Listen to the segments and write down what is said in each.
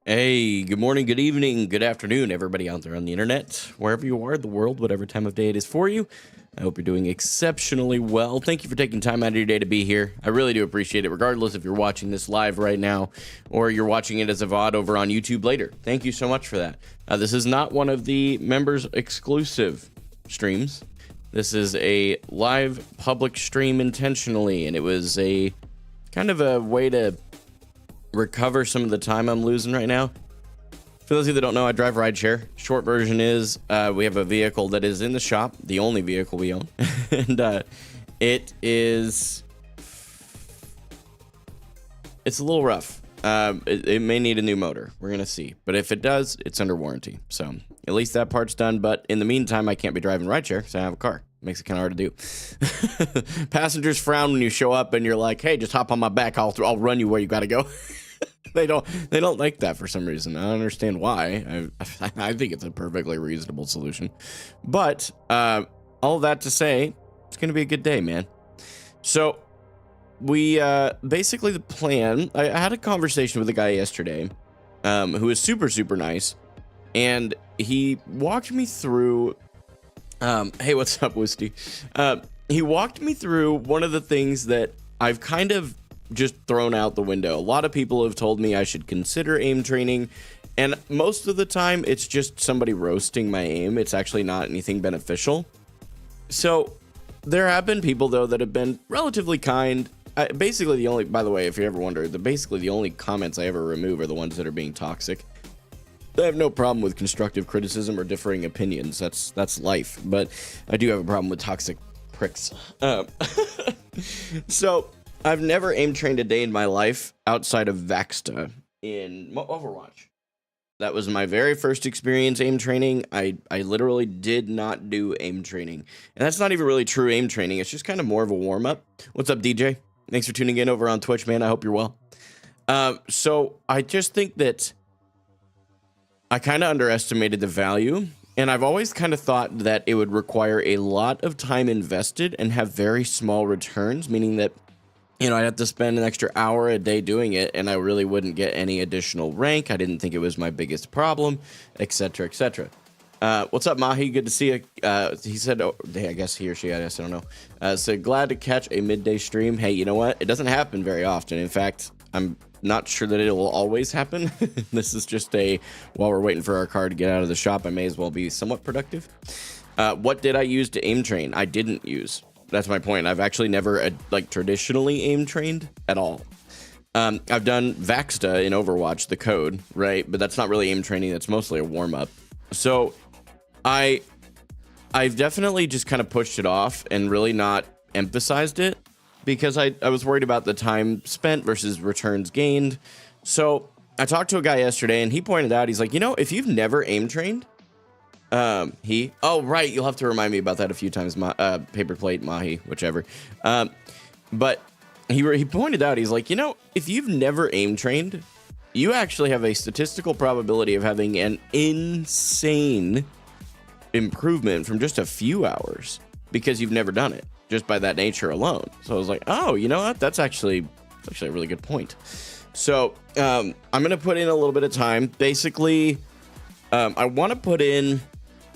Hey, good morning, good evening, good afternoon, everybody out there on the internet, wherever you are, the world, whatever time of day it is for you. I hope you're doing exceptionally well. Thank you for taking time out of your day to be here. I really do appreciate it, regardless if you're watching this live right now or you're watching it as a VOD over on YouTube later. Thank you so much for that. This is not one of the members exclusive streams. This is a live public stream intentionally, and it was a kind of a way to recover some of the time I'm losing right now. For those of you that don't know, I drive rideshare. Short version is we have a vehicle that is in the shop, the only vehicle we own, and it's a little rough. It may need a new motor. We're gonna see, but if it does, it's under warranty. So at least that part's done. But in the meantime, I can't be driving rideshare because I have a car. Makes it kind of hard to do. Passengers frown when you show up and you're like, "Hey, just hop on my back. I'll run you where you gotta go." They don't like that for some reason. I don't understand why. I think it's a perfectly reasonable solution. But all that to say, it's gonna be a good day, man. So we basically the plan. I had a conversation with a guy yesterday, who was super nice, and he walked me through. Hey, what's up, Wisty? He walked me through one of the things that I've kind of just thrown out the window. A lot of people have told me I should consider aim training, and most of the time it's just somebody roasting my aim. It's actually not anything beneficial. So there have been people, though, that have been relatively kind. Basically, by the way, if you ever wonder, basically the only comments I ever remove are the ones that are being toxic. I have no problem with constructive criticism or differing opinions. That's life. But I do have a problem with toxic pricks. So I've never aim trained a day in my life outside of Vaxta in Overwatch. That was my very first experience aim training. I literally did not do aim training. And that's not even really true aim training. It's just kind of more of a warm-up. What's up, DJ? Thanks for tuning in over on Twitch, man. I hope you're well. So I just think that I kind of underestimated the value, and I've always kind of thought that it would require a lot of time invested and have very small returns, meaning that, you know, I'd have to spend an extra hour a day doing it, and I really wouldn't get any additional rank. I didn't think it was my biggest problem, etc., etc. What's up, Mahi? Good to see you. He said, oh, hey, I guess he or she, I guess, I don't know. So glad to catch a midday stream. Hey, you know what? It doesn't happen very often. In fact, I'm not sure that it will always happen. This is just while we're waiting for our car to get out of the shop, I may as well be somewhat productive. What did I use to aim train? I didn't use. That's my point. I've actually never traditionally aim trained at all. I've done Vaxta in Overwatch, the code, right? But that's not really aim training. That's mostly a warm up. So I've definitely just kind of pushed it off and really not emphasized it, because I was worried about the time spent versus returns gained. So I talked to a guy yesterday, and he pointed out, he's like, you know, if you've never aim trained, oh, right, you'll have to remind me about that a few times, paper plate, Mahi, whichever. But he pointed out, he's like, you know, if you've never aim trained, you actually have a statistical probability of having an insane improvement from just a few hours because you've never done it, just by that nature alone. So I was like, oh, you know what? That's actually a really good point. So I'm going to put in a little bit of time. Basically, I want to put in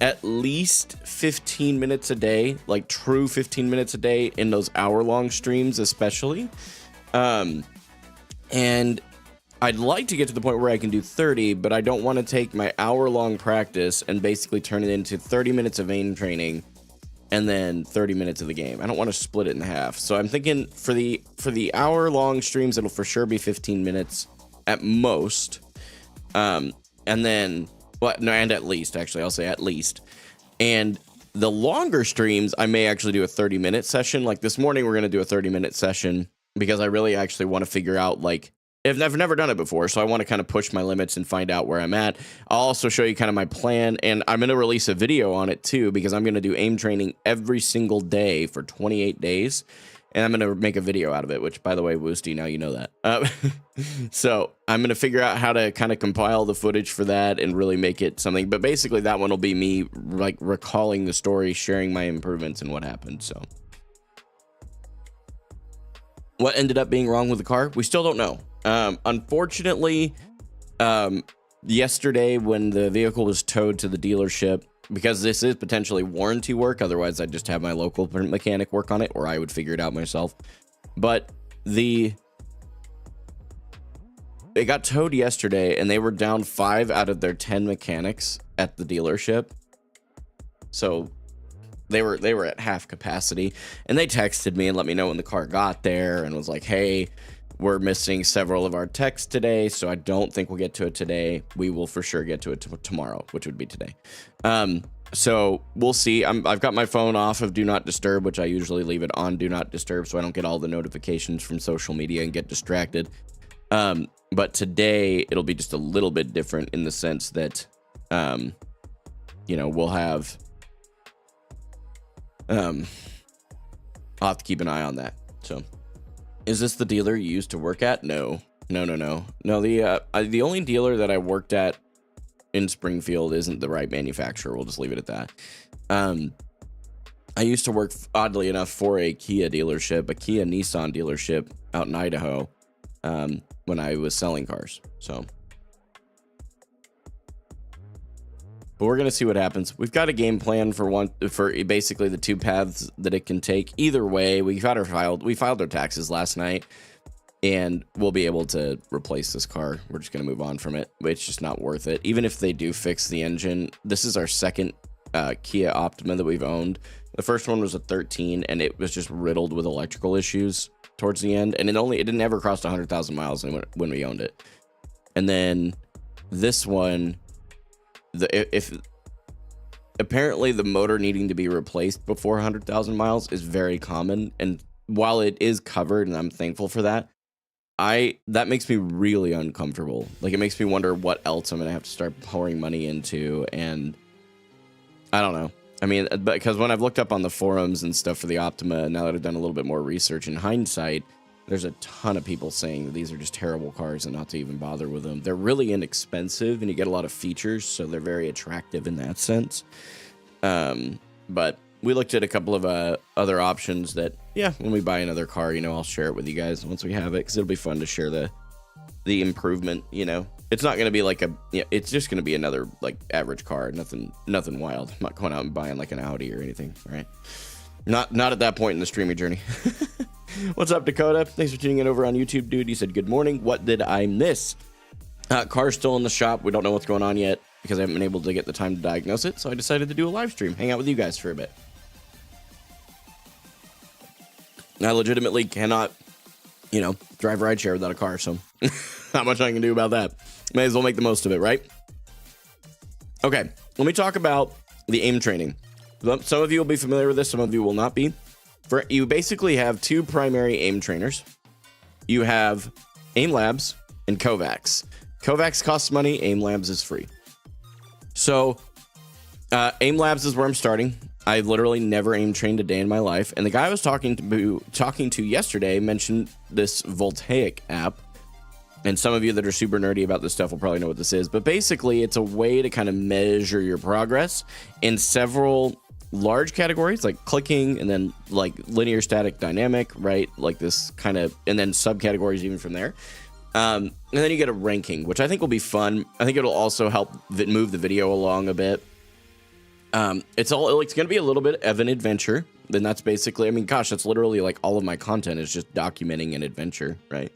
at least 15 minutes a day, like true 15 minutes a day in those hour-long streams especially. And I'd like to get to the point where I can do 30, but I don't want to take my hour-long practice and basically turn it into 30 minutes of aim training and then 30 minutes of the game. I don't want to split it in half. So I'm thinking for the hour-long streams, it'll for sure be 15 minutes at most. And then, well, no, and at least, actually, I'll say at least. And the longer streams, I may actually do a 30-minute session. Like this morning, we're going to do a 30-minute session because I really actually want to figure out, like, I've never done it before, so I want to kind of push my limits and find out where I'm at. I'll also show you kind of my plan, and I'm going to release a video on it too, because I'm going to do aim training every single day for 28 days, and I'm going to make a video out of it, which, by the way, Woosty, now you know that. So I'm going to figure out how to kind of compile the footage for that and really make it something. But basically, that one will be me, like, recalling the story, sharing my improvements and what happened, so. What ended up being wrong with the car? We still don't know. Unfortunately, yesterday when the vehicle was towed to the dealership, because this is potentially warranty work, otherwise I'd just have my local mechanic work on it, or I would figure it out myself. But it got towed yesterday, and they were down 5 out of their 10 mechanics at the dealership. So they were at half capacity, and they texted me and let me know when the car got there and was like, hey, we're missing several of our techs today, so I don't think we'll get to it today. We will for sure get to it tomorrow, which would be today. So we'll see. I've got my phone off of do not disturb, which I usually leave it on do not disturb so I don't get all the notifications from social media and get distracted. But today it'll be just a little bit different in the sense that, we'll have, I'll have to keep an eye on that. So, is this the dealer you used to work at? No. The only dealer that I worked at in Springfield isn't the right manufacturer. We'll just leave it at that. I used to work, oddly enough, for a Kia dealership, a Kia Nissan dealership out in Idaho, when I was selling cars. So, but we're gonna see what happens. We've got a game plan for basically the 2 paths that it can take. Either way, we filed our taxes last night, and we'll be able to replace this car. We're just gonna move on from it. It's just not worth it. Even if they do fix the engine, this is our second Kia Optima that we've owned. The first one was a 13, and it was just riddled with electrical issues towards the end, and it didn't ever cross 100,000 miles when we owned it. And then this one, apparently the motor needing to be replaced before 100,000 miles is very common, and while it is covered, and I'm thankful for that, that makes me really uncomfortable. Like, it makes me wonder what else I'm gonna have to start pouring money into, and I don't know. I mean, because when I've looked up on the forums and stuff for the Optima, now that I've done a little bit more research in hindsight, there's a ton of people saying that these are just terrible cars and not to even bother with them. They're really inexpensive, and you get a lot of features, so they're very attractive in that sense. But we looked at a couple of other options that, yeah, when we buy another car, I'll share it with you guys once we have it, because it'll be fun to share the improvement. It's not going to be like it's just going to be another like average car, nothing wild. I'm not going out and buying like an Audi or anything, right? Not at that point in the streaming journey. What's up, Dakota? Thanks for tuning in over on YouTube, dude. You said good morning. What did I miss? Car's still in the shop. We don't know what's going on yet because I haven't been able to get the time to diagnose it, so I decided to do a live stream, hang out with you guys for a bit. I legitimately cannot, drive rideshare without a car, so not much I can do about that. May as well make the most of it, right? Okay, let me talk about the aim training. Some of you will be familiar with this, some of you will not be. You basically have 2 primary aim trainers. You have Aim Labs and Kovacs. Kovacs costs money, Aim Labs is free. So, Aim Labs is where I'm starting. I literally never aim trained a day in my life, and the guy I was talking to yesterday mentioned this Voltaic app, and some of you that are super nerdy about this stuff will probably know what this is, but basically it's a way to kind of measure your progress in several large categories, like clicking, and then like linear, static, dynamic, right? Like this kind of, and then subcategories even from there. And then you get a ranking, which I think will be fun. I think it'll also help move the video along a bit. It's going to be a little bit of an adventure. Then that's basically, that's literally like all of my content is just documenting an adventure, right?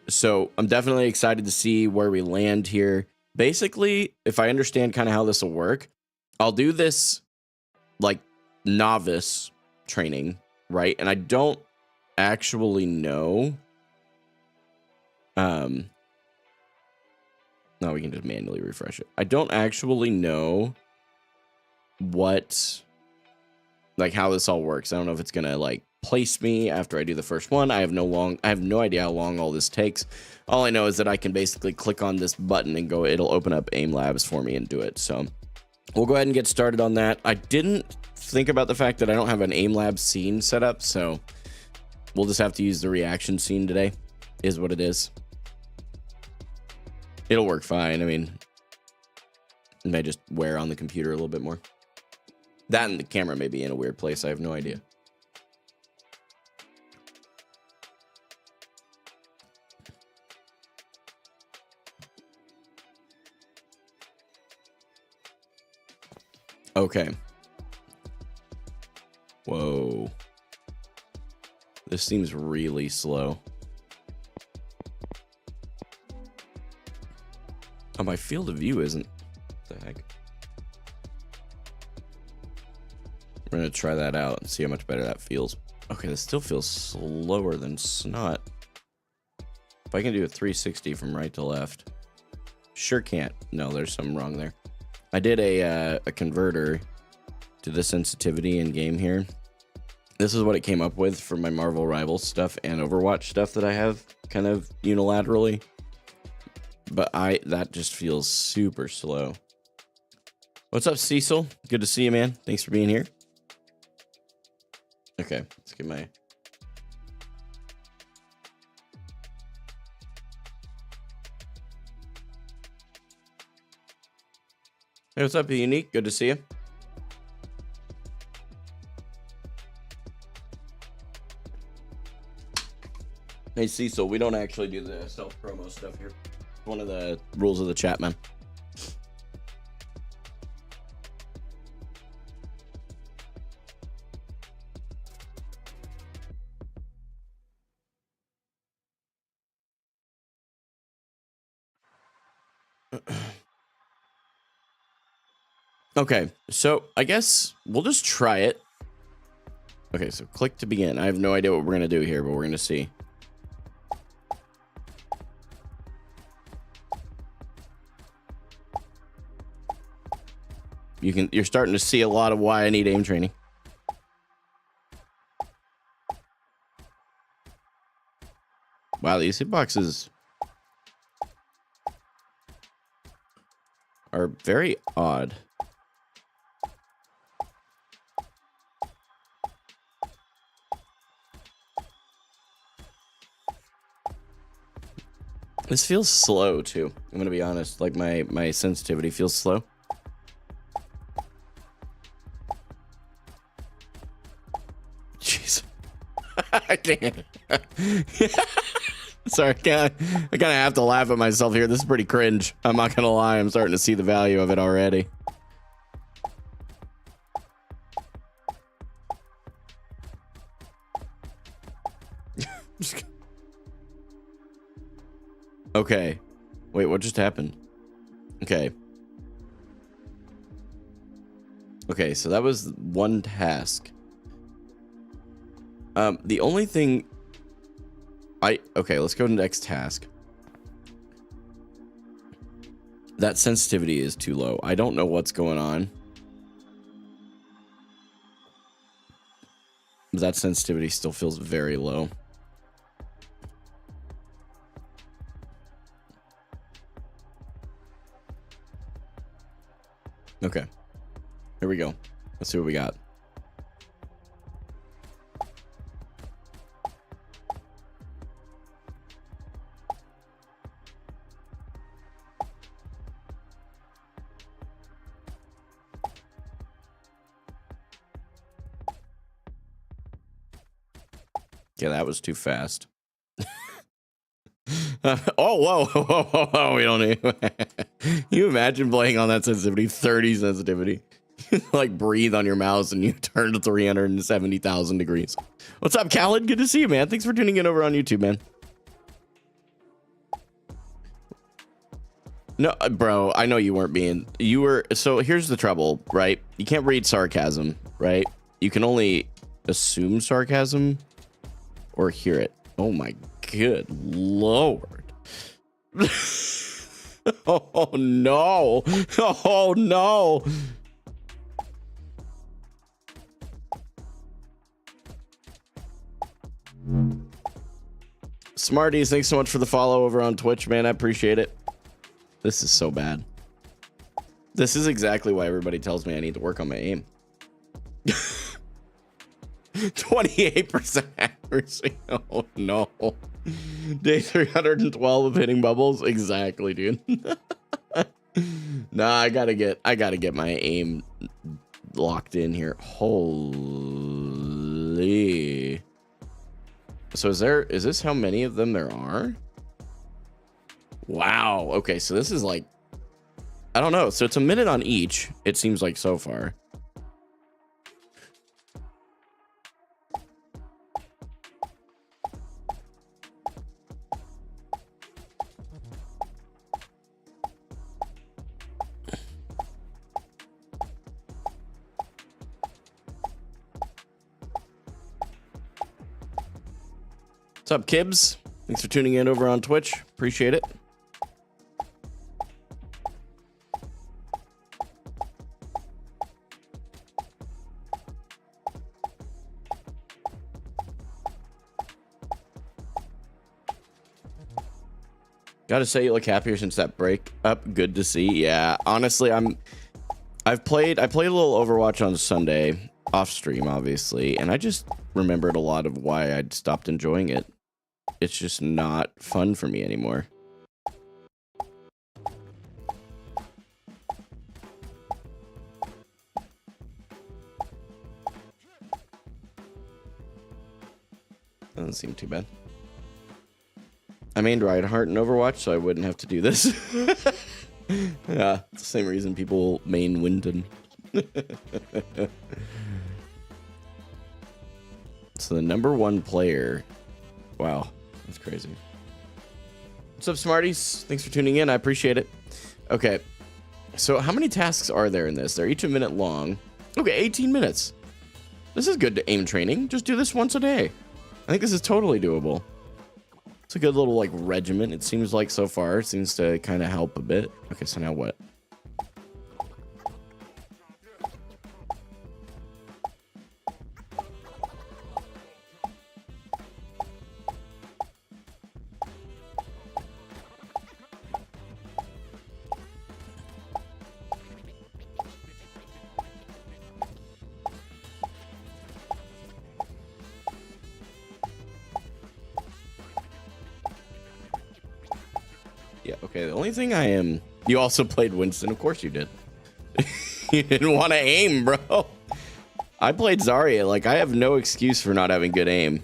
So I'm definitely excited to see where we land here. Basically, if I understand kind of how this will work, I'll do this like novice training, right? And I don't actually know. No, we can just manually refresh it. I don't actually know how this all works. I don't know if it's gonna like place me after I do the first one. I have no idea how long all this takes. All I know is that I can basically click on this button and it'll open up Aim Labs for me and do it. So we'll go ahead and get started on that. I didn't think about the fact that I don't have an Aim Labs scene set up, so we'll just have to use the reaction scene today, is what it is. It'll work fine. It may just wear on the computer a little bit more. That and the camera may be in a weird place. I have no idea. Okay. Whoa. This seems really slow. Oh, my field of view isn't. What the heck? We're going to try that out and see how much better that feels. Okay, this still feels slower than snot. If I can do a 360 from right to left. Sure can't. No, there's something wrong there. I did a converter to the sensitivity in game here. This is what it came up with for my Marvel Rivals stuff and Overwatch stuff that I have kind of unilaterally. But that just feels super slow. What's up, Cecil? Good to see you, man. Thanks for being here. Okay, let's get my... Hey, what's up, Unique? Good to see you. Hey, Cecil, we don't actually do the self-promo stuff here. It's one of the rules of the chat, man. Okay, so I guess we'll just try it. Okay, so click to begin. I have no idea what we're going to do here, but we're going to see. You're starting to see a lot of why I need aim training. Wow, these hitboxes are very odd. This feels slow too. I'm gonna be honest. Like my sensitivity feels slow. Jeez, I can't. Sorry, I kind of have to laugh at myself here. This is pretty cringe. I'm not gonna lie. I'm starting to see the value of it already. Okay. Wait, what just happened? Okay. Okay, so that was one task. The only thing okay, let's go to the next task. That sensitivity is too low. I don't know what's going on. But that sensitivity still feels very low. Okay, here we go. Let's see what we got. Yeah, that was too fast. Oh, whoa, we don't need. Can you imagine playing on that sensitivity? 30 sensitivity. Like breathe on your mouse and you turn to 370,000 degrees. What's up, Khaled? Good to see you, man. Thanks for tuning in over on YouTube, man. No, bro, I know you weren't being. You were. So here's the trouble, right? You can't read sarcasm, right? You can only assume sarcasm or hear it. Oh my good lord. Oh no. Oh no. Smarties, thanks so much for the follow over on Twitch, man. I appreciate it. This is so bad. This is exactly why everybody tells me I need to work on my aim. 28% accuracy. Oh no. Day 312 of hitting bubbles. Exactly, dude. Nah, I gotta get my aim locked in here. Holy. So is this how many of them there are? Wow. Okay, so this is like, I don't know. So it's a minute on each, it seems like so far. What's up, Kibbs? Thanks for tuning in over on Twitch. Appreciate it. Gotta say, you look happier since that break up. Good to see. Yeah, honestly, I played a little Overwatch on Sunday off stream, obviously, and I just remembered a lot of why I'd stopped enjoying it. It's just not fun for me anymore. Doesn't seem too bad. I mained Reinhardt in Overwatch, so I wouldn't have to do this. Yeah, it's the same reason people main Winton. So the #1 player. Wow, that's crazy. What's up, Smarties? Thanks for tuning in. I appreciate it. Okay, so how many tasks are there in this? They're each a minute long. Okay, 18 minutes. This is good to aim training. Just do this once a day. I think this is totally doable. It's a good little like regimen, it seems like so far. It seems to kind of help a bit. Okay, so now what? Yeah, okay, the only thing I am... You also played Winston, of course you did. You didn't want to aim, bro. I played Zarya, like, I have no excuse for not having good aim.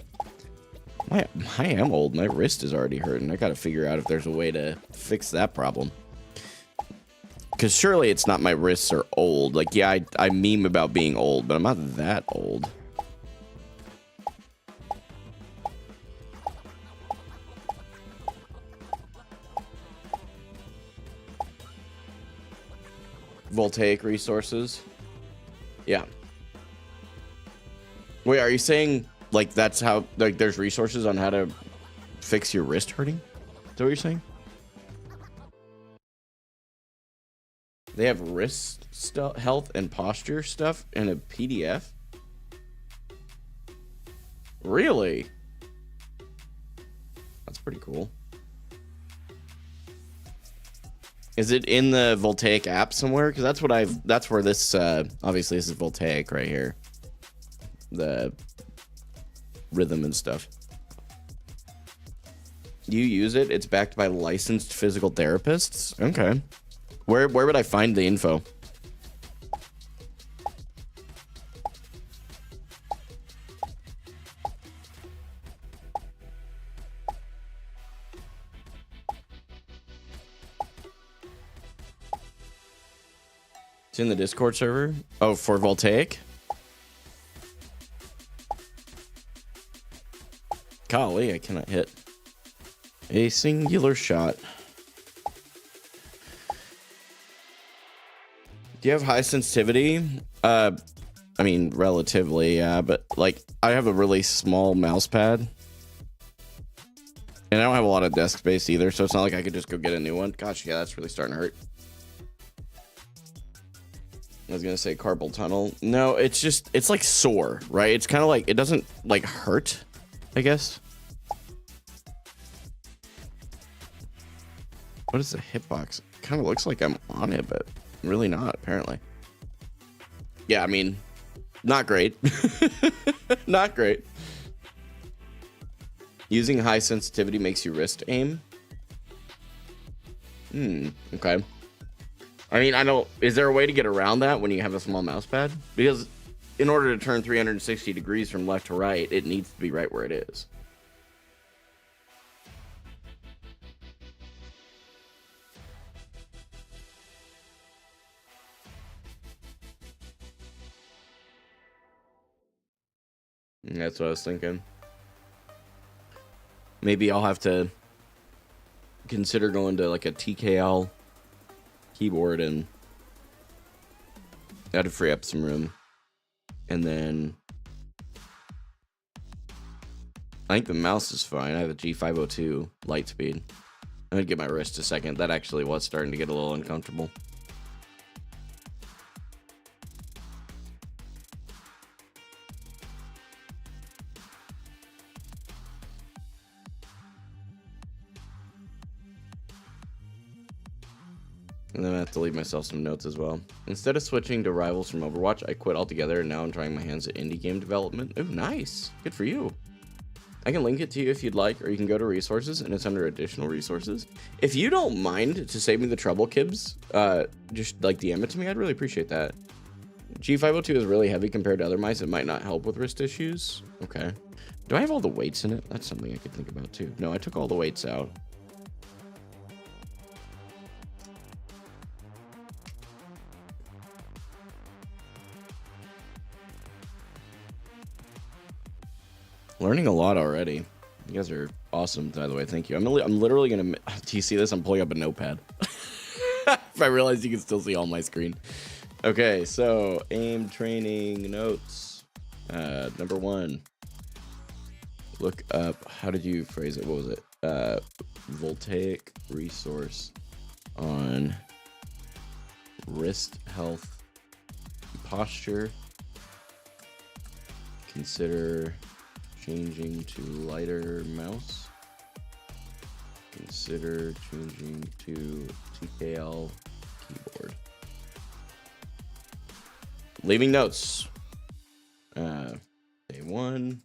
I am old, my wrist is already hurting. I gotta figure out if there's a way to fix that problem. Because surely it's not my wrists are old. Like, yeah, I meme about being old, but I'm not that old. Voltaic resources. Yeah. Wait, are you saying like that's how like there's resources on how to fix your wrist hurting? Is that what you're saying? They have wrist health and posture stuff in a PDF? Really? That's pretty cool. Is it in the Voltaic app somewhere? Because that's where this, obviously this is Voltaic right here. The rhythm and stuff. You use it? It's backed by licensed physical therapists? Okay. Where would I find the info? It's in the Discord server. Oh, for Voltaic? Golly, I cannot hit a singular shot. Do you have high sensitivity? I mean, relatively, yeah, but like I have a really small mouse pad. And I don't have a lot of desk space either, so it's not like I could just go get a new one. Gosh, yeah, that's really starting to hurt. I was gonna say carpal tunnel. No, it's just, it's like sore, right? It's kind of like, it doesn't like hurt, I guess. What is the hitbox? Kind of looks like I'm on it, but really not, apparently. Yeah, I mean, not great. Not great. Using high sensitivity makes you wrist aim. Okay. I mean, I don't... Is there a way to get around that when you have a small mouse pad? Because in order to turn 360 degrees from left to right, it needs to be right where it is. That's what I was thinking. Maybe I'll have to consider going to like a TKL keyboard, and that'd free up some room. And then I think the mouse is fine. I have a G502 light speed. I'm gonna get my wrist a second. That actually was starting to get a little uncomfortable. And then I have to leave myself some notes as well. Instead of switching to rivals from Overwatch, I quit altogether and now I'm trying my hands at indie game development. Oh, nice. Good for you. I can link it to you if you'd like, or you can go to resources and it's under additional resources. If you don't mind to save me the trouble, Kibs, just like DM it to me, I'd really appreciate that. G502 is really heavy compared to other mice. It might not help with wrist issues. Okay. Do I have all the weights in it? That's something I could think about too. No, I took all the weights out. Learning a lot already. You guys are awesome, by the way. Thank you. I'm literally gonna. Do you see this? I'm pulling up a notepad. If I realize you can still see all my screen. Okay, so aim training notes. Number 1. Look up. How did you phrase it? What was it? Voltaic resource on wrist health, posture. Consider changing to lighter mouse. Consider changing to TKL keyboard. Leaving notes. Day 1.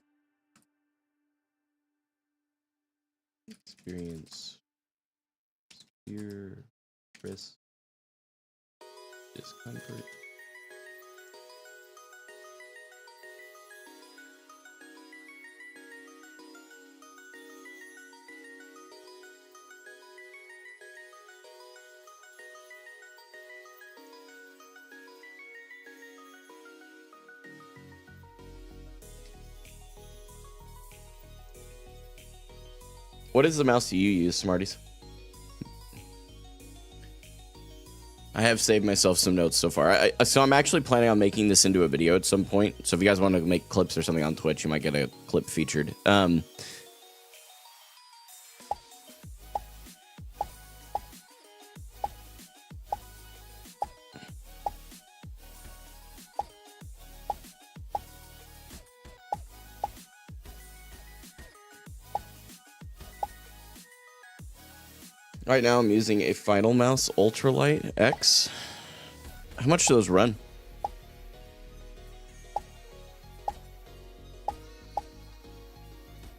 Experience. Fear. Risk. Discomfort. What is the mouse you use, Smarties? I have saved myself some notes so far. So I'm actually planning on making this into a video at some point. So if you guys want to make clips or something on Twitch, you might get a clip featured. Right now I'm using a Final Mouse Ultralight X. How much do those run?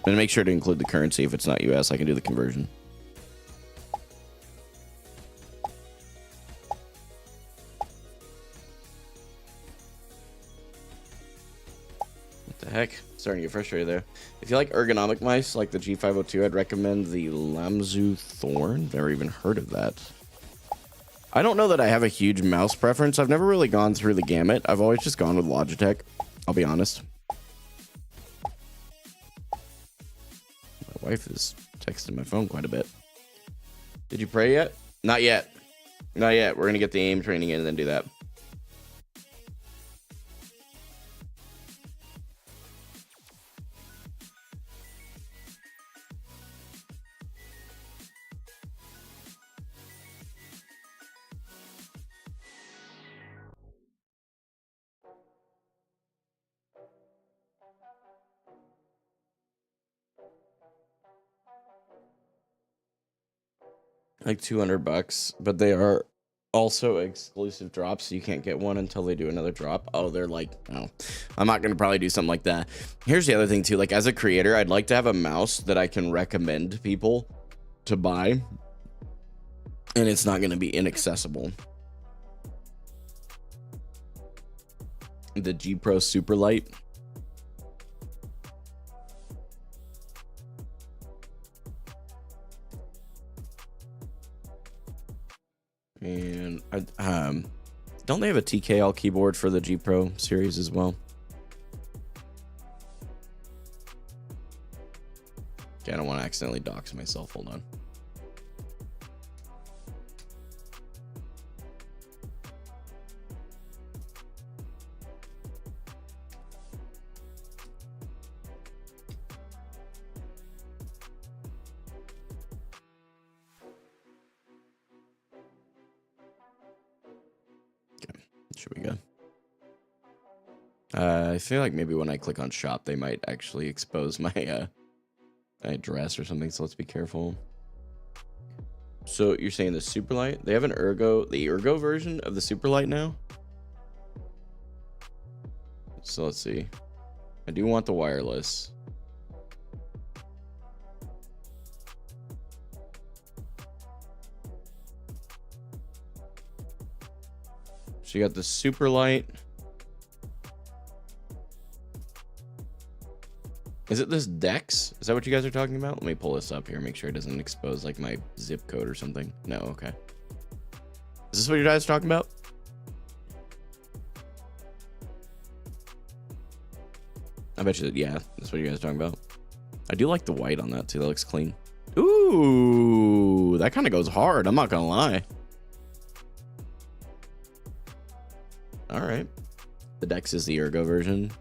And make sure to include the currency. If it's not US, I can do the conversion. What the heck? Starting to get frustrated there. If you like ergonomic mice like the G502, I'd recommend the Lamzu Thorn. Never even heard of that. I don't know that I have a huge mouse preference. I've never really gone through the gamut. I've always just gone with Logitech. I'll be honest. My wife is texting my phone quite a bit. Did you pray yet? Not yet. Not yet. We're going to get the aim training in and then do that. Like $200, but they are also exclusive drops, so you can't get one until they do another drop. Oh, they're like, oh, I'm not gonna probably do something like that. Here's the other thing too, like as a creator, I'd like to have a mouse that I can recommend people to buy, and it's not gonna be inaccessible. The G Pro Superlight. And don't they have a TKL keyboard for the G Pro series as well? Okay, I don't want to accidentally dox myself. Hold on. Should be good. I feel like maybe when I click on shop, they might actually expose my address or something. So let's be careful. So you're saying the Superlight? They have the Ergo version of the Superlight now? So let's see. I do want the wireless. So you got the Superlight. Is it this Dex? Is that what you guys are talking about? Let me pull this up here, make sure it doesn't expose like my zip code or something. No, okay. Is this what you guys are talking about? I bet you that, yeah, that's what you guys are talking about. I do like the white on that too, that looks clean. Ooh, that kind of goes hard, I'm not gonna lie. All right. The Dex is the Ergo version.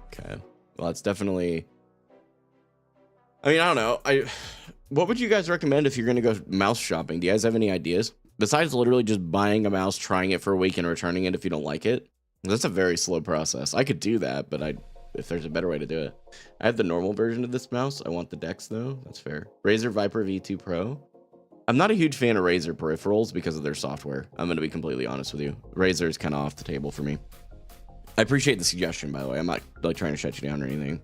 Okay. Well, it's definitely... I mean, I don't know. What would you guys recommend if you're going to go mouse shopping? Do you guys have any ideas? Besides literally just buying a mouse, trying it for a week, and returning it if you don't like it? That's a very slow process. I could do that, but if there's a better way to do it. I have the normal version of this mouse. I want the Dex, though. That's fair. Razer Viper V2 Pro. I'm not a huge fan of Razer peripherals because of their software. I'm going to be completely honest with you. Razer is kind of off the table for me. I appreciate the suggestion, by the way. I'm not like trying to shut you down or anything.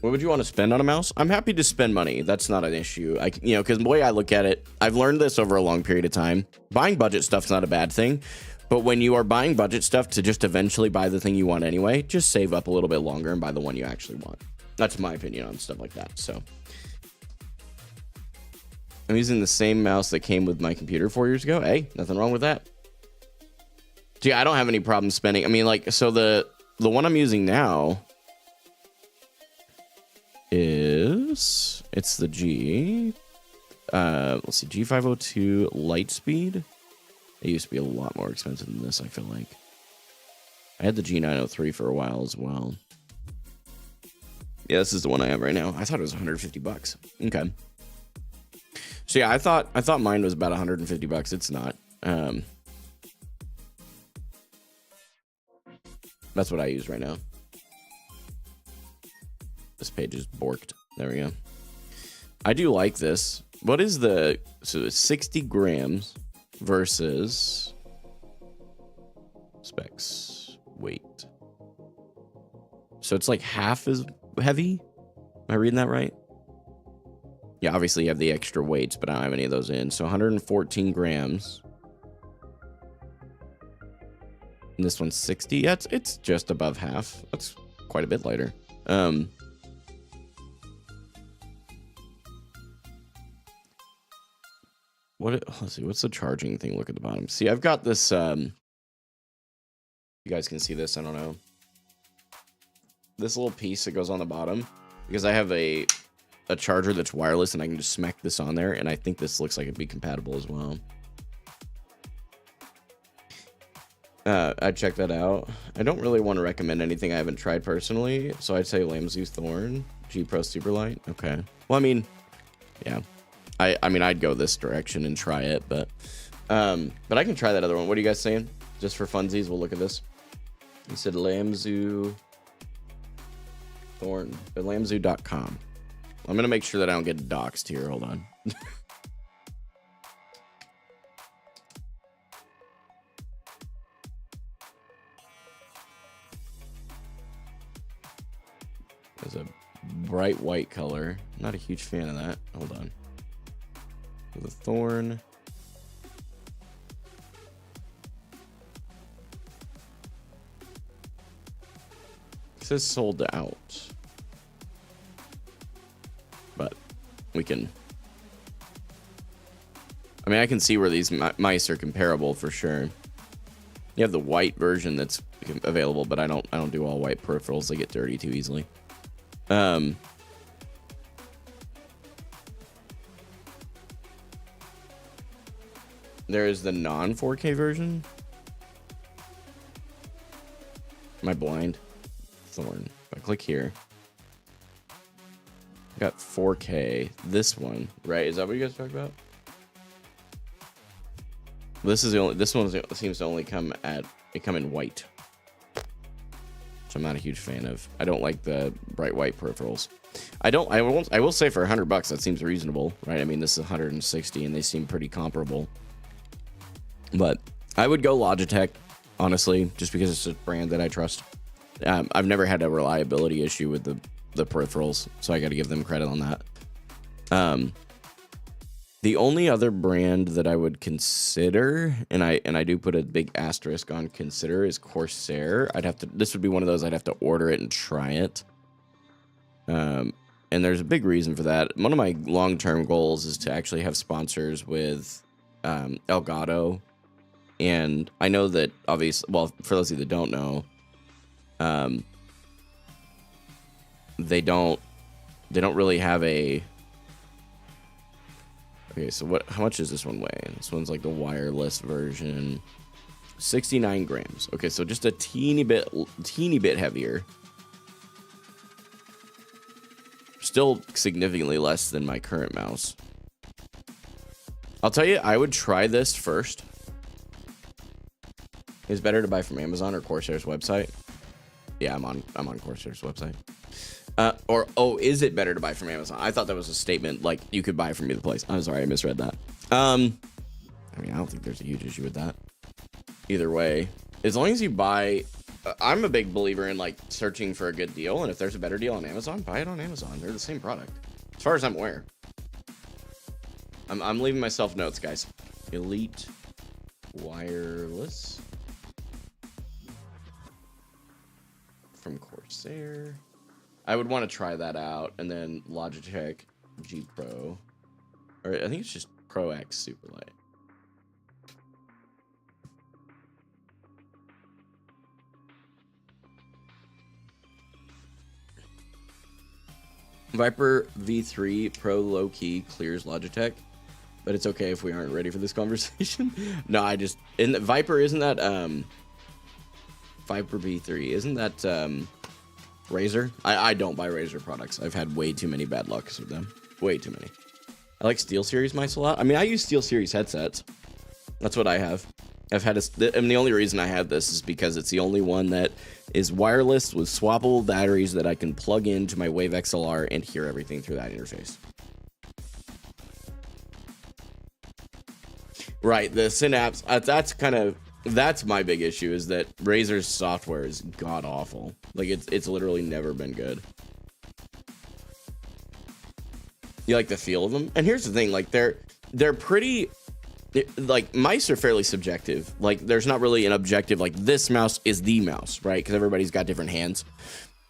What would you want to spend on a mouse? I'm happy to spend money. That's not an issue. Because the way I look at it, I've learned this over a long period of time. Buying budget stuff's not a bad thing. But when you are buying budget stuff to just eventually buy the thing you want anyway, just save up a little bit longer and buy the one you actually want. That's my opinion on stuff like that. So I'm using the same mouse that came with my computer 4 years ago. Hey, nothing wrong with that. Gee, I don't have any problem spending. I mean, like, so the one I'm using now it's the let's see, G502 Lightspeed. It used to be a lot more expensive than this, I feel like. I had the G903 for a while as well. Yeah, this is the one I have right now. I thought it was 150 bucks. Okay. So yeah, I thought mine was about 150 bucks. It's not. That's what I use right now. This page is borked. There we go. I do like this. What is so it's 60 grams versus specs weight. So it's like half as heavy. Am I reading that right? Yeah, obviously you have the extra weights, but I don't have any of those in. So 114 grams. And this one's 60. Yeah, it's just above half. That's quite a bit lighter. Let's see, what's the charging thing? Look at the bottom. See, I've got this, you guys can see this, I don't know. This little piece that goes on the bottom, because I have a charger that's wireless and I can just smack this on there, and I think this looks like it'd be compatible as well. I'd check that out. I don't really want to recommend anything I haven't tried personally, so I'd say Lamzu Thorn, G Pro Superlight. Okay. Well, I mean, yeah. I mean, I'd go this direction and try it, but I can try that other one. What are you guys saying? Just for funsies, we'll look at this. He said Lamzu Thorn, but lamzu.com. I'm going to make sure that I don't get doxxed here. Hold on. There's a bright white color. Not a huge fan of that. Hold on. The Thorn. It says sold out. But we can... I mean, I can see where these mice are comparable for sure. You have the white version that's available, but I don't do all white peripherals. They get dirty too easily. There is the non 4K version. Am I blind? Thorn. If I click here, I got 4K. This one, right? Is that what you guys talked about? This is the only. This one seems to only come in white, which I'm not a huge fan of. I don't like the bright white peripherals. I will say for $100 that seems reasonable, right? I mean, this is 160, and they seem pretty comparable. But I would go Logitech, honestly, just because it's a brand that I trust. I've never had a reliability issue with the peripherals, so I got to give them credit on that. The only other brand that I would consider, and I do put a big asterisk on consider, is Corsair. This would be one of those I'd have to order it and try it. And there's a big reason for that. One of my long-term goals is to actually have sponsors with Elgato. And I know that obviously, well, for those of you that don't know, they don't really have a. Okay, so how much does this one weigh? This one's like the wireless version, 69 grams. Okay, so just a teeny bit heavier. Still significantly less than my current mouse. I'll tell you, I would try this first. Is it better to buy from Amazon or Corsair's website? Yeah, I'm on Corsair's website. Is it better to buy from Amazon? I thought that was a statement like you could buy from either place. I'm sorry, I misread that. I mean, I don't think there's a huge issue with that. Either way, as long as you buy, I'm a big believer in like searching for a good deal, and if there's a better deal on Amazon, buy it on Amazon. They're the same product, as far as I'm aware. I'm leaving myself notes, guys. Elite wireless from Corsair. I would want to try that out, and then Logitech G Pro, or I think it's just Pro X Superlight. Viper V3 Pro low key clears Logitech, but it's okay if we aren't ready for this conversation. No, Viper isn't that Viper V3 isn't that Razer? I don't buy Razer products. I've had way too many bad lucks with them. Way too many. I like SteelSeries mice a lot. I mean, I use SteelSeries headsets. That's what I have. And the only reason I have this is because it's the only one that is wireless with swappable batteries that I can plug into my Wave XLR and hear everything through that interface. Right, the Synapse, that's my big issue, is that Razer's software is god awful. Like it's literally never been good. You like the feel of them? And here's the thing, like they're pretty, like mice are fairly subjective. Like there's not really an objective like this mouse is the mouse, right? Because everybody's got different hands.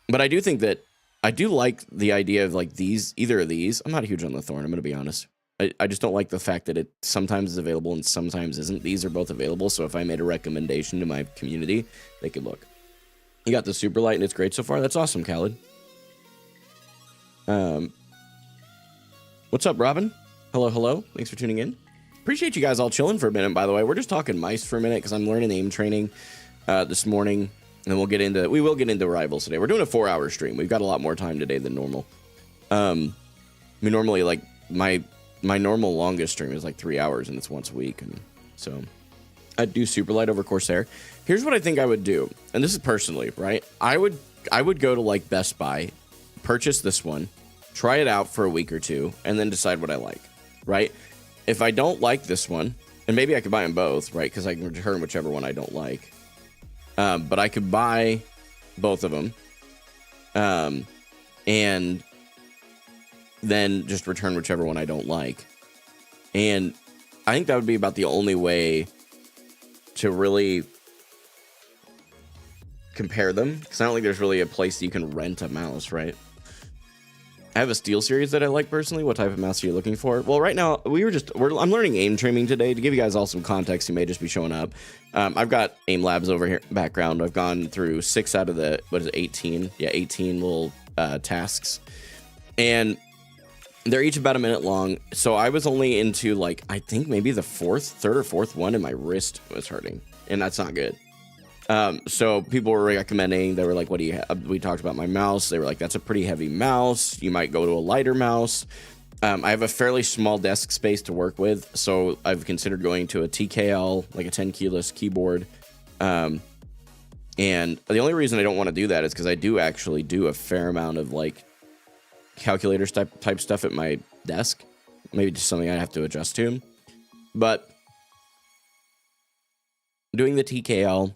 But I do think that I do like the idea of like either of these. I'm not huge on the Thorn, I'm gonna be honest. I just don't like the fact that it sometimes is available and sometimes isn't. These are both available, so if I made a recommendation to my community, they could look. You got the Superlight and it's great so far. That's awesome, Khaled. What's up, Robin? Hello. Thanks for tuning in. Appreciate you guys all chilling for a minute, by the way. We're just talking mice for a minute because I'm learning aim training this morning, and then we will get into rivals today. We're doing a 4-hour stream. We've got a lot more time today than normal. I mean, normally, like, my normal longest stream is like 3 hours, and it's once a week, and so I'd do Superlight over Corsair. Here's what I think I would do, and this is personally, right? I would go to like Best Buy, purchase this one, try it out for a week or two, and then decide what I like, right? If I don't like this one, and maybe I could buy them both, right? Because I can return whichever one I don't like. But I could buy both of them, and then just return whichever one I don't like. And I think that would be about the only way to really compare them, because I don't think there's really a place that you can rent a mouse, right? I have a SteelSeries that I like personally. What type of mouse are you looking for? Well, right now I'm learning aim training today. To give you guys all some context, you may just be showing up. I've got Aim Labs over here background. I've gone through 6 out of the 18? Yeah, 18 little tasks, and they're each about a minute long. So I was only into like I think maybe the third or fourth one, and my wrist was hurting, and that's not good. So people were recommending, they were like, what do you have? We talked about my mouse. They were like, that's a pretty heavy mouse. You might go to a lighter mouse. I have a fairly small desk space to work with, so I've considered going to a TKL, like a 10 keyless keyboard. And the only reason I don't want to do that is because I do actually do a fair amount of like calculators type stuff at my desk. Maybe just something I have to adjust to. But doing the TKL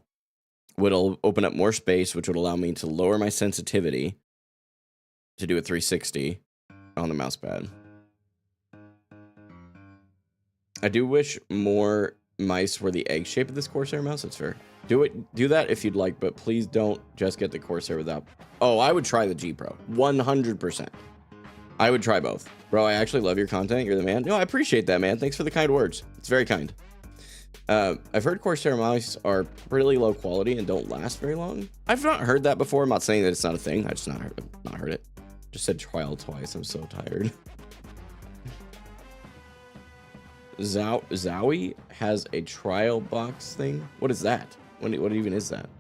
would open up more space, which would allow me to lower my sensitivity to do a 360 on the mouse pad. I do wish more mice were the egg shape of this Corsair mouse. That's fair. Do that if you'd like, but please don't just get the Corsair without. Oh, I would try the G Pro 100%. I would try both, bro. I actually love your content. You're the man. No, I appreciate that, man. Thanks for the kind words. It's very kind. I've heard Corsair mice are really low quality and don't last very long. I've not heard that before. I'm not saying that it's not a thing. I just not heard it. Just said trial twice. I'm so tired. Zowie has a trial box thing. What is that? What even is that?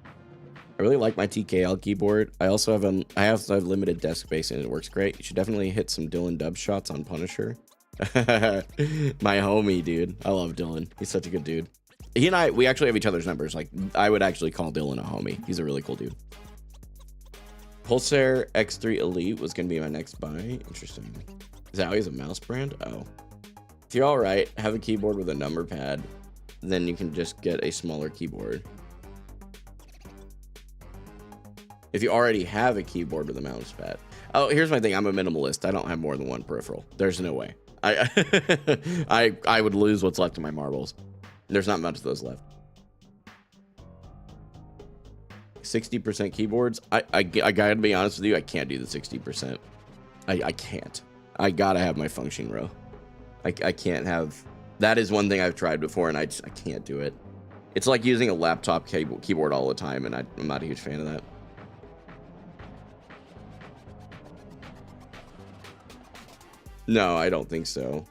I really like my TKL keyboard. I also have limited desk space and it works great. You should definitely hit some Dylan Dub shots on Punisher. My homie, dude. I love Dylan. He's such a good dude. He and I, we actually have each other's numbers. Like, I would actually call Dylan a homie. He's a really cool dude. Pulsar X3 Elite was going to be my next buy. Interesting. Zowie's a mouse brand? Oh. If you're all right, have a keyboard with a number pad, then you can just get a smaller keyboard. If you already have a keyboard with a mouse pad. Oh, here's my thing. I'm a minimalist. I don't have more than one peripheral. There's no way. I would lose what's left of my marbles. There's not much of those left. 60% keyboards. I gotta be honest with you. I can't do the 60%. I can't. I gotta have my function row. I can't have. That is one thing I've tried before, and I can't do it. It's like using a laptop keyboard all the time, and I'm not a huge fan of that. No, I don't think so.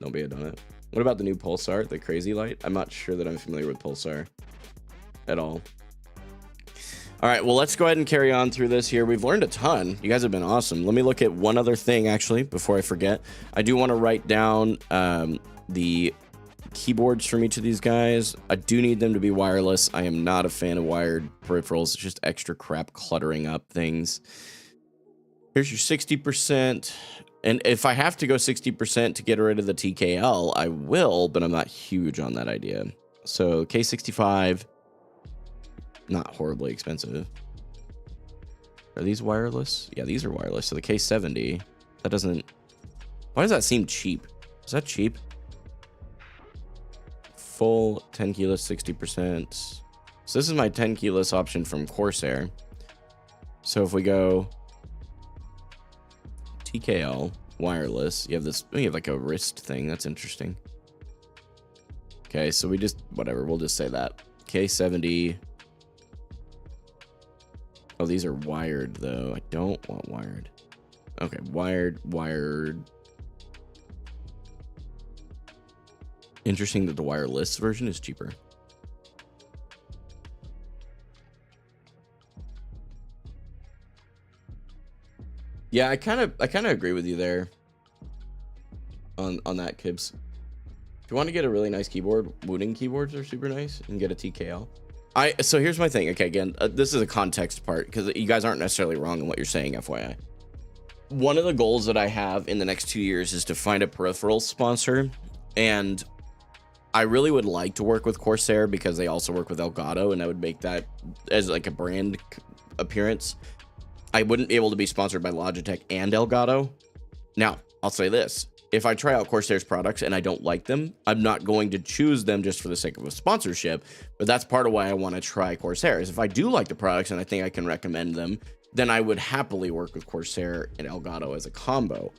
Nobody had done it. What about the new Pulsar, the crazy light? I'm not sure that I'm familiar with Pulsar at all. All right, well, let's go ahead and carry on through this here. We've learned a ton. You guys have been awesome. Let me look at one other thing, actually, before I forget. I do want to write down the keyboards from each of these guys. I do need them to be wireless. I am not a fan of wired peripherals. It's just extra crap cluttering up things. Here's your 60%. And if I have to go 60% to get rid of the TKL, I will, but I'm not huge on that idea. So K65, not horribly expensive. Are these wireless? Yeah, these are wireless. So the K70, that doesn't... Why does that seem cheap? Is that cheap? Full 10 keyless, 60%. So this is my 10 keyless option from Corsair. So if we go... TKL, wireless. You have this, you have like a wrist thing. That's interesting. Okay, so we just, whatever, we'll just say that. K70. Oh, these are wired though. I don't want wired. Okay, wired. Interesting that the wireless version is cheaper. Yeah, I kind of agree with you there on that, Kibs. If you want to get a really nice keyboard, wooden keyboards are super nice, and get a TKL. So here's my thing. Okay, again, this is a context part because you guys aren't necessarily wrong in what you're saying, FYI. One of the goals that I have in the next 2 years is to find a peripheral sponsor, and I really would like to work with Corsair because they also work with Elgato, and I would make that as like a brand appearance. I wouldn't be able to be sponsored by Logitech and Elgato. Now, I'll say this. If I try out Corsair's products and I don't like them, I'm not going to choose them just for the sake of a sponsorship. But that's part of why I want to try Corsair. Is if I do like the products and I think I can recommend them, then I would happily work with Corsair and Elgato as a combo.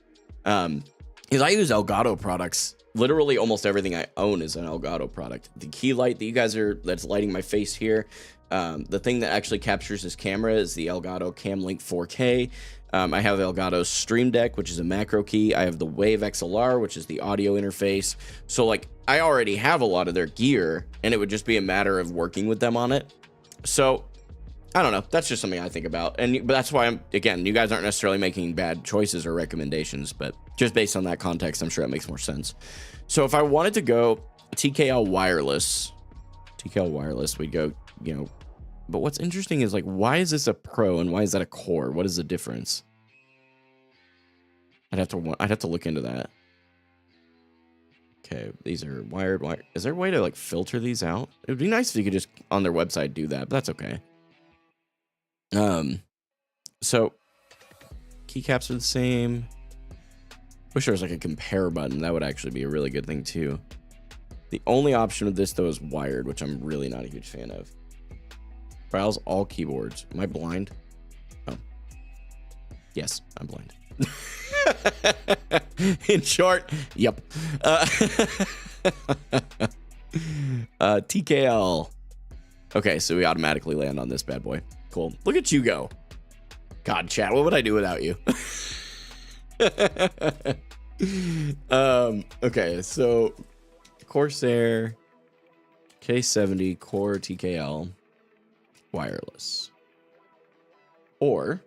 Because I use Elgato products. Literally almost everything I own is an Elgato product. The key light that you guys that's lighting my face here. The thing that actually captures this camera is the Elgato Cam Link 4K. I have Elgato's Stream Deck, which is a macro key. I have the Wave XLR, which is the audio interface. So like I already have a lot of their gear, and it would just be a matter of working with them on it. So I don't know. That's just something I think about. But that's why again, you guys aren't necessarily making bad choices or recommendations, but just based on that context, I'm sure it makes more sense. So if I wanted to go TKL wireless, we'd go, but what's interesting is like, why is this a pro and why is that a core? What is the difference? I'd have to look into that. Okay, these are wired. Is there a way to like filter these out? It would be nice if you could just on their website do that, but that's okay. So keycaps are the same. Wish there was like a compare button. That would actually be a really good thing too. The only option with this though is wired, which I'm really not a huge fan of. Browse all keyboards. Am I blind? Oh. Yes, I'm blind. In short, yep. TKL. Okay, so we automatically land on this bad boy. Cool. Look at you go. God, chat, what would I do without you? Okay, so Corsair K70 Core TKL wireless. Or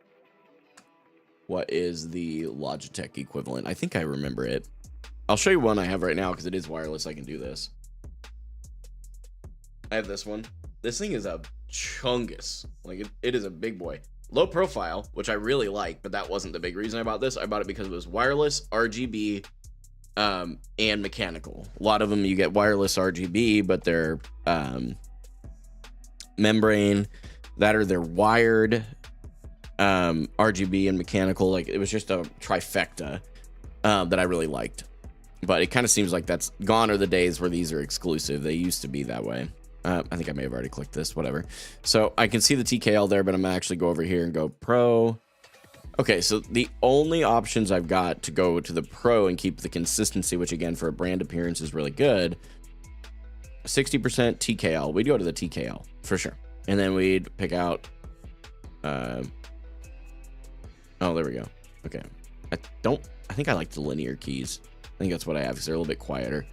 what is the Logitech equivalent? I think I remember it. I'll show you one I have right now because it is wireless. I can do this. I have this one. This thing is a chungus. Like it is a big boy. Low profile, which I really like, but that wasn't the big reason I bought this. I bought it because it was wireless, RGB, and mechanical. A lot of them you get wireless RGB, but they're membrane. That or they're wired. RGB and mechanical. Like it was just a trifecta that I really liked. But it kind of seems like that's gone are the days where these are exclusive. They used to be that way. I think I may have already clicked this, whatever. So I can see the TKL there, but I'm gonna actually go over here and go Pro. Okay, so the only options I've got to go to the Pro and keep the consistency, which again for a brand appearance is really good. 60% TKL. We'd go to the TKL for sure. And then we'd pick out oh, there we go. Okay. I think I like the linear keys. I think that's what I have because they're a little bit quieter.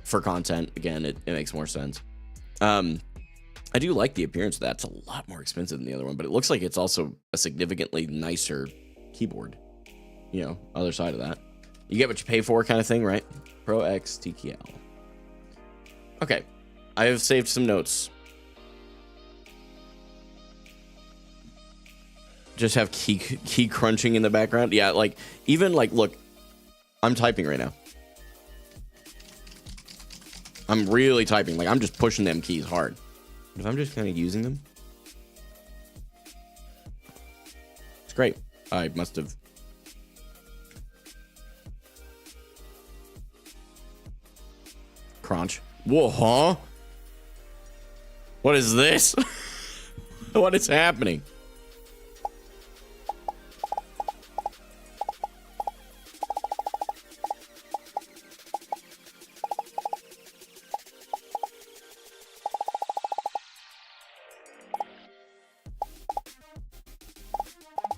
For content, again, it makes more sense. I do like the appearance of that. It's a lot more expensive than the other one, but it looks like it's also a significantly nicer keyboard. Other side of that. You get what you pay for kind of thing, right? Pro X TKL. Okay. I have saved some notes. Just have key crunching in the background. Yeah, like even like look, I'm typing right now. I'm really typing. Like I'm just pushing them keys hard. If I'm just kind of using them, it's great. I must have. Crunch. Whoa, huh? What is this? What is happening?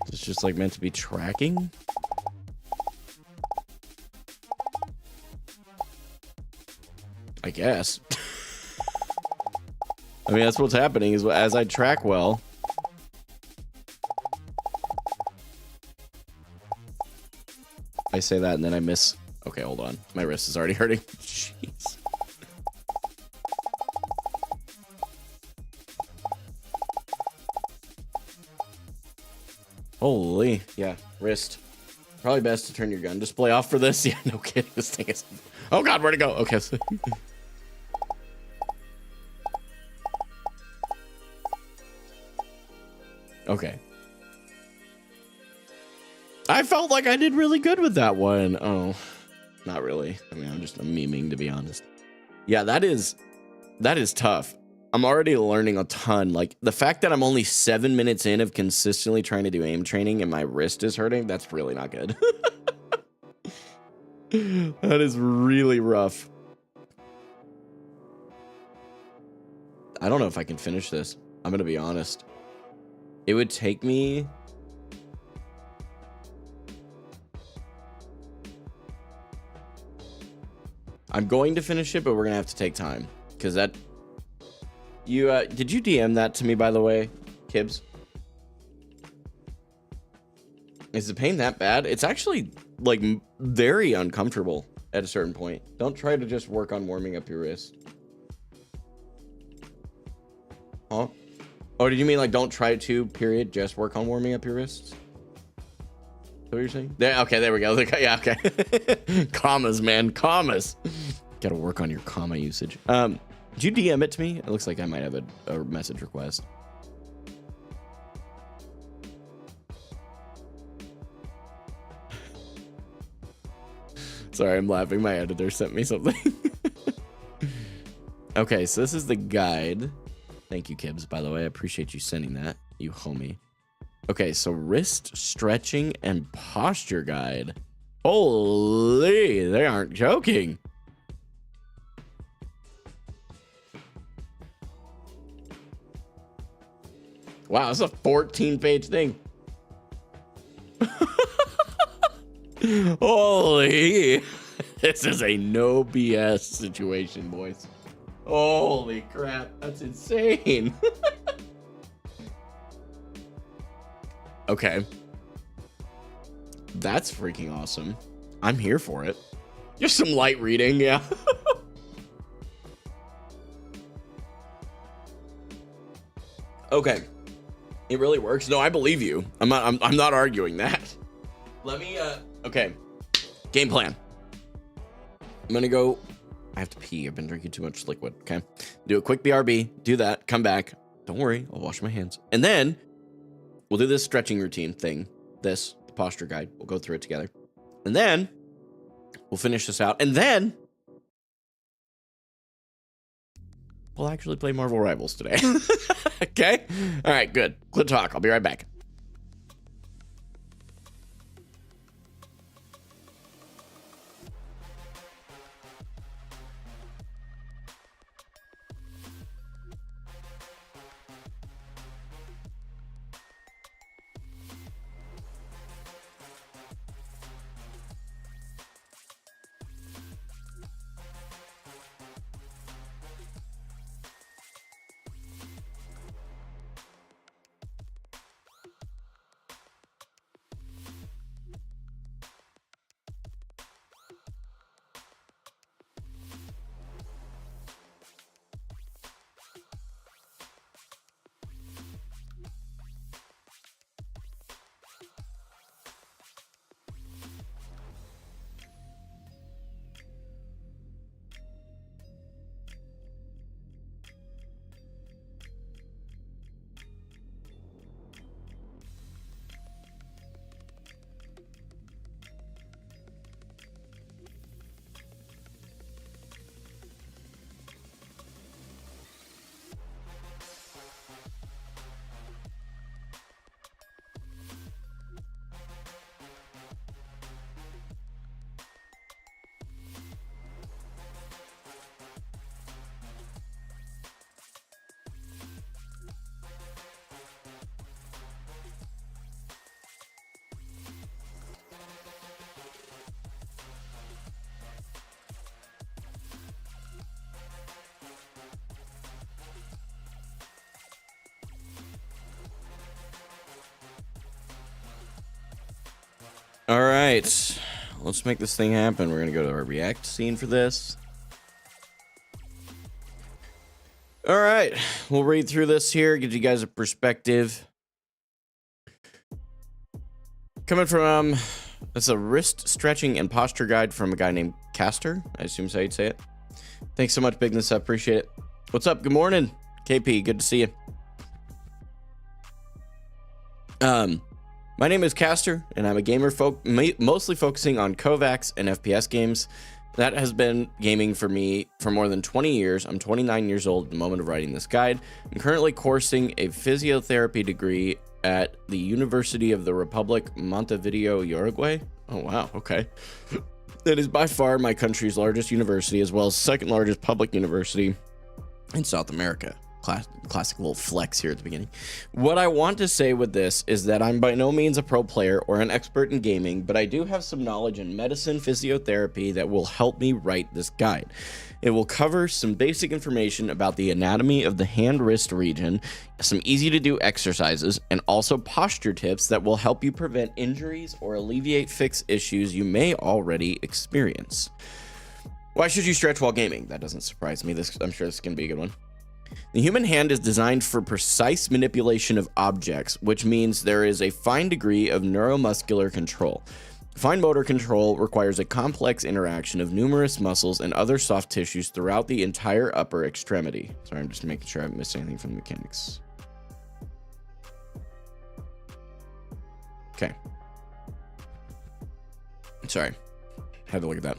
It's just like meant to be tracking. I guess. I mean, that's what's happening is as I track well. I say that and then I miss. Okay, hold on. My wrist is already hurting. Jeez. Holy, yeah, wrist. Probably best to turn your gun display off for this. Yeah, no kidding. This thing is. Oh God, where'd it go? Okay. Okay. I felt like I did really good with that one. Oh, not really. I mean, I'm just memeing, to be honest. Yeah, that is tough. I'm already learning a ton. Like the fact that I'm only 7 minutes in of consistently trying to do aim training and my wrist is hurting, that's really not good. That is really rough. I don't know if I can finish this. I'm going to be honest. It would take me... I'm going to finish it, but we're going to have to take time. Because that... You did you DM that to me, by the way, Kibbs? Is the pain that bad? It's actually like very uncomfortable at a certain point. Don't try to just work on warming up your wrist. Huh? Oh, did you mean like don't try to, period, just work on warming up your wrists? Is that what you're saying? There, okay, there we go. Yeah, okay. Commas, man, commas. Gotta work on your comma usage. Did you DM it to me? It looks like I might have a message request. Sorry, I'm laughing. My editor sent me something. Okay, so this is the guide. Thank you, Kibbs, by the way. I appreciate you sending that, you homie. Okay, so wrist stretching and posture guide. Holy, they aren't joking. Wow, it's a 14-page thing. Holy, this is a no BS situation, boys. Holy crap, that's insane. Okay. That's freaking awesome. I'm here for it. Just some light reading, yeah. Okay. It really works. No, I believe you. I'm not arguing that. Let me okay. Game plan. I'm gonna go. I have to pee. I've been drinking too much liquid. Okay. Do a quick BRB. Do that. Come back. Don't worry. I'll wash my hands. And then we'll do this stretching routine thing. The posture guide. We'll go through it together. And then we'll finish this out. And then we'll actually play Marvel Rivals today. Okay? All right, good. Good talk. I'll be right back. All right, let's make this thing happen. We're gonna go to our react scene for this. All right, we'll read through this here, give you guys a perspective. Coming from, it's a wrist stretching and posture guide from a guy named Kastor. I assume so you'd say it. Thanks so much, Bigness. I appreciate it. What's up? Good morning, KP. Good to see you. My name is Kastor, and I'm a gamer mostly focusing on Kovacs and FPS games. That has been gaming for me for more than 20 years. I'm 29 years old at the moment of writing this guide. I'm currently coursing a physiotherapy degree at the University of the Republic, Montevideo, Uruguay. Oh, wow. Okay. It is by far my country's largest university, as well as second largest public university in South America. classic little flex here at the beginning. What I want to say with this is that I'm by no means a pro player or an expert in gaming, but I do have some knowledge in medicine physiotherapy that will help me write this guide. It will cover some basic information about the anatomy of the hand-wrist region, some easy-to-do exercises, and also posture tips that will help you prevent injuries or alleviate fix issues you may already experience. Why should you stretch while gaming? That doesn't surprise me. I'm sure this is going to be a good one. The human hand is designed for precise manipulation of objects, which means there is a fine degree of neuromuscular control. Fine motor control requires a complex interaction of numerous muscles and other soft tissues throughout the entire upper extremity. Sorry, I'm just making sure I haven't missed anything from the mechanics. Okay. Sorry. Had to look at that.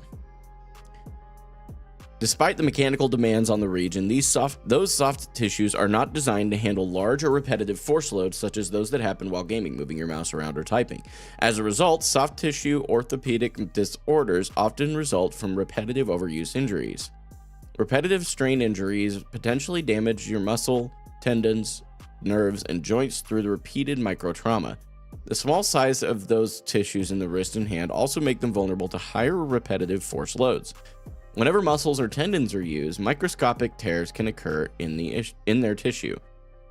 Despite the mechanical demands on the region, those soft tissues are not designed to handle large or repetitive force loads such as those that happen while gaming, moving your mouse around or typing. As a result, soft tissue orthopedic disorders often result from repetitive overuse injuries. Repetitive strain injuries potentially damage your muscle, tendons, nerves, and joints through the repeated microtrauma. The small size of those tissues in the wrist and hand also make them vulnerable to higher repetitive force loads. Whenever muscles or tendons are used, microscopic tears can occur in their tissue.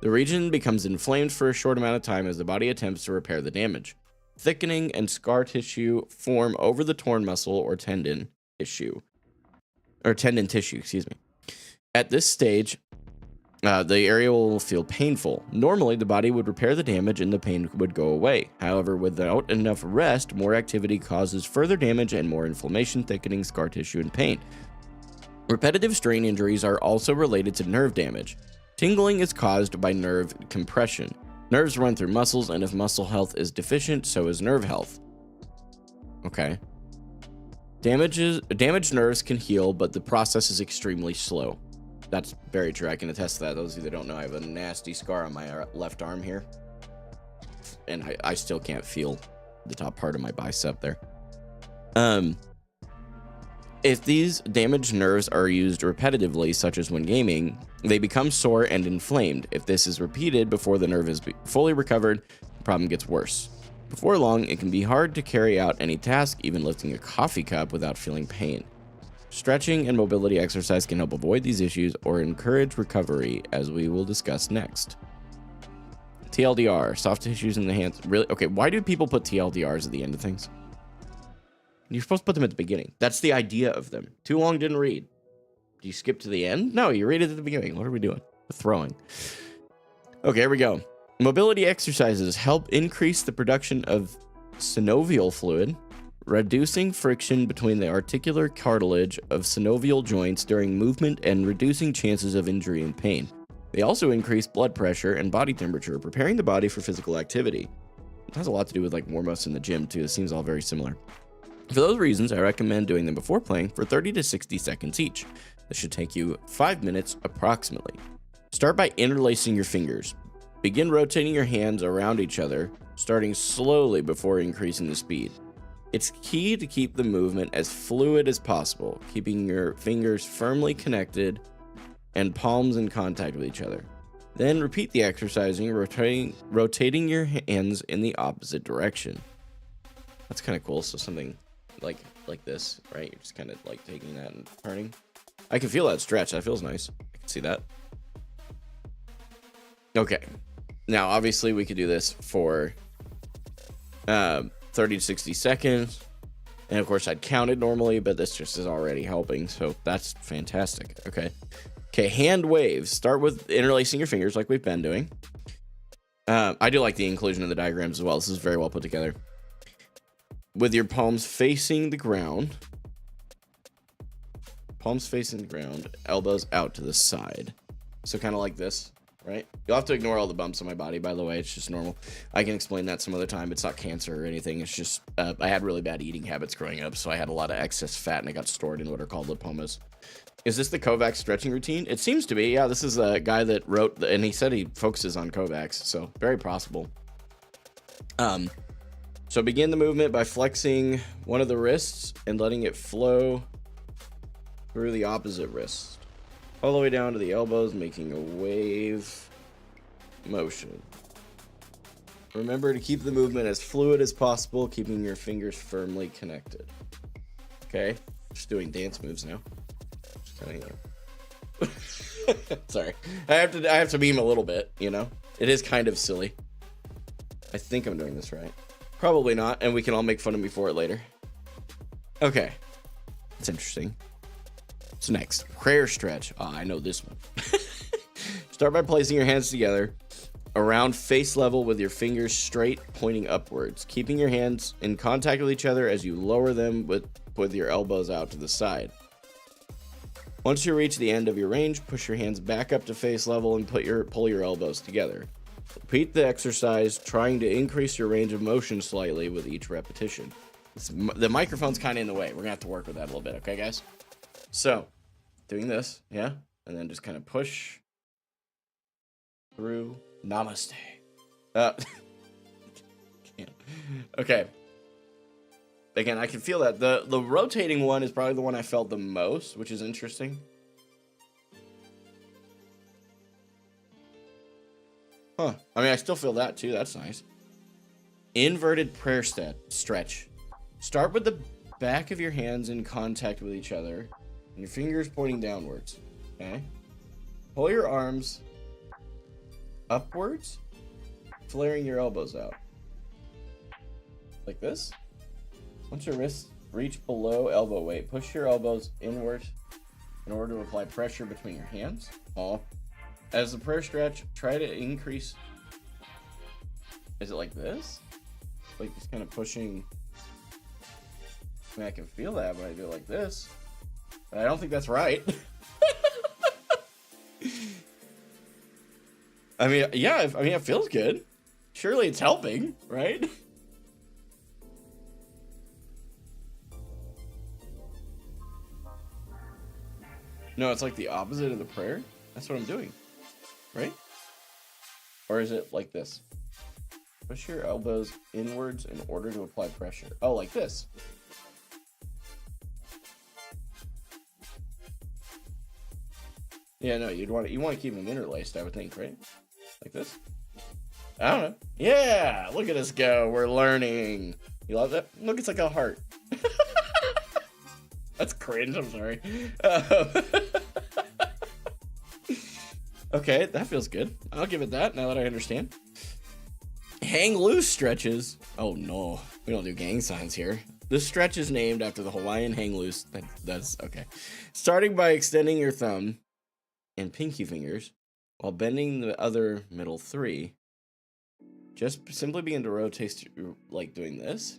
The region becomes inflamed for a short amount of time as the body attempts to repair the damage. Thickening and scar tissue form over the torn muscle or tendon tissue. At this stage, the area will feel painful. Normally, the body would repair the damage and the pain would go away. However, without enough rest, more activity causes further damage and more inflammation, thickening, scar tissue, and pain. Repetitive strain injuries are also related to nerve damage. Tingling is caused by nerve compression. Nerves run through muscles, and if muscle health is deficient, so is nerve health. Okay. Damaged nerves can heal, but the process is extremely slow. That's very true. I can attest to that. Those of you that don't know, I have a nasty scar on my left arm here. And I still can't feel the top part of my bicep there. If these damaged nerves are used repetitively, such as when gaming, they become sore and inflamed. If this is repeated before the nerve is fully recovered, the problem gets worse. Before long, it can be hard to carry out any task, even lifting a coffee cup without feeling pain. Stretching and mobility exercise can help avoid these issues or encourage recovery, as we will discuss next. TLDR, soft tissues in the hands. Really? Okay, why do people put TLDRs at the end of things? You're supposed to put them at the beginning. That's the idea of them. Too long, didn't read. Do you skip to the end? No, you read it at the beginning. What are we doing? We're throwing. Okay, here we go. Mobility exercises help increase the production of synovial fluid, reducing friction between the articular cartilage of synovial joints during movement and reducing chances of injury and pain. They also increase blood pressure and body temperature, preparing the body for physical activity. It has a lot to do with like warm-ups in the gym too. It seems all very similar. For those reasons, I recommend doing them before playing for 30 to 60 seconds each. This should take you 5 minutes approximately. Start by interlacing your fingers. Begin rotating your hands around each other, starting slowly before increasing the speed. It's key to keep the movement as fluid as possible, keeping your fingers firmly connected and palms in contact with each other. Then repeat the exercising, rotating your hands in the opposite direction. That's kind of cool. So something like this, right? You're just kind of like taking that and turning. I can feel that stretch. That feels nice. I can see that. Okay. Now, obviously, we could do this for 30 to 60 seconds. And of course, I'd count it normally, but this just is already helping. So that's fantastic. Okay. Okay, hand waves. Start with interlacing your fingers like we've been doing. I do like the inclusion of the diagrams as well. This is very well put together. With your palms facing the ground. Palms facing the ground. Elbows out to the side. So kind of like this, right? You'll have to ignore all the bumps on my body, by the way. It's just normal. I can explain that some other time. It's not cancer or anything. It's just I had really bad eating habits growing up, so I had a lot of excess fat, and it got stored in what are called lipomas. Is this the Kovacs stretching routine? It seems to be. Yeah, this is a guy that wrote, and he said he focuses on Kovacs, so very possible. So begin the movement by flexing one of the wrists and letting it flow through the opposite wrist. all the way down to the elbows, making a wave motion. Remember to keep the movement as fluid as possible, keeping your fingers firmly connected. Okay, just doing dance moves now. Just kind of, sorry, I have to meme a little bit. You know, it is kind of silly. I think I'm doing this right. Probably not, and we can all make fun of me for it later. Okay, that's interesting. So next, prayer stretch. I know this one. Start by placing your hands together around face level with your fingers straight pointing upwards, keeping your hands in contact with each other as you lower them with your elbows out to the side. Once you reach the end of your range, push your hands back up to face level and pull your elbows together. Repeat the exercise, trying to increase your range of motion slightly with each repetition. The microphone's kind of in the way. We're gonna have to work with that a little bit, okay, guys? So, doing this, yeah, and then just kind of push through. Namaste. Okay. Again, I can feel that. The rotating one is probably the one I felt the most, which is interesting. Huh. I mean, I still feel that too. That's nice. Inverted prayer stretch. Start with the back of your hands in contact with each other and your fingers pointing downwards. Okay. Pull your arms upwards, flaring your elbows out. Like this. Once your wrists reach below elbow weight, push your elbows inward in order to apply pressure between your hands. As the prayer stretch, try to increase. Is it like this? Like just kind of pushing. I mean, I can feel that when I do it like this. But I don't think that's right. I mean, yeah, it feels good. Surely it's helping, right? No, it's like the opposite of the prayer. That's what I'm doing, right? Or is it like this? Push your elbows inwards in order to apply pressure. Oh, like this. Yeah, no, you want to keep them interlaced, I would think, right? Like this? I don't know. Yeah, look at us go. We're learning. You love that? Look, it's like a heart. That's cringe. I'm sorry. Okay, that feels good. I'll give it that now that I understand. Hang loose stretches. Oh no, we don't do gang signs here. This stretch is named after the Hawaiian hang loose. That's okay. Starting by extending your thumb and pinky fingers while bending the other middle three. Just simply begin to rotate like doing this.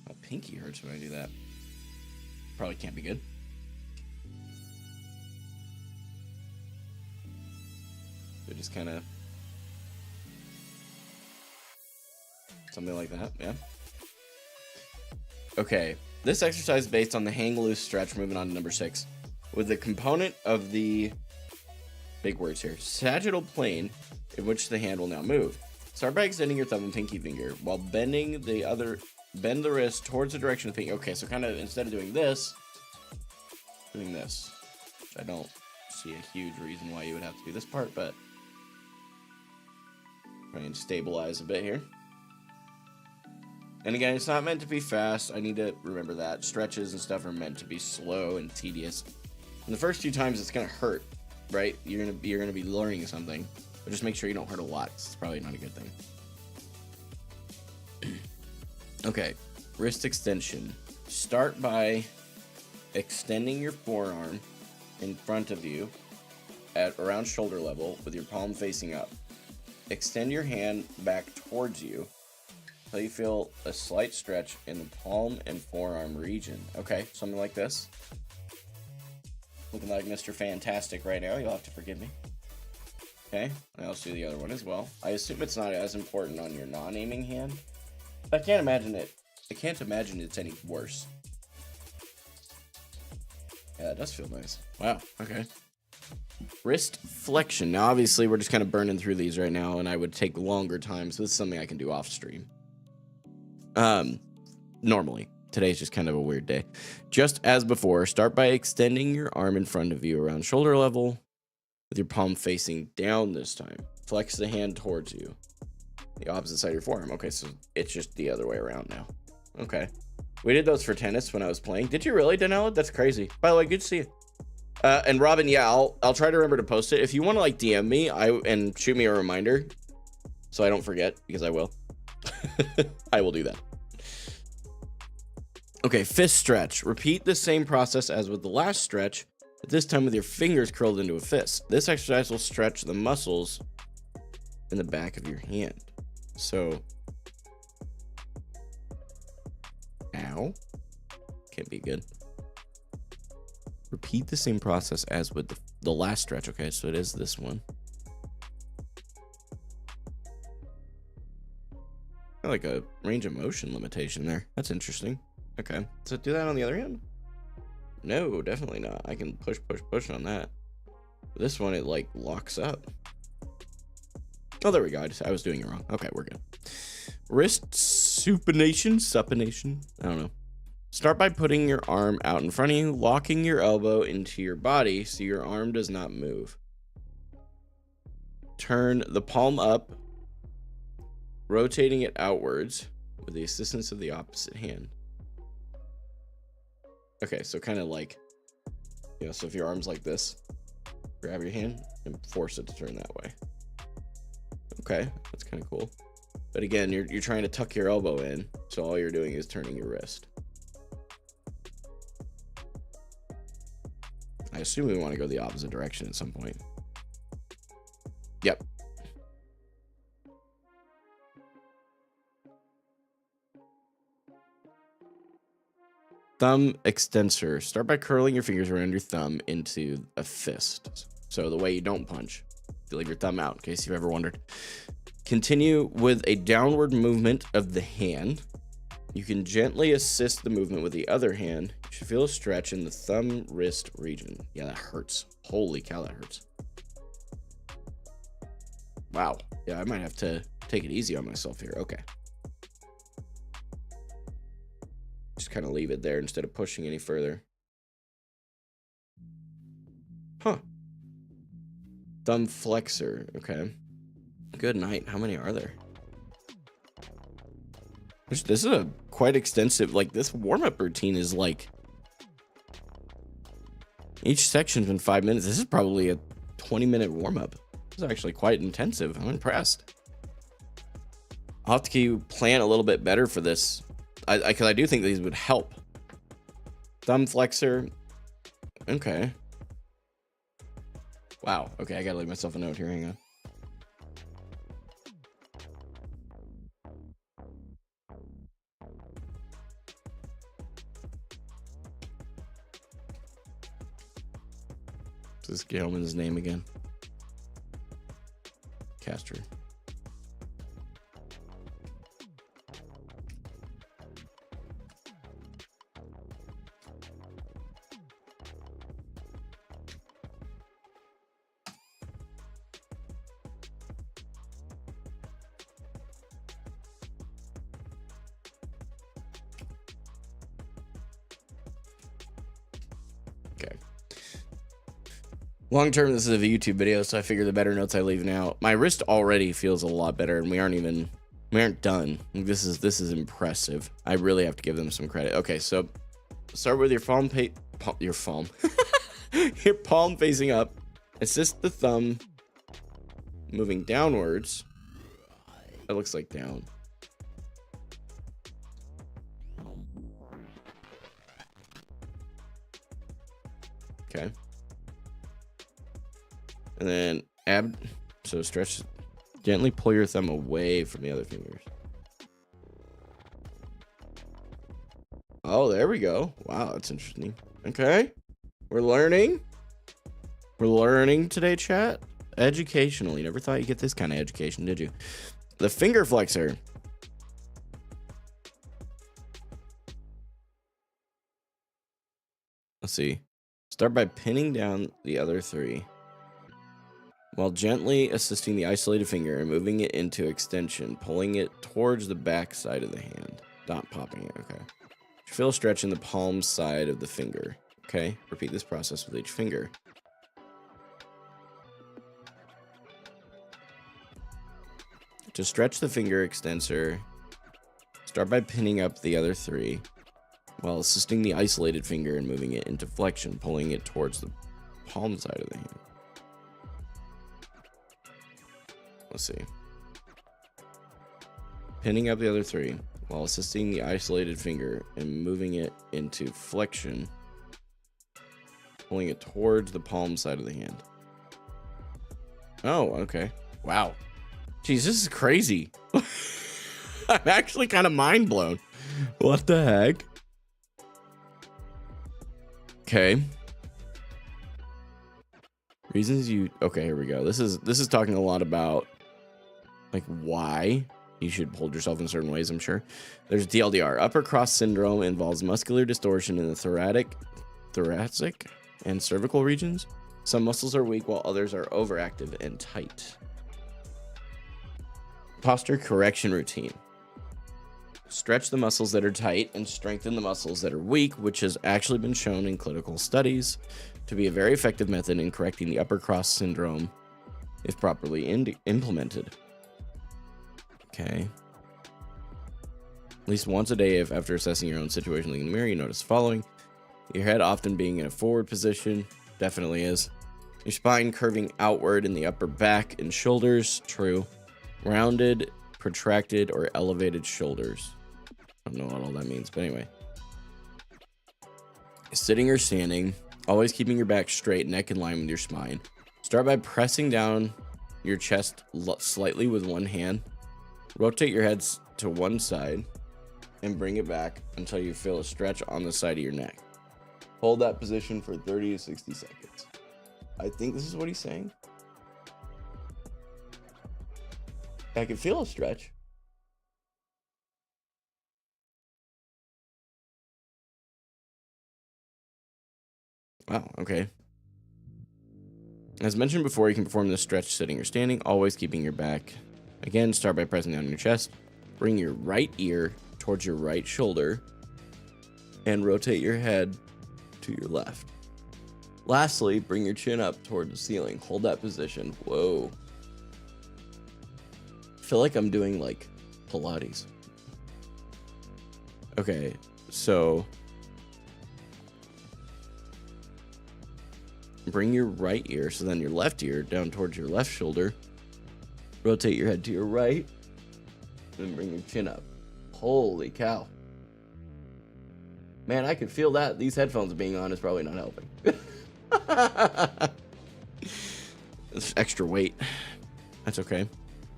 My pinky hurts when I do that. Probably can't be good. So just kind of something like that, yeah. Okay, this exercise is based on the hang loose stretch. Moving on to number 6. With the component of the big words here, sagittal plane in which the hand will now move. Start by extending your thumb and pinky finger while bend the wrist towards the direction of the pinky. Okay, so kind of instead of doing this, which I don't see a huge reason why you would have to do this part, but try and stabilize a bit here. And again, it's not meant to be fast. I need to remember that. Stretches and stuff are meant to be slow and tedious. And the first few times it's gonna hurt, right? You're gonna be learning something, but just make sure you don't hurt a lot. It's probably not a good thing. Okay, wrist extension. Start by extending your forearm in front of you at around shoulder level with your palm facing up. Extend your hand back towards you until you feel a slight stretch in the palm and forearm region. Okay, something like this. Looking like Mr. Fantastic right now. You'll have to forgive me. Okay, and I'll do the other one as well. I assume it's not as important on your non-aiming hand. I can't imagine it's any worse. Yeah, it does feel nice. Wow, okay. Wrist flexion. Now, obviously, we're just kind of burning through these right now, and I would take longer time, so this is something I can do off stream. normally. Today's just kind of a weird day. Just as before, start by extending your arm in front of you around shoulder level with your palm facing down this time. Flex the hand towards you. The opposite side of your forearm. Okay, so it's just the other way around now. Okay. We did those for tennis when I was playing. Did you really, Danella? That's crazy. By the way, good to see you. And Robin, yeah, I'll try to remember to post it. If you want to like DM me and shoot me a reminder so I don't forget, because I will. I will do that. Okay, fist stretch. Repeat the same process as with the last stretch, but this time with your fingers curled into a fist. This exercise will stretch the muscles in the back of your hand. So, ow. Can't be good. Repeat the same process as with the last stretch. Okay, so it is this one. Like a range of motion limitation there. That's interesting. Okay, so do that on the other hand? No, definitely not. I can push on that. This one, it like locks up. Oh, there we go. I was doing it wrong. Okay, we're good. Wrist supination. I don't know. Start by putting your arm out in front of you, locking your elbow into your body so your arm does not move. Turn the palm up, rotating it outwards with the assistance of the opposite hand. Okay, so kind of like, so if your arm's like this, grab your hand and force it to turn that way. Okay, that's kind of cool. But again, you're trying to tuck your elbow in, so all you're doing is turning your wrist. I assume we want to go the opposite direction at some point. Yep. Thumb extensor. Start by curling your fingers around your thumb into a fist. So the way you don't punch. You leave your thumb out, in case you've ever wondered. Continue with a downward movement of the hand. You can gently assist the movement with the other hand. You should feel a stretch in the thumb wrist region. Yeah, that hurts. Holy cow, that hurts. Wow. Yeah, I might have to take it easy on myself here. Okay. Just kind of leave it there instead of pushing any further. Huh. Thumb flexor. Okay. Good night. How many are there? This is a quite extensive, like this warm-up routine is like, each section's been 5 minutes. This is probably a 20-minute warm-up. This is actually quite intensive. I'm impressed. I'll have to plan a little bit better for this. Because I do think these would help. Thumb flexor. Okay. Wow. Okay, I gotta leave myself a note here. Hang on. What's this gentleman's name again? Kastor. Okay. Long term, this is a YouTube video, so I figure the better notes I leave now. My wrist already feels a lot better, and we aren't done. This is impressive. I really have to give them some credit. Okay, so start with your your palm facing up. Assist the thumb moving downwards. That looks like down. Okay. And then so stretch, gently pull your thumb away from the other fingers. Oh, there we go. Wow, that's interesting. Okay. We're learning. We're learning today, chat. Educational. You never thought you'd get this kind of education, did you? The finger flexor. Let's see. Start by pinning down the other three, while gently assisting the isolated finger and moving it into extension, pulling it towards the back side of the hand. Not popping it. Okay. Feel a stretch in the palm side of the finger. Okay. Repeat this process with each finger. To stretch the finger extensor, start by pinning up the other 3 while assisting the isolated finger and moving it into flexion, pulling it towards the palm side of the hand. Let's see. Pinning up the other 3 while assisting the isolated finger and moving it into flexion, pulling it towards the palm side of the hand. Oh, okay. Wow. Jeez, this is crazy. I'm actually kind of mind blown. What the heck? Okay. Reasons you... Okay, here we go. This is talking a lot about, like, why you should hold yourself in certain ways, I'm sure. There's DLDR. Upper cross syndrome involves muscular distortion in the thoracic and cervical regions. Some muscles are weak while others are overactive and tight. Posture correction routine. Stretch the muscles that are tight and strengthen the muscles that are weak, which has actually been shown in clinical studies to be a very effective method in correcting the upper cross syndrome if properly implemented. Okay. At least once a day, if after assessing your own situation in the mirror, you notice the following. Your head often being in a forward position. Definitely is. Your spine curving outward in the upper back and shoulders. True. Rounded, protracted, or elevated shoulders. I don't know what all that means, but anyway. Sitting or standing, always keeping your back straight, neck in line with your spine. Start by pressing down your chest slightly with one hand. Rotate your head to one side and bring it back until you feel a stretch on the side of your neck. Hold that position for 30 to 60 seconds. I think this is what he's saying. I can feel a stretch. Wow, okay. As mentioned before, you can perform this stretch sitting or standing, always keeping your back. Again, start by pressing down on your chest. Bring your right ear towards your right shoulder and rotate your head to your left. Lastly, bring your chin up toward the ceiling. Hold that position. Whoa. I feel like I'm doing like Pilates. Okay, so bring your right ear, so then your left ear down towards your left shoulder. Rotate your head to your right and bring your chin up. Holy cow. Man, I can feel that. These headphones being on is probably not helping. It's extra weight. That's okay.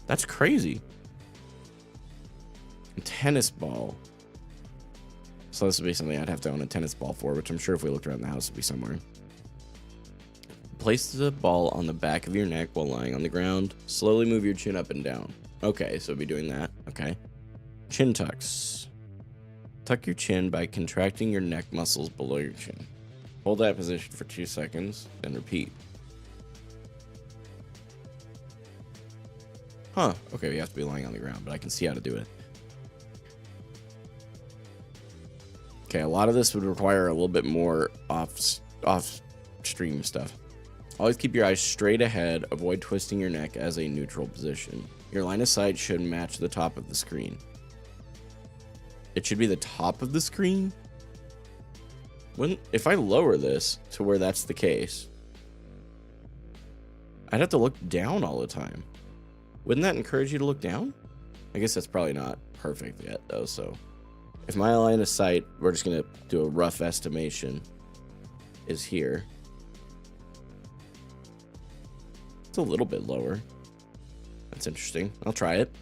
That's crazy. A tennis ball. So this would be something I'd have to own a tennis ball for, which I'm sure if we looked around the house, it'd be somewhere. Place the ball on the back of your neck while lying on the ground. Slowly move your chin up and down. Okay, so we'll be doing that. Okay. Chin tucks. Tuck your chin by contracting your neck muscles below your chin. Hold that position for 2 seconds, then repeat. Huh. Okay, we have to be lying on the ground, but I can see how to do it. Okay, a lot of this would require a little bit more off-stream stuff. Always keep your eyes straight ahead. Avoid twisting your neck as a neutral position. Your line of sight should match the top of the screen. It should be the top of the screen? If I lower this to where that's the case, I'd have to look down all the time. Wouldn't that encourage you to look down? I guess that's probably not perfect yet, though, so... If my line of sight, we're just going to do a rough estimation, is here. It's a little bit lower. That's interesting. I'll try it.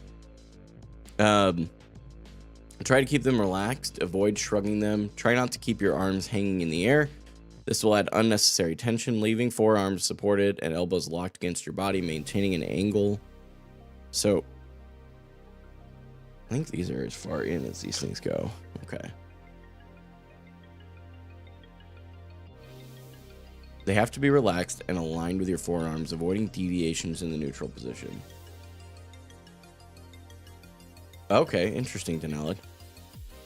Try to keep them relaxed. Avoid shrugging them. Try not to keep your arms hanging in the air. This will add unnecessary tension, leaving forearms supported and elbows locked against your body, maintaining an angle. So, I think these are as far in as these things go. Okay. They have to be relaxed and aligned with your forearms, avoiding deviations in the neutral position. Okay, interesting, Denali.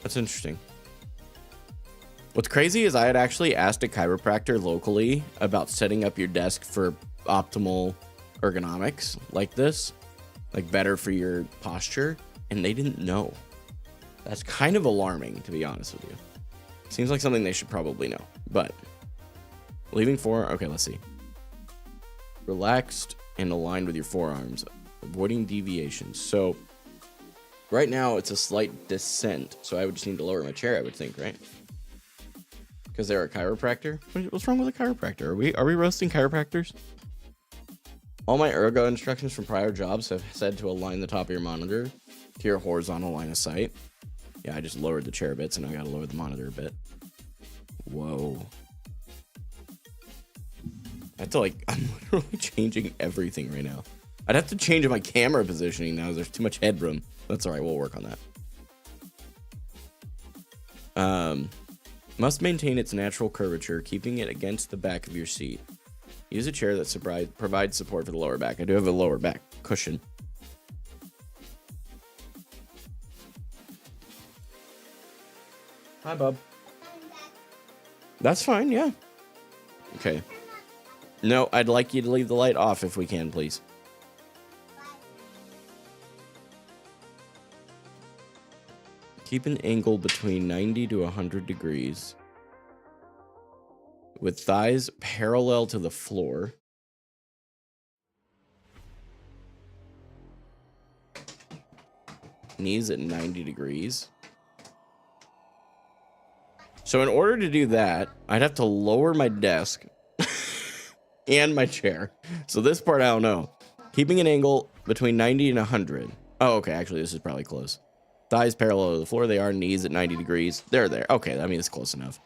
That's interesting. What's crazy is I had actually asked a chiropractor locally about setting up your desk for optimal ergonomics like this, like better for your posture, and they didn't know. That's kind of alarming, to be honest with you. Seems like something they should probably know, but leaving forearm. Okay, let's see. Relaxed and aligned with your forearms, avoiding deviations. So right now it's a slight descent, so I would just need to lower my chair, I would think, right? Because they're a chiropractor. What's wrong with a chiropractor? Are we roasting chiropractors? All my ergo instructions from prior jobs have said to align the top of your monitor to your horizontal line of sight. Yeah, I just lowered the chair a bit, so now I gotta lower the monitor a bit. Whoa. I have to I'm literally changing everything right now. I'd have to change my camera positioning now. There's too much headroom. That's all right. We'll work on that. Must maintain its natural curvature, keeping it against the back of your seat. Use a chair that provides support for the lower back. I do have a lower back cushion. Hi, bub. That's fine, yeah. Okay. No, I'd like you to leave the light off if we can, please. Keep an angle between 90 to 100 degrees. With thighs parallel to the floor. Knees at 90 degrees. So in order to do that, I'd have to lower my desk and my chair. So this part, I don't know. Keeping an angle between 90 and 100. Oh, okay. Actually, this is probably close. Thighs parallel to the floor. They are. Knees at 90 degrees. They're there. Okay. I mean, it's close enough.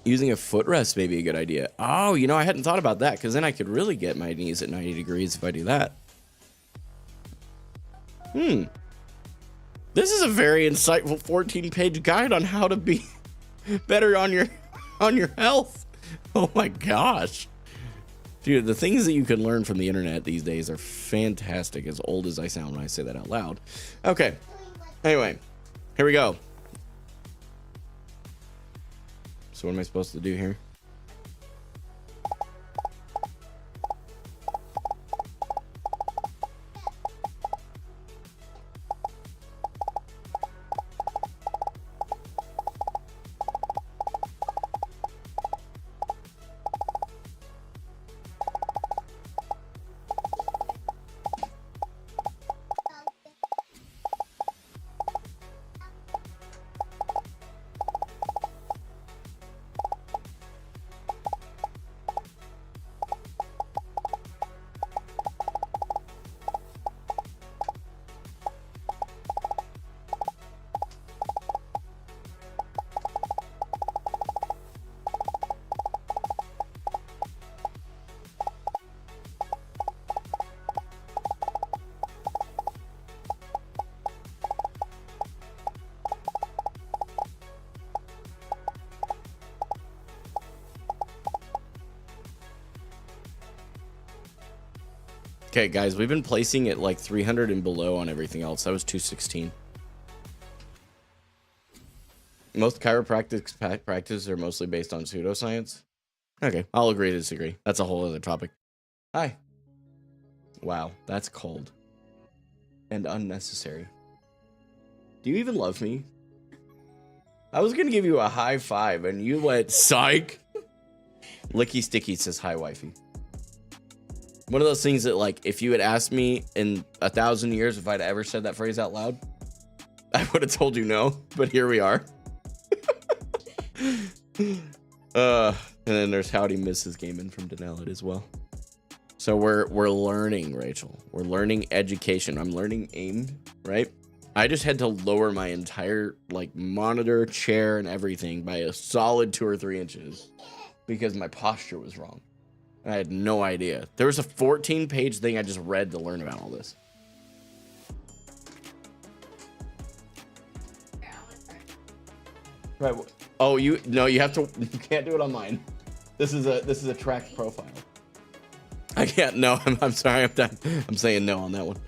Using a footrest may be a good idea. Oh, you know, I hadn't thought about that, because then I could really get my knees at 90 degrees if I do that. This is a very insightful 14-page guide on how to be better on your health. Oh my gosh. Dude, the things that you can learn from the internet these days are fantastic, as old as I sound when I say that out loud. Okay. Anyway, here we go. So what am I supposed to do here? Okay, guys, we've been placing it like 300 and below on everything else. That was 216. Most chiropractic practices are mostly based on pseudoscience. Okay, I'll agree to disagree. That's a whole other topic. Hi. Wow, that's cold. And unnecessary. Do you even love me? I was gonna give you a high five and you went psych. Licky Sticky says hi, wifey. One of those things that, like, if you had asked me in 1,000 years if I'd ever said that phrase out loud, I would have told you no, but here we are. And then there's Howdy Mrs. Gaiman from Denellen as well. So we're learning, Rachel. We're learning education. I'm learning aim, right? I just had to lower my entire, like, monitor, chair, and everything by a solid 2 or 3 inches because my posture was wrong. I had no idea. There was a 14-page thing I just read to learn about all this. Right. Oh, you have to. You can't do it on mine. This is a tracked profile. I can't. No, I'm sorry. I'm done. I'm saying no on that one.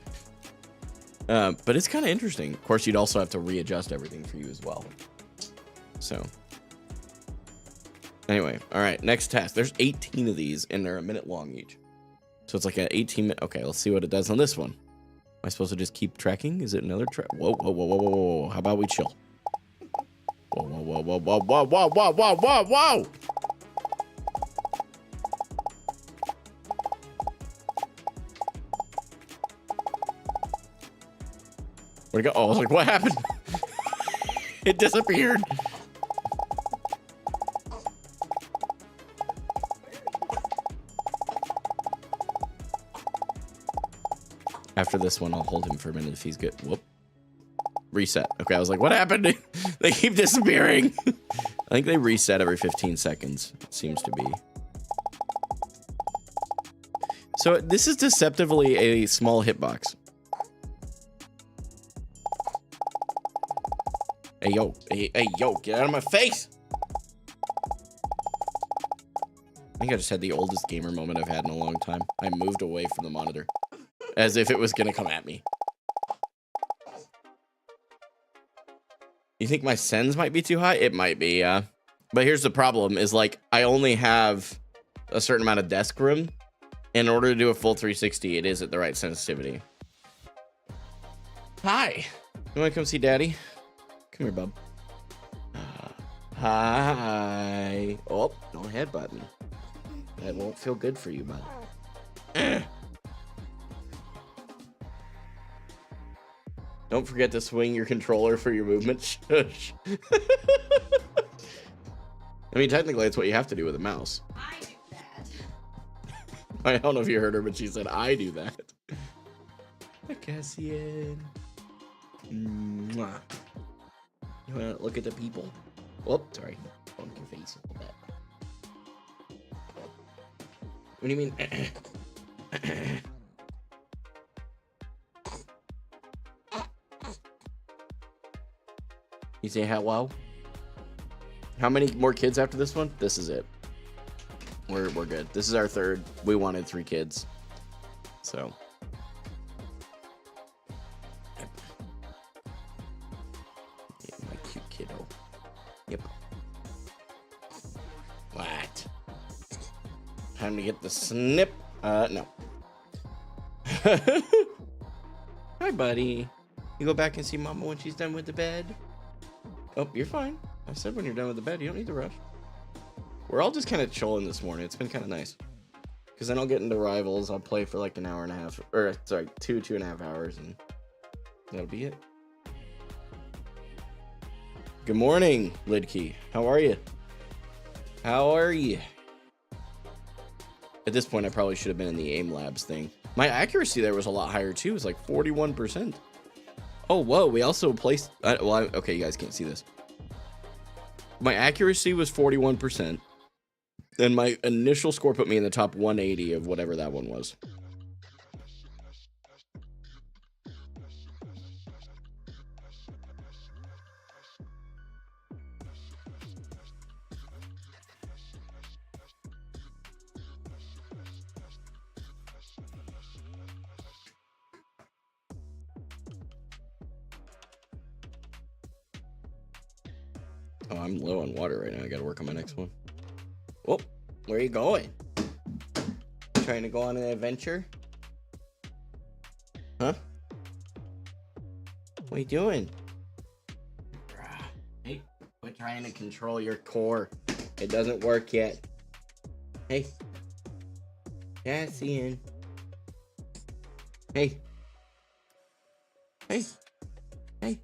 But it's kind of interesting. Of course, you'd also have to readjust everything for you as well. So anyway, all right, next test. There's 18 of these, and they're a minute long each. So it's like an 18-minute. Okay, let's see what it does on this one. Am I supposed to just keep tracking? Is it another track? Whoa, whoa, whoa, whoa, whoa, whoa. How about we chill? Whoa, whoa, whoa, whoa, whoa, whoa, whoa, whoa, whoa, whoa, whoa. Where'd it go? Oh, I was like, what happened? It disappeared. After this one, I'll hold him for a minute if he's good. Whoop. Reset. Okay, I was like, what happened? They keep disappearing. I think they reset every 15 seconds, it seems to be. So this is deceptively a small hitbox. Hey, yo. Hey, yo, get out of my face. I think I just had the oldest gamer moment I've had in a long time. I moved away from the monitor as if it was going to come at me. You think my sends might be too high? It might be, yeah. But here's the problem is, like, I only have a certain amount of desk room. In order to do a full 360, it is at the right sensitivity. Hi. You want to come see Daddy? Come here, bub. Hi. Oh, don't headbutt me. That won't feel good for you, bud. Don't forget to swing your controller for your movement. Shush. I mean, technically, it's what you have to do with a mouse. I do that. I don't know if you heard her, but she said, I do that. Hi, Cassian. Mwah. You want to look at the people? Whoop, sorry. Bump your face a little bit. What do you mean? You say hello? How many more kids after this one? This is it. We're good. This is our third. We wanted 3 kids. So. Yep. Yeah, my cute kiddo. Yep. What? Time to get the snip. No. Hi, buddy. You go back and see Mama when she's done with the bed? Oh, you're fine. I said when you're done with the bed, you don't need to rush. We're all just kind of chilling this morning. It's been kind of nice. Because then I'll get into Rivals. I'll play for like an hour and a half. Or, sorry, 2.5 hours. And that'll be it. Good morning, Lidkey. How are you? How are you? At this point, I probably should have been in the aim labs thing. My accuracy there was a lot higher, too. It was like 41%. Oh, whoa. We also placed... okay, you guys can't see this. My accuracy was 41%. And my initial score put me in the top 180 of whatever that one was. Oh, I'm low on water right now. I gotta work on my next one. Whoa, where are you going? Trying to go on an adventure? Huh? What are you doing? Hey, quit trying to control your core. It doesn't work yet. Hey. Cassian. Hey. Hey. Hey.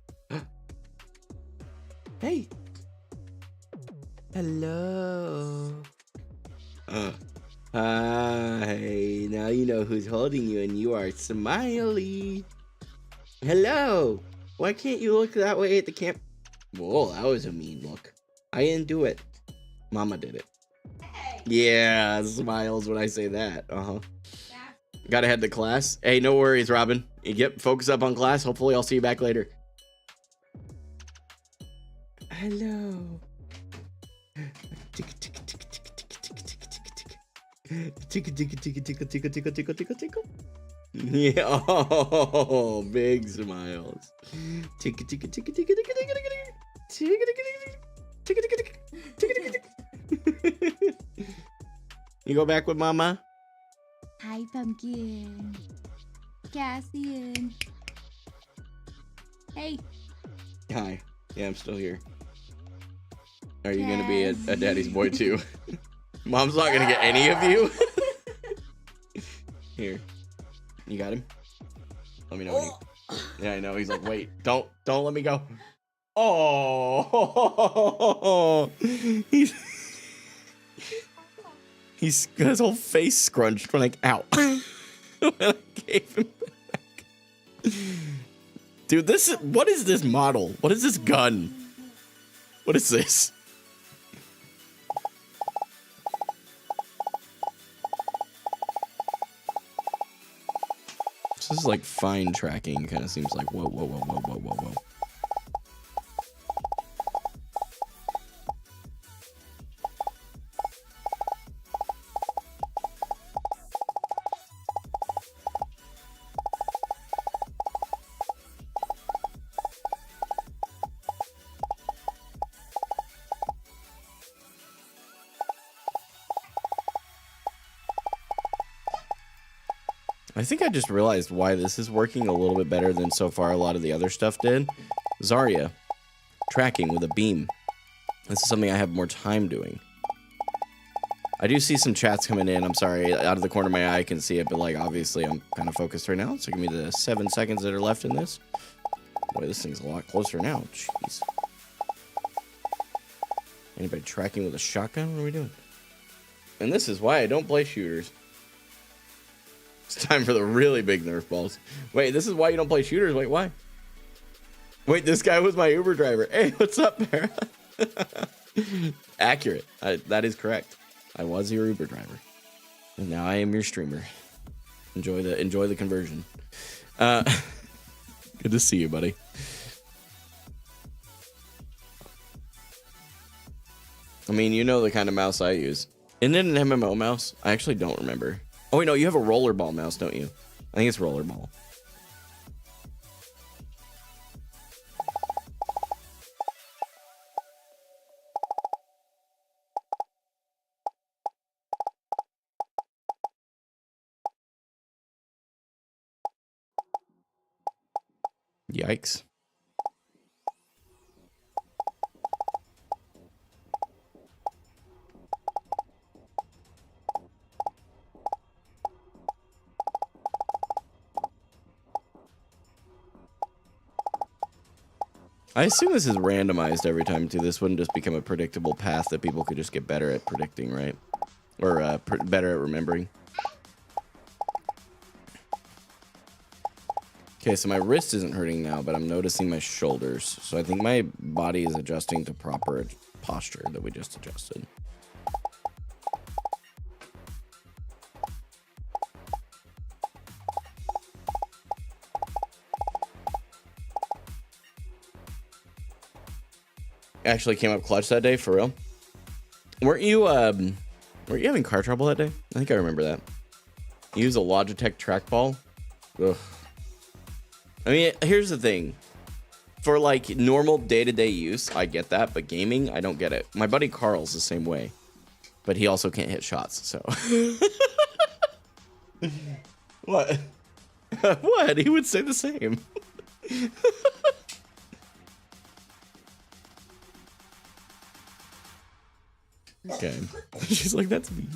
Hey. Hello. Hi. Now you know who's holding you, and you are Smiley. Hello. Why can't you look that way at the camp? Whoa, that was a mean look. I didn't do it. Mama did it. Hey. Yeah, smiles when I say that. Yeah. Gotta head to class. Hey, no worries, Robin. Yep, focus up on class. Hopefully I'll see you back later. Hello. Tickle, tickle, tickle, tickle, tickle, tickle, tickle, tickle, tickle, tickle, tickle, tickle, tickle, tickle, tickle, tickle. Yeah. Oh, big smiles. Ticka ticka ticka ticka ticka ticka ticka ticka ticka ticka ticka. You go back with mama? Hi, Pumpkin. Cassian. Hey. Hi. Yeah, I'm still here. Are you gonna be a daddy's boy too? Mom's not gonna get any of you. Here. You got him? Let me know when you... Yeah, I know. He's like, wait, don't let me go. Oh, he's got his whole face scrunched when ow. When I gave him back. Dude, what is this model? What is this gun? What is this? This is like fine tracking, kind of seems like whoa, whoa, whoa, whoa, whoa, whoa, whoa. I think I just realized why this is working a little bit better than so far a lot of the other stuff did. Zarya, tracking with a beam. This is something I have more time doing. I do see some chats coming in. I'm sorry, out of the corner of my eye I can see it, but like obviously I'm kind of focused right now. So give me the 7 seconds that are left in this. Boy, this thing's a lot closer now. Jeez. Anybody tracking with a shotgun? What are we doing? And this is why I don't play shooters. It's time for the really big Nerf balls. Wait, this is why you don't play shooters? Wait, why? Wait, this guy was my Uber driver. Hey, what's up, Para? Accurate. That is correct. I was your Uber driver. And now I am your streamer. Enjoy the conversion. Good to see you, buddy. I mean, you know the kind of mouse I use. Isn't it an MMO mouse? I actually don't remember. Oh, wait, no, you have a rollerball mouse, don't you? I think it's rollerball. Yikes. I assume this is randomized every time, too. This wouldn't just become a predictable path that people could just get better at predicting, right? Or better at remembering. Okay, so my wrist isn't hurting now, but I'm noticing my shoulders. So I think my body is adjusting to proper posture that we just adjusted. Actually came up clutch that day, for real. Weren't you having car trouble that day? I think I remember that. You used a Logitech trackball? Ugh. I mean, here's the thing. For like normal day-to-day use, I get that, but gaming, I don't get it. My buddy Carl's the same way, but he also can't hit shots, so. What? What? He would say the same. Okay. She's like, that's me.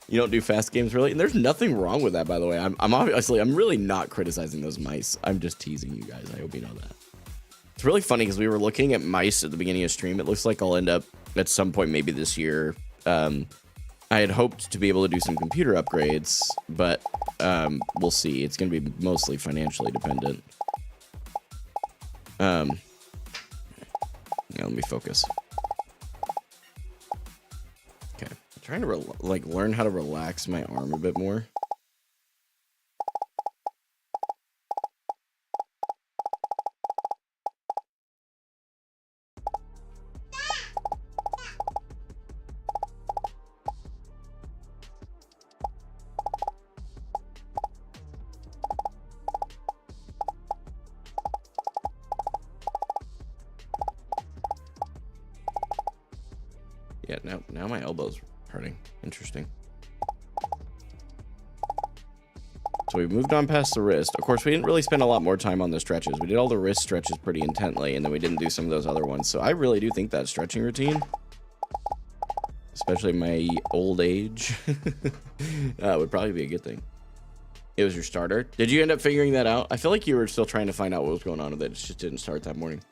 You don't do fast games, really? And there's nothing wrong with that, by the way. I'm really not criticizing those mice. I'm just teasing you guys. I hope you know that. It's really funny because we were looking at mice at the beginning of stream. It looks like I'll end up at some point, maybe this year. I had hoped to be able to do some computer upgrades, but we'll see. It's going to be mostly financially dependent. Yeah, let me focus. Trying to learn how to relax my arm a bit more. elbow's hurting. Interesting. So we moved on past the wrist. Of course, we didn't really spend a lot more time on the stretches. We did all the wrist stretches pretty intently, and then we didn't do some of those other ones. So I really do think that stretching routine, especially my old age, would probably be a good thing. It was your starter. Did you end up figuring that out? I feel like you were still trying to find out what was going on with it. It just didn't start that morning.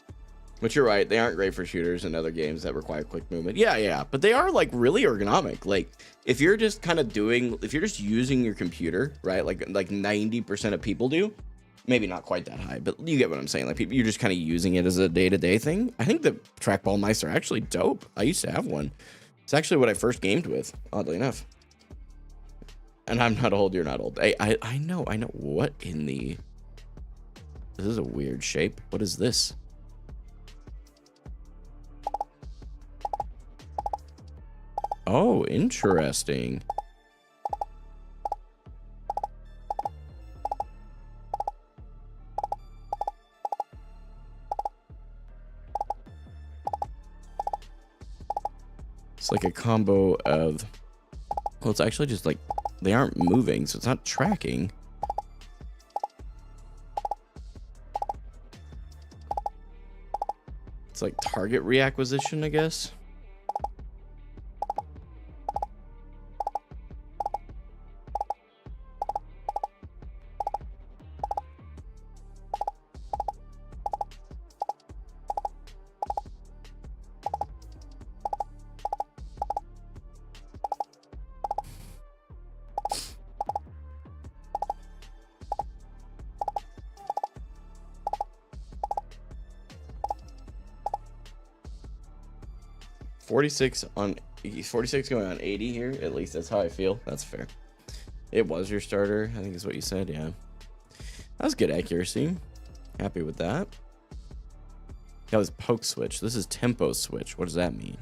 But you're right. They aren't great for shooters and other games that require quick movement. Yeah. But they are like really ergonomic. Like if you're just kind of if you're just using your computer, right? Like 90% of people do. Maybe not quite that high, but you get what I'm saying. Like you're just kind of using it as a day-to-day thing. I think the trackball mice are actually dope. I used to have one. It's actually what I first gamed with, oddly enough. And I'm not old. You're not old. I know. What in the... This is a weird shape. What is this? Oh, interesting. It's like a combo of... Well, it's actually just like... They aren't moving, so it's not tracking. It's like target reacquisition, I guess. He's 46 going on 80 here. At least that's how I feel. That's fair. It was your starter, I think is what you said. Yeah, that was good accuracy. Happy with that. That was poke switch. This is tempo switch. What does that mean?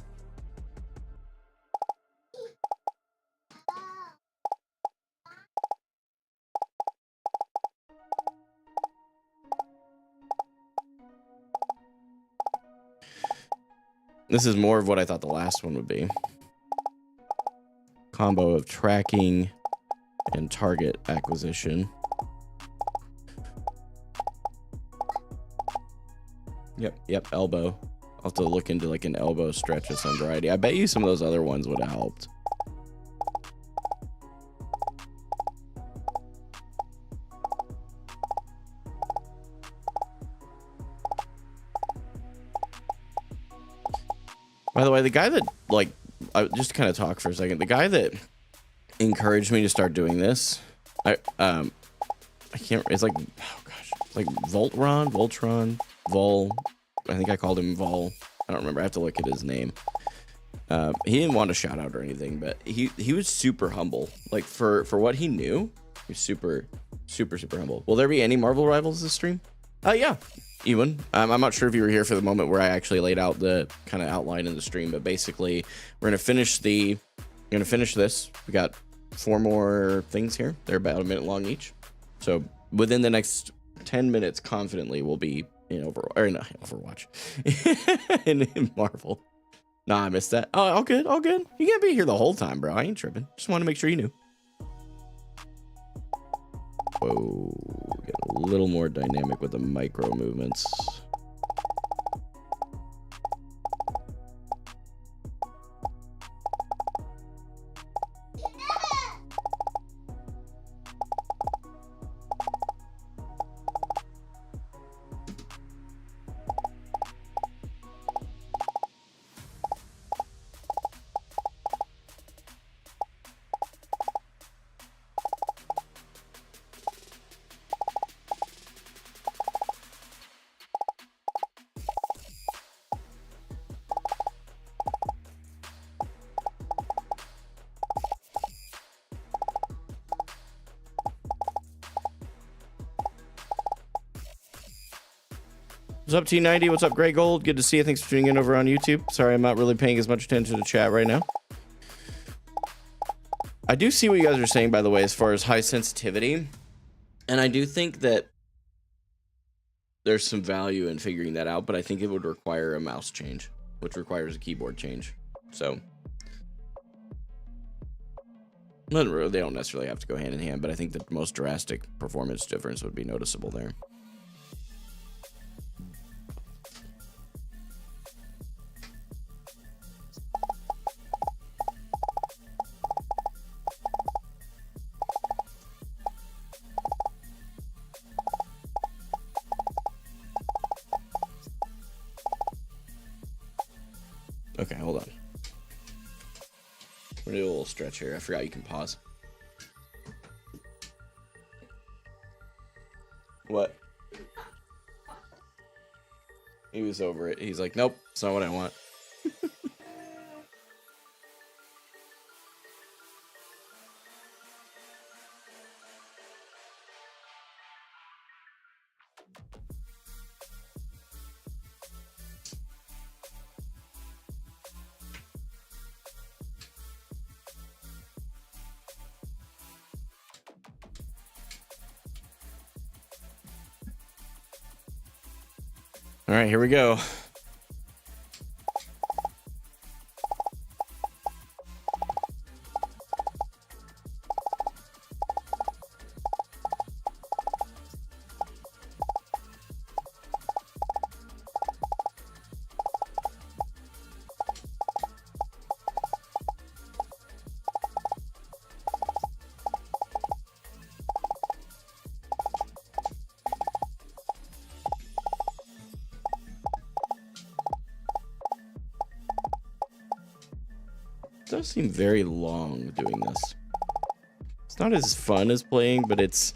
This is more of what I thought the last one would be. Combo of tracking and target acquisition. Yep, elbow. I'll have to look into like an elbow stretch of some variety. I bet you some of those other ones would have helped. By the way, the guy that, like, just to kind of talk for a second, the guy that encouraged me to start doing this, I can't, it's like, oh gosh, it's like Voltron, Vol, I think I called him Vol. I don't remember. I have to look at his name. He didn't want a shout out or anything, but he was super humble. Like for what he knew, he was super humble. Will there be any Marvel Rivals this stream? Yeah. Ewan, I'm not sure if you were here for the moment where I actually laid out the kind of outline in the stream, but basically we're gonna finish this. We got 4 more things here. They're about a minute long each. So within the next 10 minutes, confidently, we'll be in Overwatch, in Marvel. Nah, I missed that. Oh, all good. You can't be here the whole time, bro. I ain't tripping. Just want to make sure you knew. Whoa, get a little more dynamic with the micro movements. What's up, T90? What's up, Grey Gold? Good to see you. Thanks for tuning in over on YouTube. Sorry, I'm not really paying as much attention to chat right now. I do see what you guys are saying, by the way, as far as high sensitivity. And I do think that there's some value in figuring that out, but I think it would require a mouse change, which requires a keyboard change. So They don't necessarily have to go hand in hand, but I think the most drastic performance difference would be noticeable there. Okay, hold on. We're gonna do a little stretch here. I forgot you can pause. What? He was over it. He's like, nope, it's not what I want. All right, here we go. It does seem very long doing this. It's not as fun as playing, but it's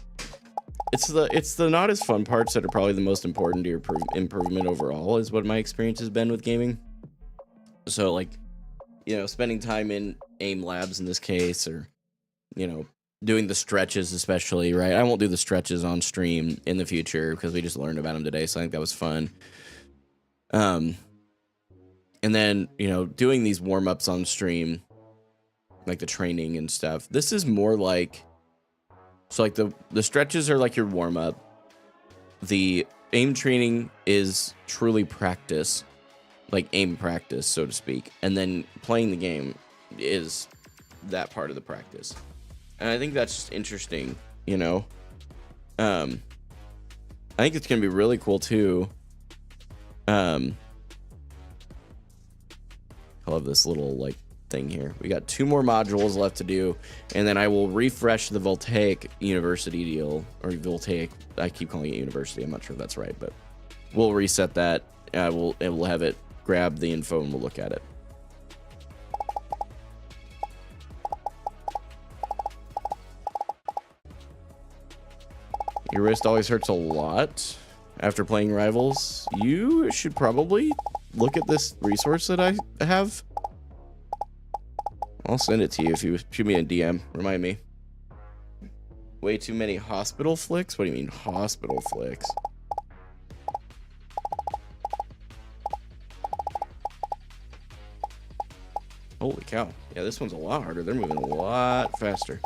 the not as fun parts that are probably the most important to your improvement overall, is what my experience has been with gaming. So like, you know, spending time in aim labs in this case, or, you know, doing the stretches especially, right? I won't do the stretches on stream in the future because we just learned about them today, so I think that was fun. And then, you know, doing these warm-ups on stream, like the training and stuff. This is more like, so like the stretches are like your warm-up. The aim training is truly practice, like aim practice, so to speak. And then playing the game is that part of the practice. And I think that's just interesting, you know? I think it's going to be really cool too. I love this little like thing here. We got 2 more modules left to do, and then I will refresh the Voltaic University deal, or Voltaic. I keep calling it University. I'm not sure if that's right, but we'll reset that. We'll have it grab the info and we'll look at it. Your wrist always hurts a lot after playing Rivals. You should probably look at this resource that I have. I'll send it to you if you shoot me a DM. Remind me. Way too many hospital flicks? What do you mean hospital flicks? Holy cow. Yeah, this one's a lot harder. They're moving a lot faster.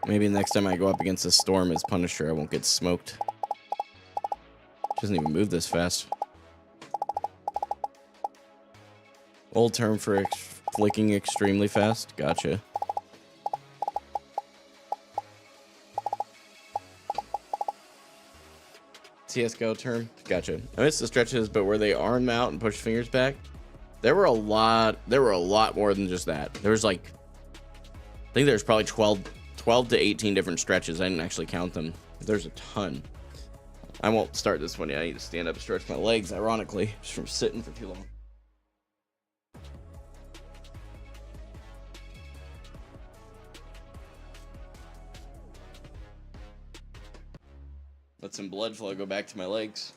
Maybe next time I go up against a Storm as Punisher, I won't get smoked. Doesn't even move this fast. Old term for flicking extremely fast. Gotcha. CSGO term. Gotcha. I missed the stretches, but where they arm out and push fingers back, there were a lot more than just that. There was like, I think there's probably 12 to 18 different stretches. I didn't actually count them. There's a ton. I won't start this one yet. I need to stand up and stretch my legs, ironically, just from sitting for too long. Let some blood flow go back to my legs.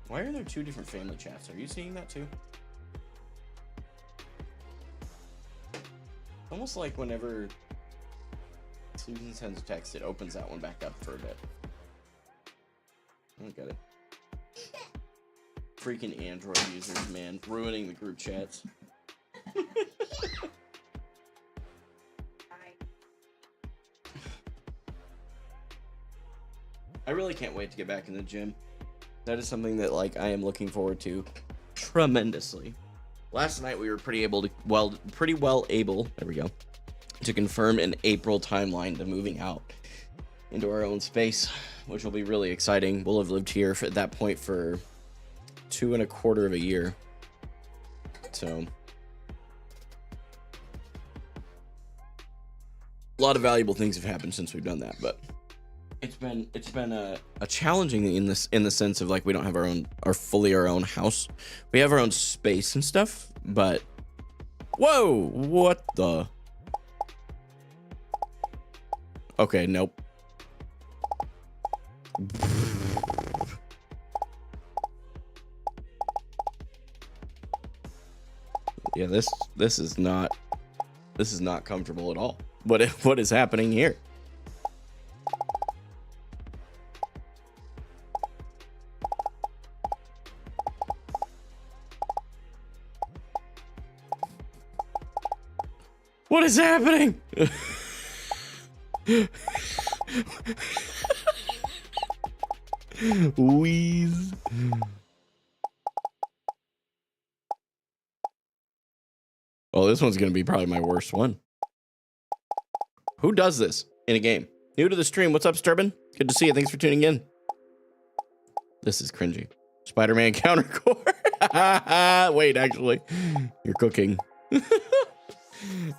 Why are there 2 different family chats? Are you seeing that too? Almost like whenever Susan sends a text, it opens that one back up for a bit. I don't get it. Freaking Android users, man. Ruining the group chats. I really can't wait to get back in the gym. That is something that, like, I am looking forward to tremendously. Last night we were pretty well able, there we go, to confirm an April timeline to moving out into our own space, which will be really exciting. We'll have lived here at that point for 2.25 of a year. So a lot of valuable things have happened since we've done that, but it's been a challenging in the sense of, like, we don't have our own house. We have our own space and stuff, but whoa, what the? Okay, nope. Yeah, this is not comfortable at all. What is happening here? What is happening? Wheeze. Oh, this one's gonna be probably my worst one. Who does this in a game? New to the stream. What's up, Sturbin? Good to see you. Thanks for tuning in. This is cringy. Spider-Man countercore. Wait, actually, you're cooking.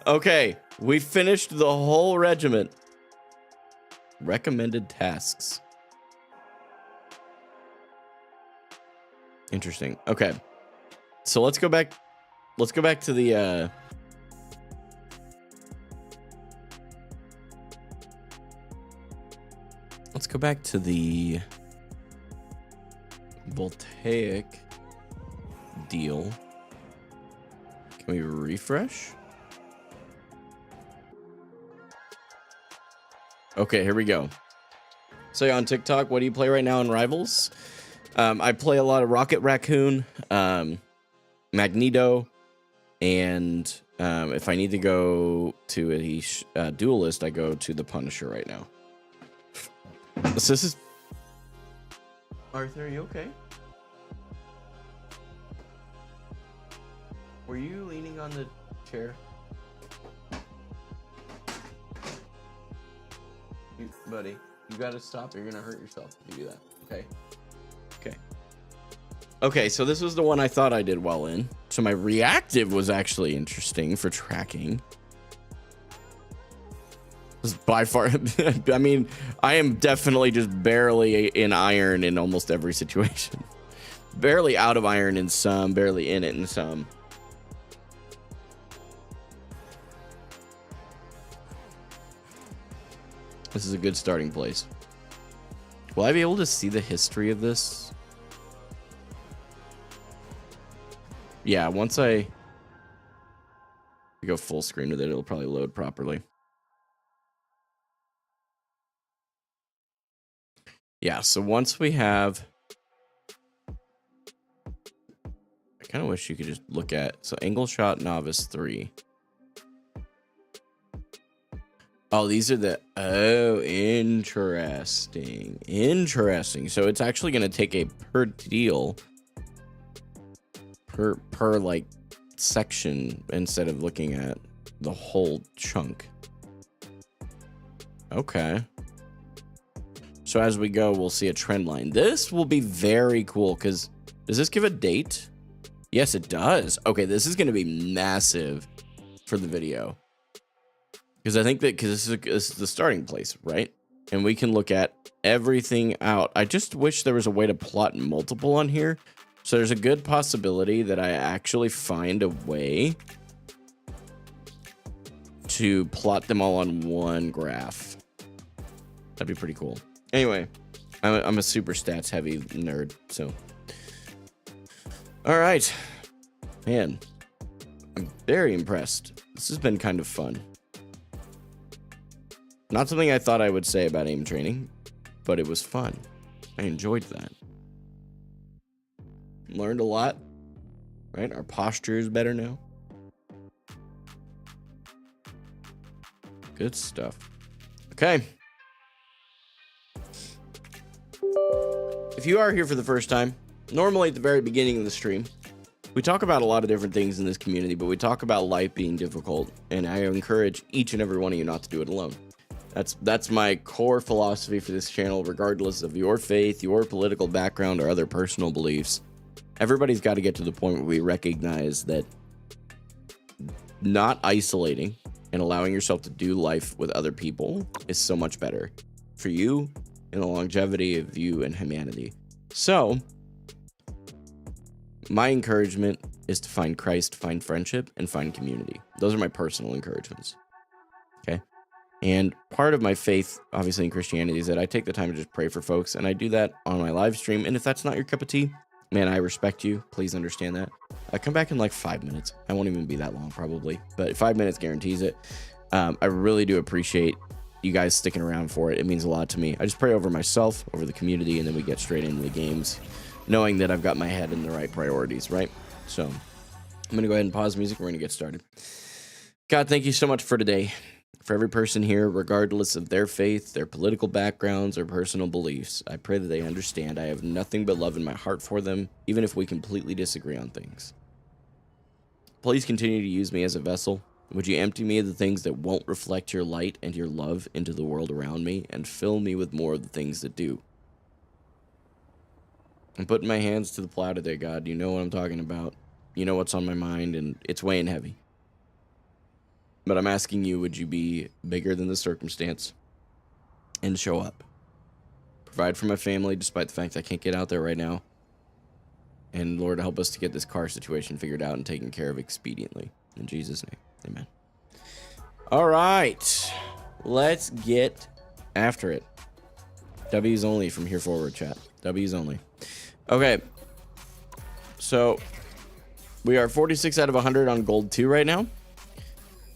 Okay, we finished the whole regiment. Recommended tasks. Interesting. Okay, so let's go back. Let's go back to the. Let's go back to the voltaic deal. Can we refresh? Okay, here we go. So on TikTok, what do you play right now in Rivals? I play a lot of Rocket Raccoon, Magneto, and if I need to go to a duelist, I go to the Punisher right now. So this is... Arthur, are you okay? Were you leaning on the chair? Buddy, you gotta stop or you're gonna hurt yourself if you do that. Okay. Okay. Okay, so this was the one I thought I did well in. So my reactive was actually interesting for tracking. Was by far, I mean, I am definitely just barely in iron in almost every situation. Barely out of iron in some, barely in it in some. This is a good starting place. Will I be able to see the history of this? Yeah, once I go full screen with it, it'll probably load properly. Yeah, so once we have... I kind of wish you could just look at... So Angle Shot Novice 3. Oh, these are the... Oh, interesting. Interesting. So it's actually going to take a per deal... Per like, section instead of looking at the whole chunk. Okay. So as we go, we'll see a trend line. This will be very cool because... Does this give a date? Yes, it does. Okay, this is going to be massive for the video. Because I think that this is the starting place, right? And we can look at everything out. I just wish there was a way to plot multiple on here. So there's a good possibility that I actually find a way to plot them all on one graph. That'd be pretty cool. Anyway, I'm a super stats heavy nerd, so. All right, man, I'm very impressed. This has been kind of fun. Not something I thought I would say about aim training, but it was fun. I enjoyed that. Learned a lot, right? Our posture is better now. Good stuff. Okay. If you are here for the first time, normally at the very beginning of the stream, we talk about a lot of different things in this community, but we talk about life being difficult, and I encourage each and every one of you not to do it alone. That's my core philosophy for this channel, regardless of your faith, your political background, or other personal beliefs. Everybody's got to get to the point where we recognize that not isolating and allowing yourself to do life with other people is so much better for you and the longevity of you and humanity. So, my encouragement is to find Christ, find friendship, and find community. Those are my personal encouragements. Okay? And part of my faith, obviously in Christianity, is that I take the time to just pray for folks, and I do that on my live stream. And if that's not your cup of tea, man, I respect you. Please understand that. I come back in like 5 minutes. I won't even be that long, probably, but 5 minutes guarantees it. I really do appreciate you guys sticking around for it. It means a lot to me. I just pray over myself, over the community, and then we get straight into the games, knowing that I've got my head in the right priorities, right? So I'm going to go ahead and pause music. We're going to get started. God, thank you so much for today. For every person here, regardless of their faith, their political backgrounds, or personal beliefs, I pray that they understand I have nothing but love in my heart for them, even if we completely disagree on things. Please continue to use me as a vessel. Would you empty me of the things that won't reflect your light and your love into the world around me, and fill me with more of the things that do? I'm putting my hands to the plow today, God. You know what I'm talking about. You know what's on my mind, and it's weighing heavy. But I'm asking you, would you be bigger than the circumstance and show up? Provide for my family, despite the fact I can't get out there right now. And Lord, help us to get this car situation figured out and taken care of expediently. In Jesus' name, amen. All right, let's get after it. W's only from here forward, chat. W's only. Okay, so we are 46 out of 100 on gold 2 right now.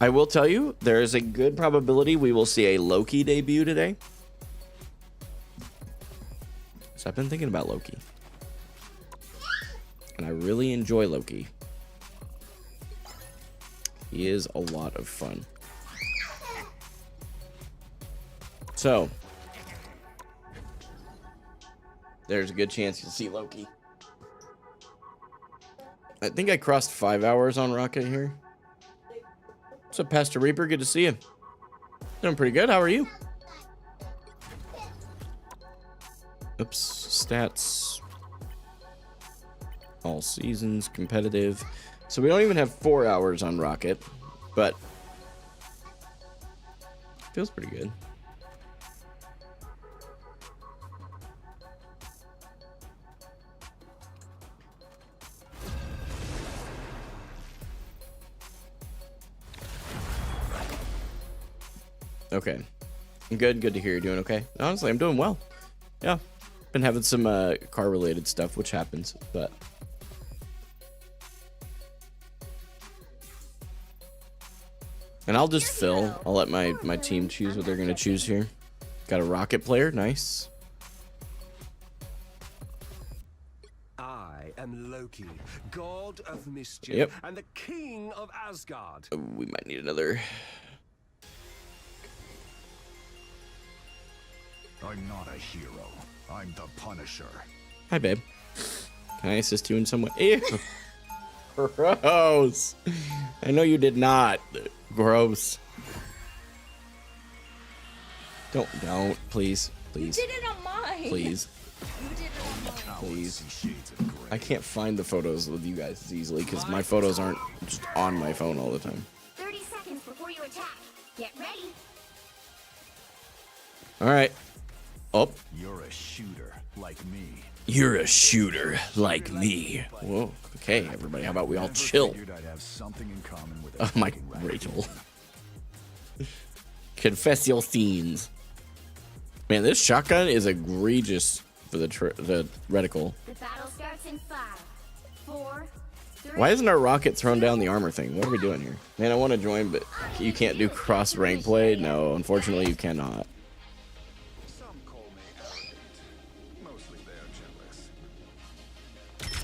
I will tell you, there is a good probability we will see a Loki debut today. So I've been thinking about Loki. And I really enjoy Loki. He is a lot of fun. So, there's a good chance you'll see Loki. I think I crossed 5 hours on Rocket here. What's up, Pastor Reaper? Good to see you. Doing pretty good. How are you? Oops. Stats. All seasons. Competitive. So we don't even have 4 hours on Rocket, but feels pretty good. Okay. Good to hear you're doing okay. Honestly, I'm doing well. Yeah. Been having some car related stuff, which happens, but and I'll just fill. I'll let my team choose what they're gonna choose here. Got a Rocket player, nice. I am Loki, god of mischief, and the king of Asgard. We might need another. I'm not a hero. I'm the Punisher. Hi, babe. Can I assist you in some way? Ew. Gross. I know you did not. Gross. Don't. Please. You did it on mine. Please. You did it on mine. Please. I can't find the photos with you guys as easily because my photos aren't just on my phone all the time. 30 seconds before you attack. Get ready. All right. Oh. You're a shooter like me. You're a shooter like me. Whoa. Okay, everybody. How about we all chill? I'd have something in common with Oh my, Rachel. Confess your scenes. Man, this shotgun is egregious for the reticle. The battle starts in 5, 4, 3. Why isn't our rocket thrown down the armor thing? What are we doing here? Man, I want to join, but you can't do cross rank play. No, unfortunately, you cannot. Some call me arrogant. Mostly they're jealous.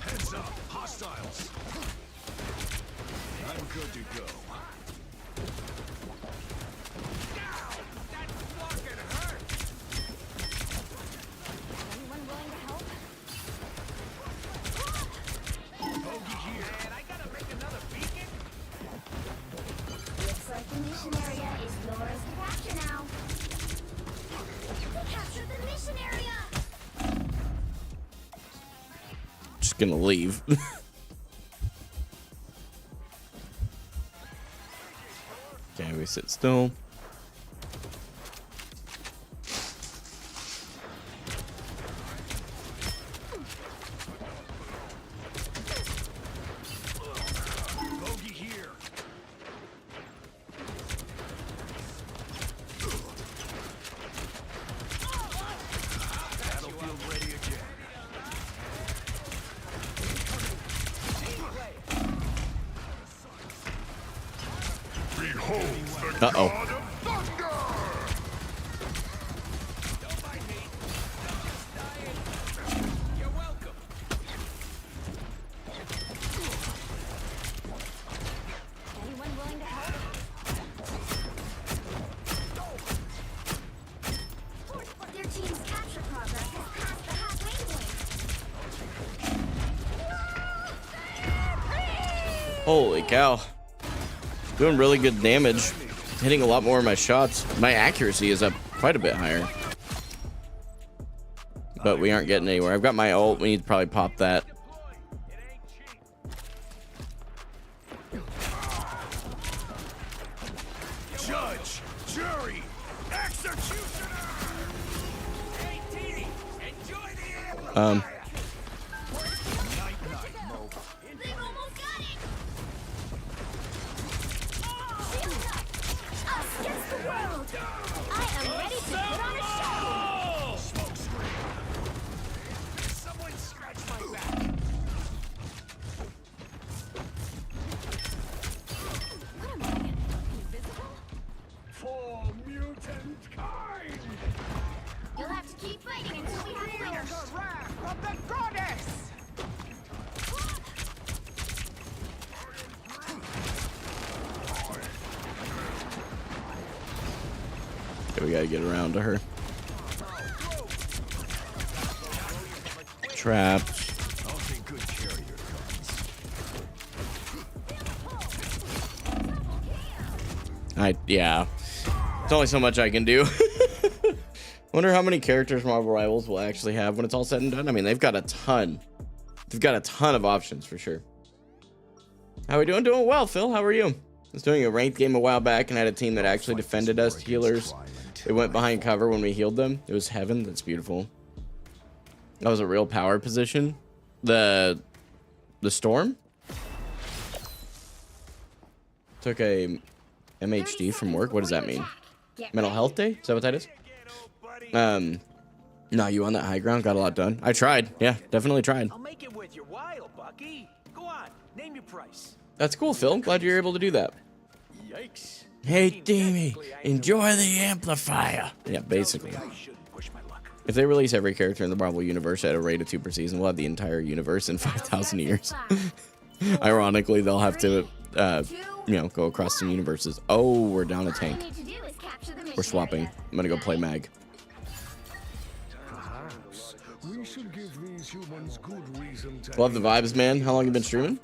Heads up. hostiles. I'm good to go. That fucking hurt. Anyone willing to help? Bogey here. And I gotta make another beacon. Looks like the mission area is yours to capture now. We captured the mission area! Just gonna leave. Okay, we sit still. Bogey here. Battlefield ready again. Behold the Uh-oh. god of thunder! Don't mind me. I'm just dying. You're welcome. Anyone willing to help? Their team's capture progress has passed the halfway point. Holy cow. Doing really good damage. Hitting a lot more of my shots. My accuracy is up quite a bit higher. But we aren't getting anywhere. I've got my ult. We need to probably pop that. It ain't cheap. Judge, jury, executioner. Hey, Dee, enjoy the amplifier. They've almost got it! Shield up! Us against the world! I am ready to put on a show! Smoke screen. Someone scratch my back. What am I? Invisible? For mutant kind. You'll have to keep fighting until we have a winner! The wrath of the goddess. Okay, we gotta get around to her. Trapped. I'll take good care of your guns. Yeah. It's only so much I can do. Wonder how many characters Marvel Rivals will actually have when it's all said and done. I mean, they've got a ton. They've got a ton of options for sure. How are we doing? Doing well, Phil. How are you? I was doing a ranked game a while back and had a team that actually defended us healers. It went behind cover when we healed them. It was heaven. That's beautiful. That was a real power position. The storm took a MHD from work. What does that mean? Mental health day? Is that what that is? No, you on that high ground? Got a lot done. I tried. Yeah, definitely tried. I'll make it with your while, Bucky. Go on, name your price. That's cool, Phil. Glad you're able to do that. Yikes. Hey, Demi, enjoy the amplifier. Yeah, basically. I shouldn't push my luck. If they release every character in the Marvel universe at a rate of 2 per season, we'll have the entire universe in 5,000 years. Ironically, they'll have to, go across some universes. Oh, we're down a tank. We're swapping. I'm gonna go play Mag. We should give these humans good reason to Love the vibes, man. How long you been streaming?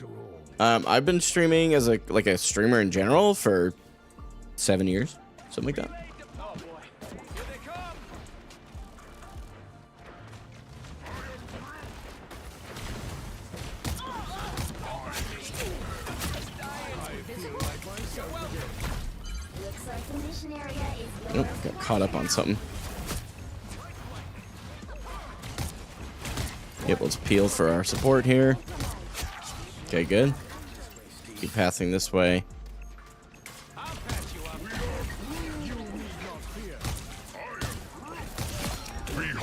I've been streaming as a streamer in general for 7 years, something like that. Oh boy, here they come. Looks like the mission area is Oh, got caught up on something. Yep, let's peel for our support here. Okay, good. Keep passing this way. I'll patch you up.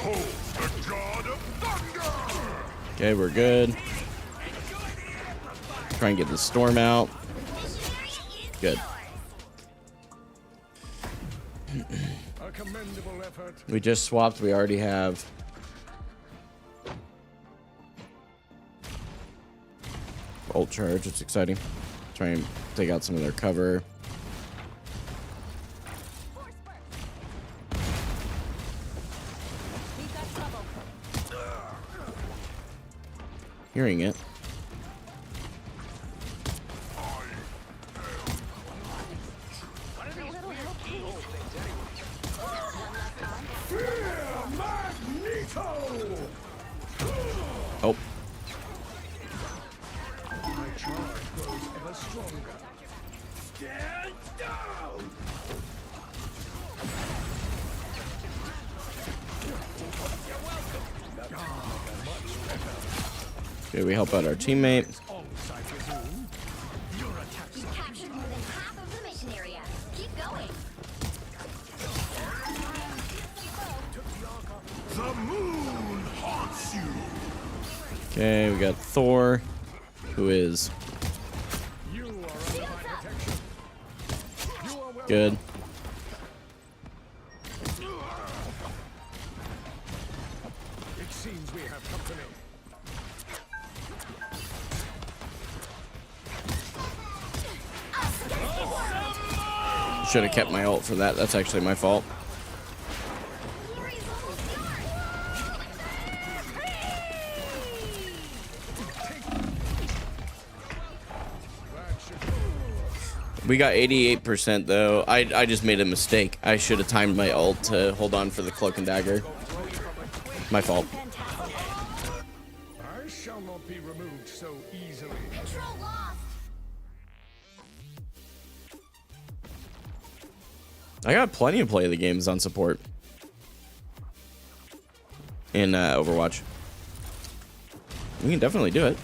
behold the god of thunder! Okay, we're good. Try and get the storm out. Good. A commendable effort. We just swapped. We already have ult charge. It's exciting. Try and take out some of their cover. We've got trouble. Hearing it. A little help, please. Oh. My charge grows ever stronger. Stand down! Okay, we help out our teammate. On-site resume. Your attacks You captured more than half of the mission area. Keep going. The moon haunts you. Okay, we got Thor, who is You are under my protection. You are well. good. It seems we have company. Should have kept my ult for that. That's actually my fault. Here is almost yours. We got 88% though. I just made a mistake. I should have timed my ult to hold on for the cloak and dagger. My fault. I shall not be removed so easily. Control lost. I got plenty of play of the games on support in Overwatch. We can definitely do it.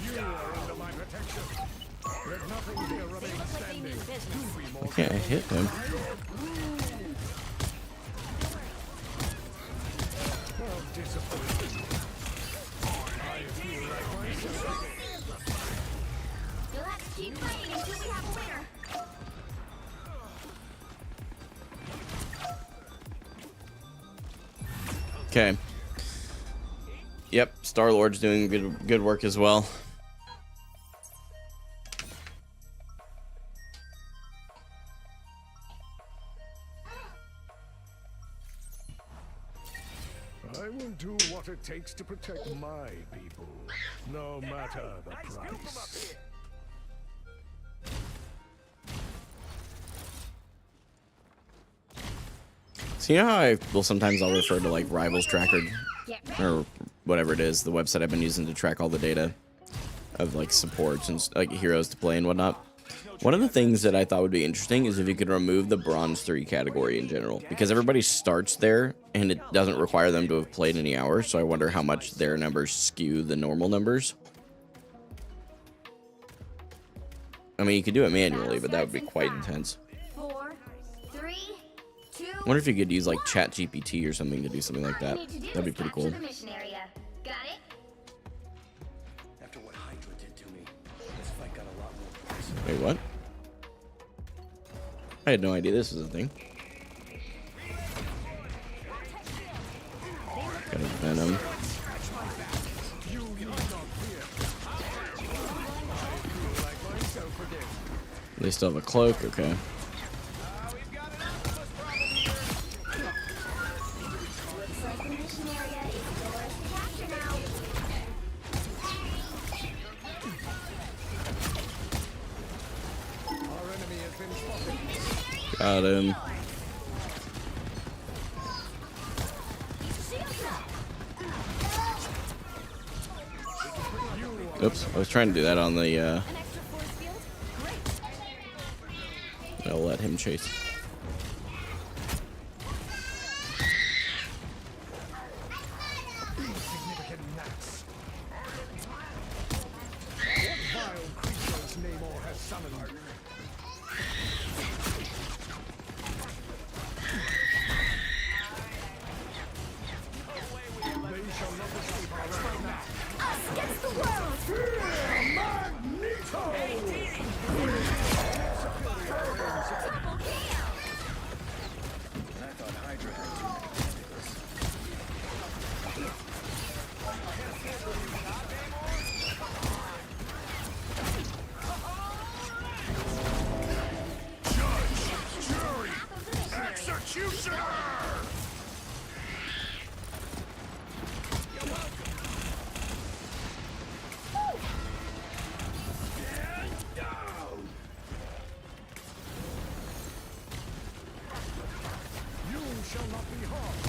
You are under my protection. Let nothing here remain Looks like they standing. mean business. Can't hit him. Oh, disappointing. I feel like myself. You'll have to keep fighting until we have a winner. Okay. Yep, Star-Lord's doing good work as well. I will do what it takes to protect my people, no matter the price. So you know how I'll sometimes refer to like Rivals Tracker or whatever it is, the website I've been using to track all the data of like supports and like heroes to play and whatnot. One of the things that I thought would be interesting is if you could remove the Bronze 3 category in general, because everybody starts there and it doesn't require them to have played any hours, so I wonder how much their numbers skew the normal numbers. I mean, you could do it manually, but that would be quite intense. 4, 3, 2. I wonder if you could use like ChatGPT or something to do something like that. That'd be pretty cool. The mission area. Got it? After what Hydra did to me, this fight got a lot more personal. Wait, what? I had no idea this was a thing. Got a Venom. You need not fear. I feel like myself again. They still have a cloak, okay. Looks like the mission area is yours to capture now. Our enemy has been spotted. Got him. Oops, I was trying to do that on the, An extra force field? Great. I'll let him chase. Insignificant gnats. What vile creatures Namor has summoned? They shall not escape our wrath now. Us against the world! Magneto! Double kill! at you, sugar! You shall not be harmed.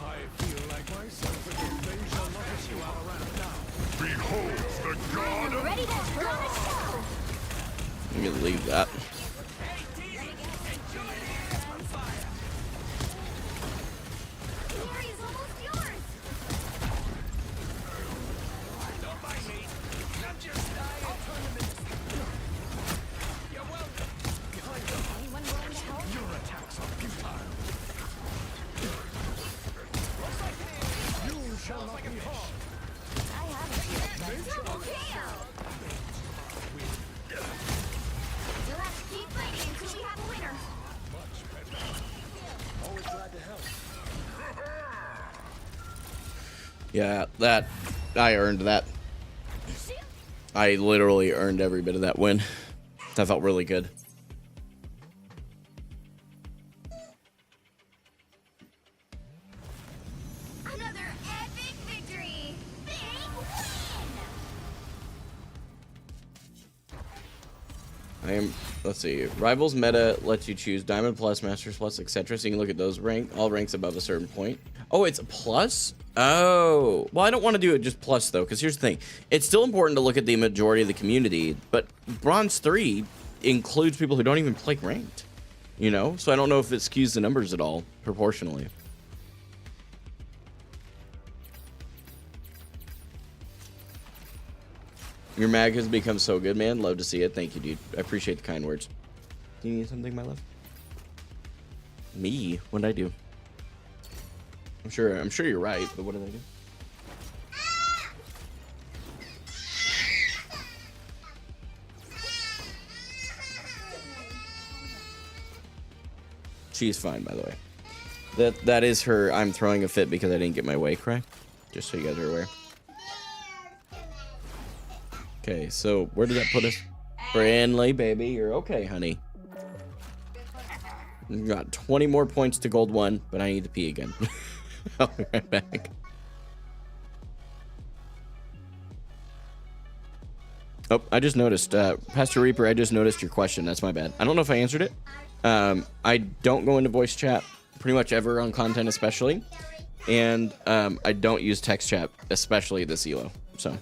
I feel like myself again. They shall not issue our wrath now. Behold the god of... Ready to put on a show. Let me leave that. Glory is almost yours. Anyone willing to help? Your attacks are futile. You shall not be harmed. I have it. Double KO. You'll have to keep fighting until we have a winner. Always glad to help. Yeah, that I earned that. I literally earned every bit of that win. That felt really good. Another epic victory. Big win. I am. Let's see. Rivals meta lets you choose Diamond Plus, Masters Plus, etc. So you can look at those all ranks above a certain point. Oh, it's a plus? Oh. Well, I don't want to do it just plus, though, because here's the thing. It's still important to look at the majority of the community, but Bronze 3 includes people who don't even play ranked. You know? So I don't know if it skews the numbers at all, proportionally. Your mag has become so good, man. Love to see it. Thank you, dude. I appreciate the kind words. Do you need something, my love? Me? What'd I do? I'm sure you're right, but what did I do? She's fine, by the way. That is her I'm throwing a fit because I didn't get my way cry. Just so you guys are aware. Okay, so where did that put us? Friendly, baby. You're okay, honey. We've got 20 more points to gold 1, but I need to pee again. I'll be right back. Oh, I just noticed. Pastor Reaper, I just noticed your question. That's my bad. I don't know if I answered it. I don't go into voice chat pretty much ever on content, especially. And I don't use text chat, especially this elo. So...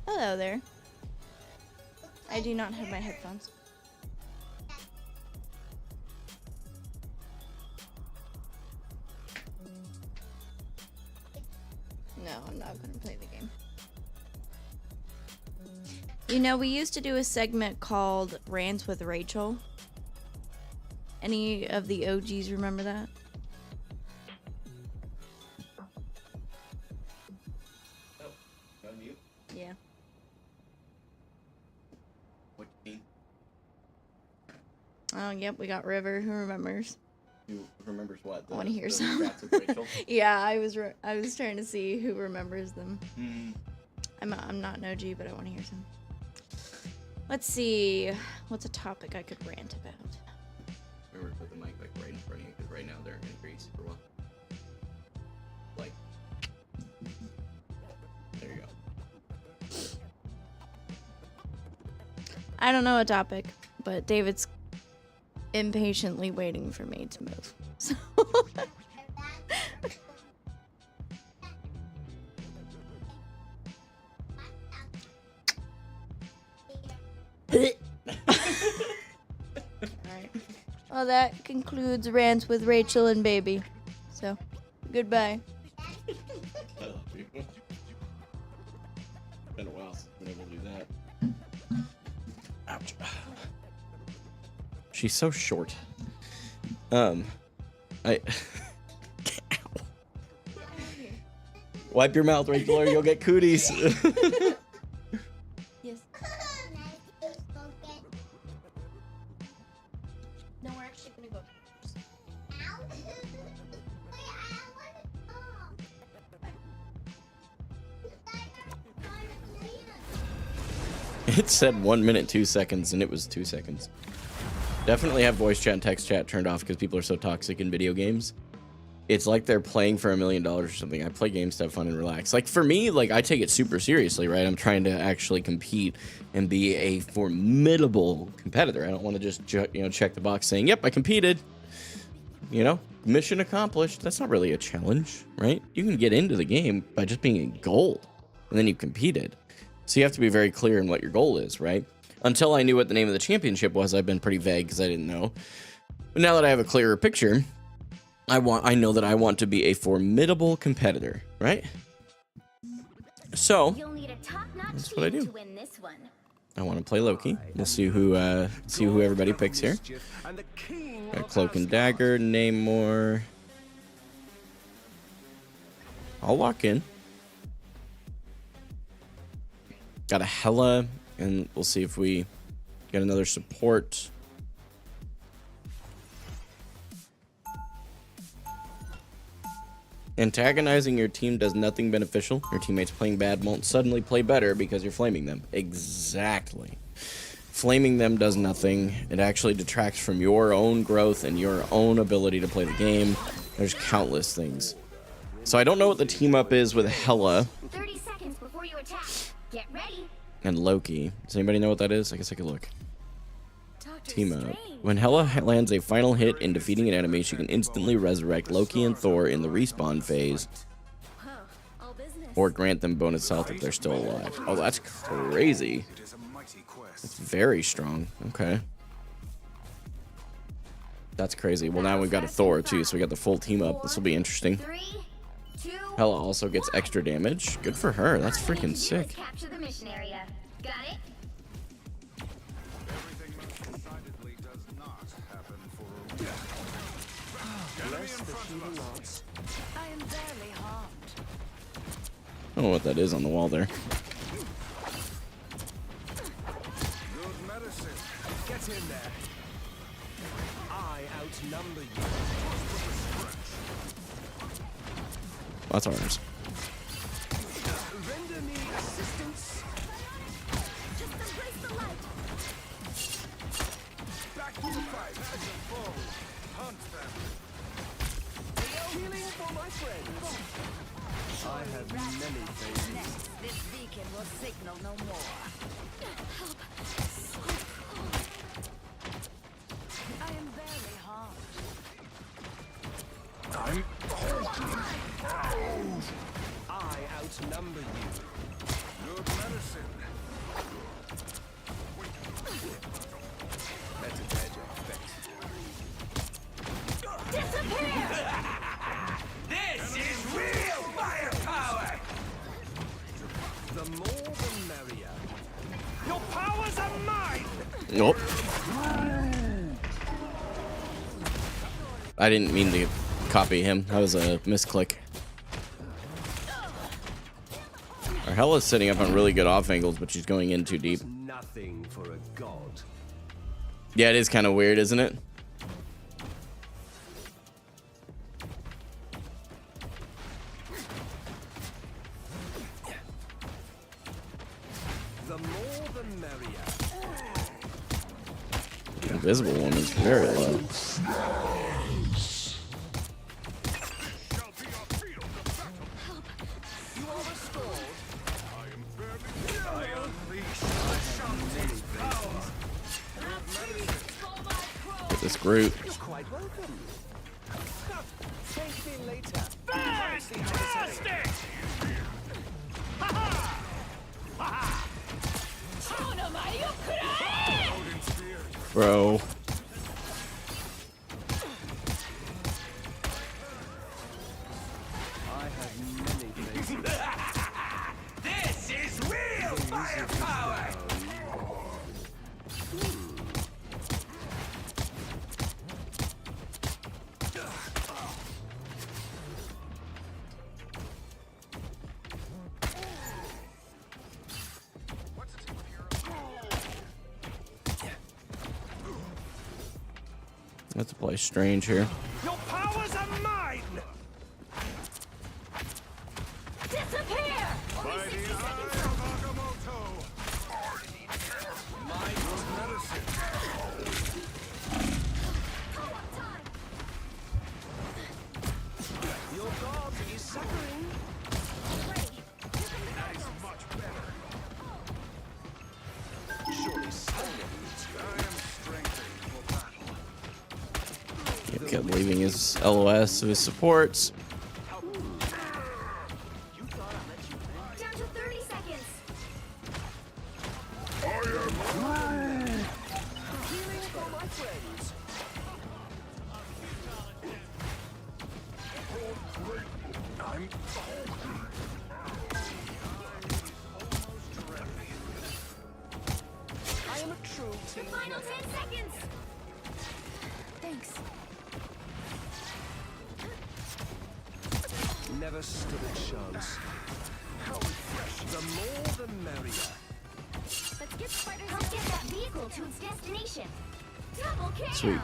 Hello there. I do not have my headphones. No, I'm not going to play the game. You know, we used to do a segment called Rants with Rachel. Any of the OGs remember that? Yeah. What do you mean? Oh, yep, we got River. Who remembers? Who remembers what? I want to hear the some. Rants with Rachel? Yeah, I was trying to see who remembers them. Mm. I'm not an OG, but I want to hear some. Let's see. What's a topic I could rant about? Remember to put the mic like right in front of you, because right now they're in grease for what? Like, there you go. I don't know a topic, but David's impatiently waiting for me to move. So Alright. Well, that concludes Rants with Rachel and Baby. So, goodbye. I love you. Been a while since I've been able to do that. Ouch. She's so short. I wipe your mouth, Rachel, or you'll get cooties. Yes. No, we're actually gonna go. It said 1 minute 2 seconds, and it was 2 seconds. Definitely have voice chat and text chat turned off because people are so toxic in video games. It's like they're playing for $1 million or something. I play games to have fun and relax. Like for me, like I take it super seriously, right? I'm trying to actually compete and be a formidable competitor. I don't want to just check the box saying, "Yep, I competed." Mission accomplished. That's not really a challenge, right? You can get into the game by just being in gold, and then you competed. So you have to be very clear in what your goal is, right? Until I knew what the name of the championship was, I've been pretty vague because I didn't know. But now that I have a clearer picture, I know that I want to be a formidable competitor, right? So You'll need a top-notch that's what I team do. to win this one. I want to play Loki. We'll see who everybody picks here. And the king Got of Cloak and Asgard. Dagger, Namor. I'll walk in. Got a Hela, and we'll see if we get another support. Antagonizing your team does nothing beneficial. Your teammates playing bad won't suddenly play better because you're flaming them. Exactly. Flaming them does nothing. It actually detracts from your own growth and your own ability to play the game. There's countless things. So I don't know what the team up is with Hela 30 seconds before you attack. Get ready. and Loki. Does anybody know what that is? I guess I could look. Team up. When Hela lands a final hit in defeating an enemy, she can instantly resurrect Loki and Thor in the respawn phase, or grant them bonus health if they're still alive. Oh, that's crazy. It is a mighty quest. That's very strong. Okay. That's crazy. Well, now we've got a Thor, too, so we got the full team up. This will be interesting. 3, 2, Hela also gets extra damage. Good for her. That's freaking sick. Capture the mission area. Got it? Everything most decidedly does not happen for a enemy in front of us. I am barely harmed. I don't know what that is on the wall there. Good medicine. Get in there. I outnumber you. That's ours. Render me assistance. Just embrace the light. Back to the fight. As a foe. Hunt them. Healing for my friends. I have many faces. This beacon will signal no more. I am barely harmed. I outnumber you. Good medicine. Better bed your effect. The more the merrier. Your powers are mine! Nope. I didn't mean to copy him. That was a misclick. Our Hela's sitting up on really good off angles, but she's going in too deep. Nothing for a god. Yeah, it is kind of weird, isn't it? The more the merrier. Invisible Woman's very low. Shall be our field of battle. You are restored. I am fairly. I unleash the Shanti's power. Get this Groot. You're quite welcome. Thank me later. Fantastic! Bro. I have many faces. This is real firepower! Let's play strange here. Your powers are mine! Disappear! Only 60 seconds left. Co-op time. Your god is suffering. Ready. That is much better. Surely someone I am strengthened for battle. Kept leaving his LOS of his supports. Down to 30 seconds. healing for my friends. I'm I am a true team. Final 10 seconds. Thanks. Never stood a chance. The more the merrier. Let's get spiders. Help get that vehicle to its destination. Double kill. Sweet.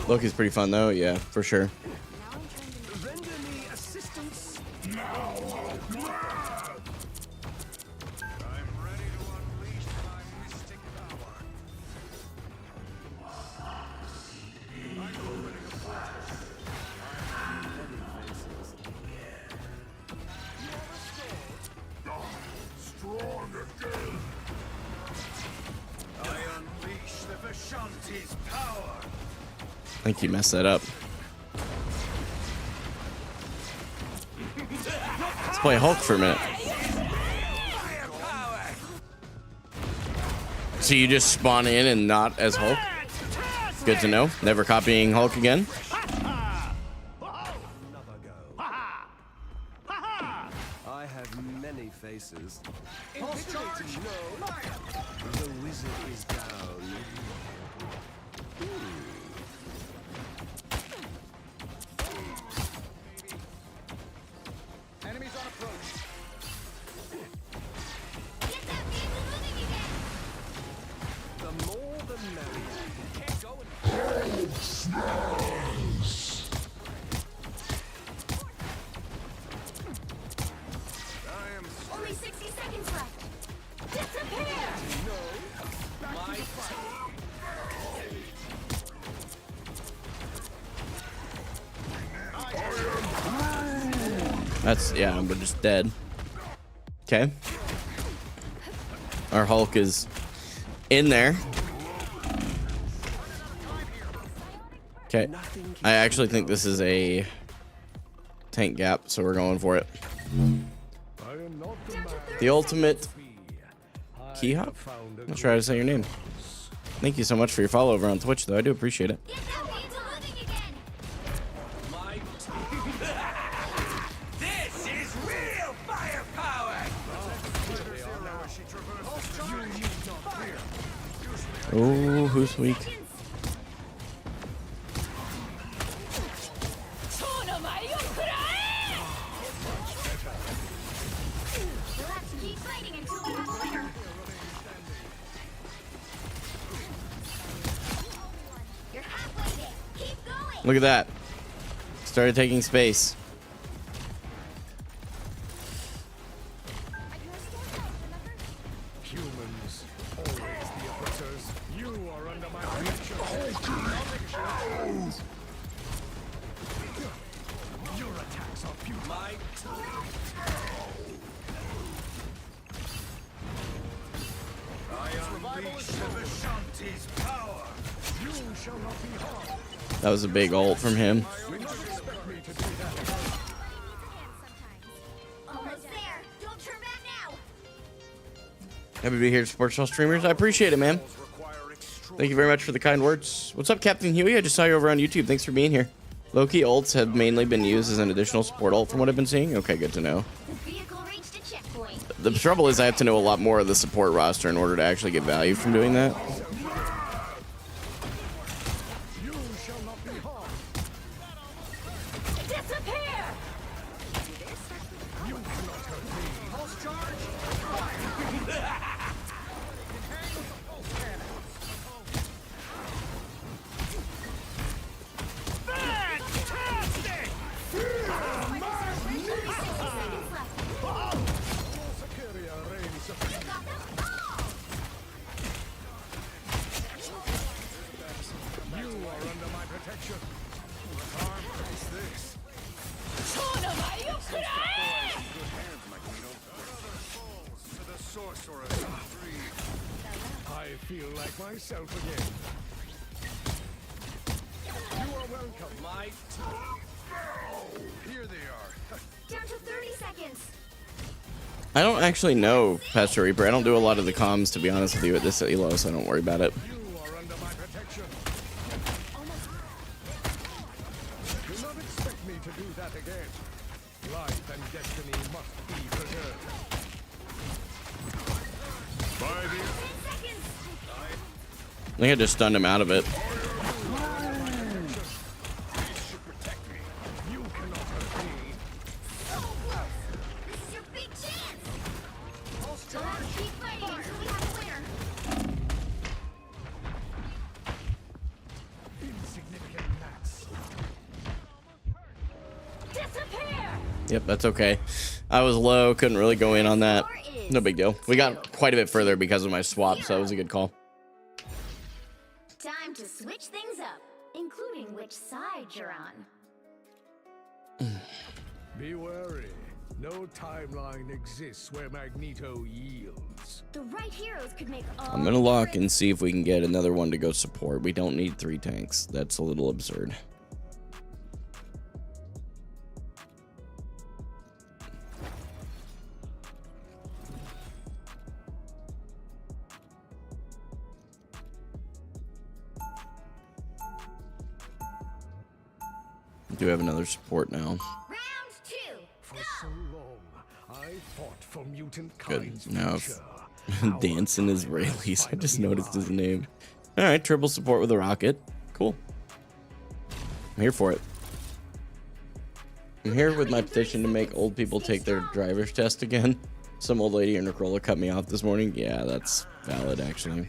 Loki's pretty fun though, yeah, for sure. Now I'm trying to Render me assistance. I'm ready to unleash my mystic power. I'm opening a portal. Strong again. I unleash the Vishanti's power. I think he messed that up. Let's play Hulk for a minute. So you just spawn in and not as Hulk? Good to know. Never copying Hulk again. Another go. I have many faces. Invigorating, no. The wizard is down. Enemies on approach. get that vehicle moving again. The more the merrier. Can't go and I am Only 60 seconds left. Disappear. my That's, yeah, we're just dead. Okay. Our Hulk is in there. Okay. I actually think this is a tank gap, so we're going for it. I am not the Down to 30 The ultimate seconds. key hop? Found a I'll try to say your name. Thank you so much for your follow over on Twitch, though. I do appreciate it. Get that vehicle moving again. my This is real firepower! Oh, who's weak? We'll have to keep fighting until we have a winner. You're halfway there. Keep going. Look at that. Started taking space. Humans, always the operators. You are under my reach. Your attacks are futile. My I unleash the Vishanti's power. You That was a big ult from him. Almost there. Don't turn back now. Happy to be here, Sports All Streamers. I appreciate it, man. Thank you very much for the kind words. What's up, Captain Huey? I just saw you over on YouTube. Thanks for being here. Low-key ults have mainly been used as an additional support ult from what I've been seeing. Okay, good to know. The vehicle reached a checkpoint. The trouble is I have to know a lot more of the support roster in order to actually get value from doing that. Disappear! I feel like myself again. You are welcome. My Here they are. Down to 30 seconds. I don't actually know, Pastor Reaper. I don't do a lot of the comms, to be honest with you, at this elo, so don't worry about it. You are under my protection. Do not expect me to do that again. Life and destiny must be preserved. By the 10 seconds. I think I just stunned him out of it. You cannot hurt me. So close. This is your big chance. You'll have to keep fighting until we have a winner. Insignificant gnats. Disappear! Yep, that's okay. I was low, couldn't really go in on that. No big deal. We got quite a bit further because of my swap, so that was a good call. Time to switch things up, including which side you're on. Be wary. No timeline exists where Magneto yields. The right heroes could make all I'm gonna lock and see if we can get another one to go support. We don't need 3 tanks. That's a little absurd. We do have another support now. Round 2. For Go! so long, I fought for mutant Good. kind's Now future. Dancing Israelis. I just noticed his name. Alright, triple support with a rocket. Cool. I'm here for it. I'm here with my petition to make old people take their driver's test again. Some old lady in Necrola cut me off this morning. Yeah, that's valid, actually.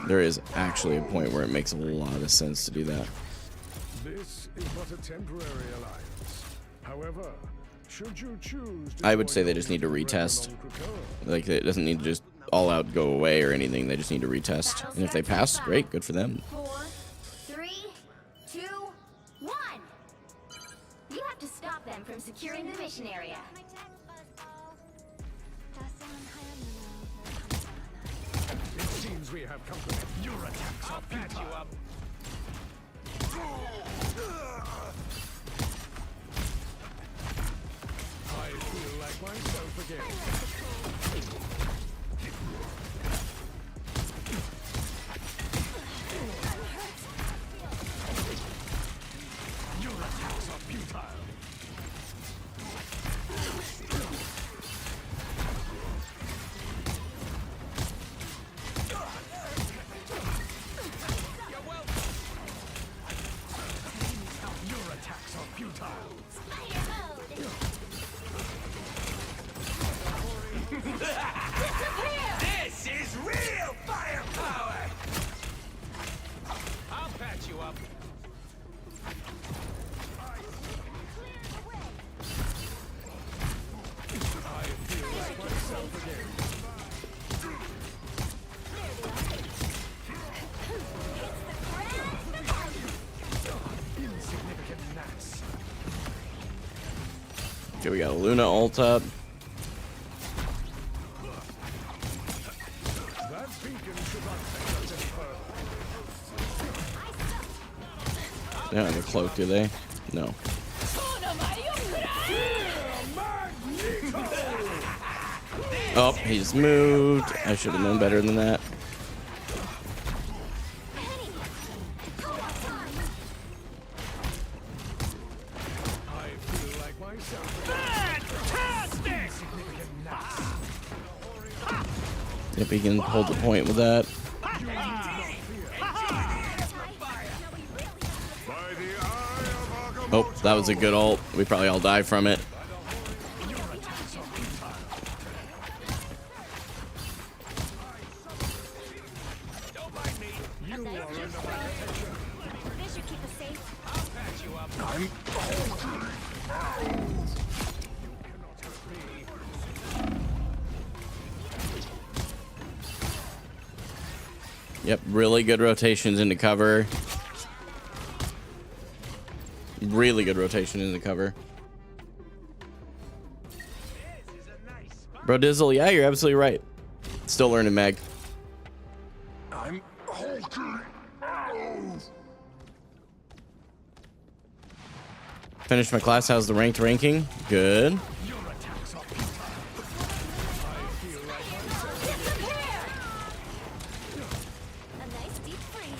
There is actually a point where it makes a lot of sense to do that. This is but a temporary alliance. However, should you choose to I would say join they just need to the retest. Kraken, Like, it doesn't need to just all out go away or anything. They just need to retest. And if they pass, great, good for them. 4, 3, 2, 1. You have to stop them from securing the mission area. it seems we have company. Your attacks are futile. I feel like myself again. Your attacks are futile. Your attacks are futile. This is real firepower! I'll patch you up. I feel like myself again. Insignificant gnats. Okay, we got a Luna ult up. That beacon should not take us any further. They don't have a cloak, do they? No. Oh, he's moved. I should have known better than that. Yep, he can hold the point with that. Oh, that was a good ult. We probably all die from it. This should keep us safe. I'll patch you up. Yep, really good rotations into cover. Really good rotation into cover. Bro Dizzle, yeah, you're absolutely right. Still learning mag. I'm hulking. Finished my class. How's the ranked ranking? Good. A nice deep freeze.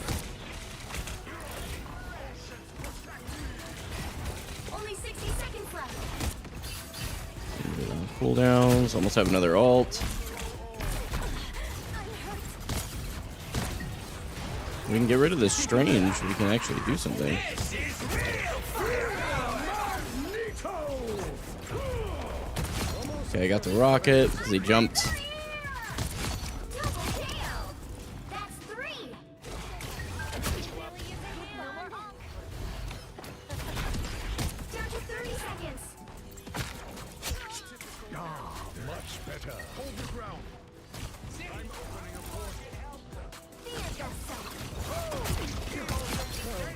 Only 60 seconds left. Cooldowns. Almost have another ult. We can get rid of this strange. We can actually do something. Okay, I got the rocket because he jumped. Double kill. That's 3. Down to 30 seconds. Much better. Hold the ground. Fear yourself.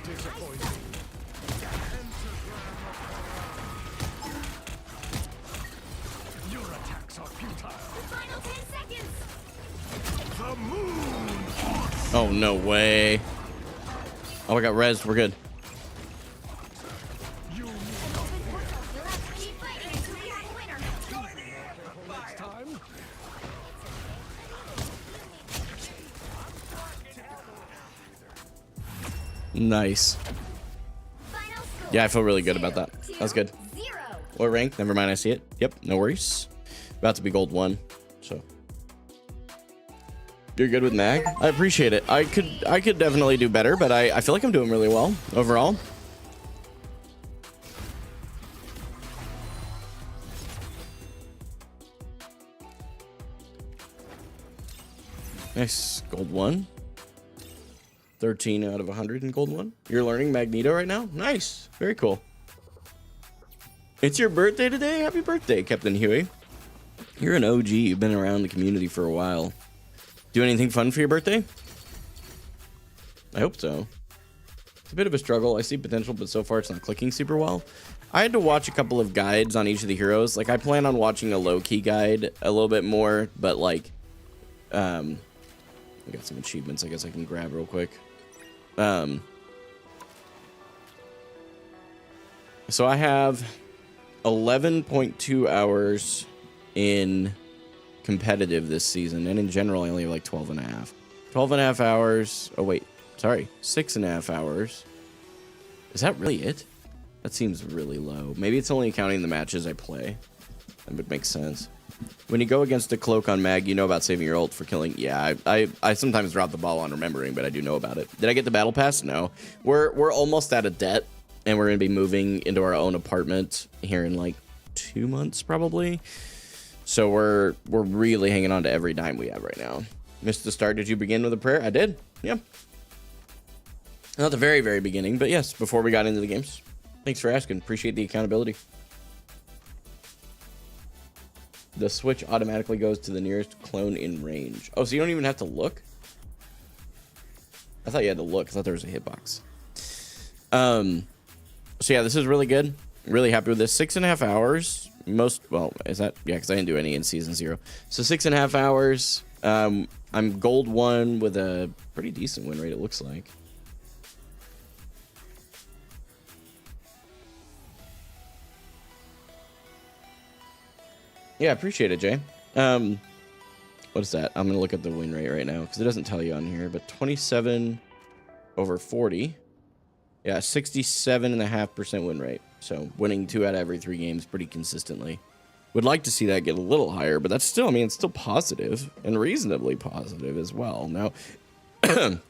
Disappointing. Your attacks are futile. Final 10 seconds. The moon. Oh, no way. Oh, I got rezzed. We're good. You'll have to keep fighting until we have a winner. Next time. Nice. Final score. Yeah, I feel really good about that. That was good. 0. What rank? Never mind, I see it. Yep, no worries. About to be gold 1, so. You're good with mag? I appreciate it. I could definitely do better, but I feel like I'm doing really well overall. Nice. Gold 1. 13 out of 100 in gold 1. You're learning Magneto right now? Nice. Very cool. It's your birthday today? Happy birthday, Captain Huey. You're an OG. You've been around the community for a while. Do anything fun for your birthday? I hope so. It's a bit of a struggle. I see potential, but so far it's not clicking super well. I had to watch a couple of guides on each of the heroes. Like, I plan on watching a low-key guide a little bit more, but, like, I got some achievements I guess I can grab real quick. So I have 11.2 hours in competitive this season, and in general I only have like 12 and a half. 12 and a half hours. Oh wait, sorry, 6.5 hours. Is that really it? That seems really low. Maybe it's only counting the matches I play. That would make sense. When you go against a cloak on mag, you know about saving your ult for killing. Yeah, I sometimes drop the ball on remembering, but I do know about it. Did I get the battle pass? No. We're almost out of debt, and we're gonna be moving into our own apartment here in like 2 months probably. So we're really hanging on to every dime we have right now. Missed the start. Did you begin with a prayer? I did. Yeah. Not the very, very beginning, but yes, before we got into the games. Thanks for asking. Appreciate the accountability. The switch automatically goes to the nearest clone in range. Oh, so you don't even have to look? I thought you had to look. I thought there was a hitbox. So yeah, this is really good. Really happy with this. 6.5 hours. Well, is that? Yeah, because I didn't do any in season 0. So 6.5 hours. I'm gold 1 with a pretty decent win rate, it looks like. Yeah, appreciate it, Jay. What is that? I'm gonna look at the win rate right now because it doesn't tell you on here. But 27 over 40. Yeah, 67.5% win rate. So winning 2 out of every 3 games pretty consistently. Would like to see that get a little higher, but that's still, I mean, it's still positive and reasonably positive as well. Now, at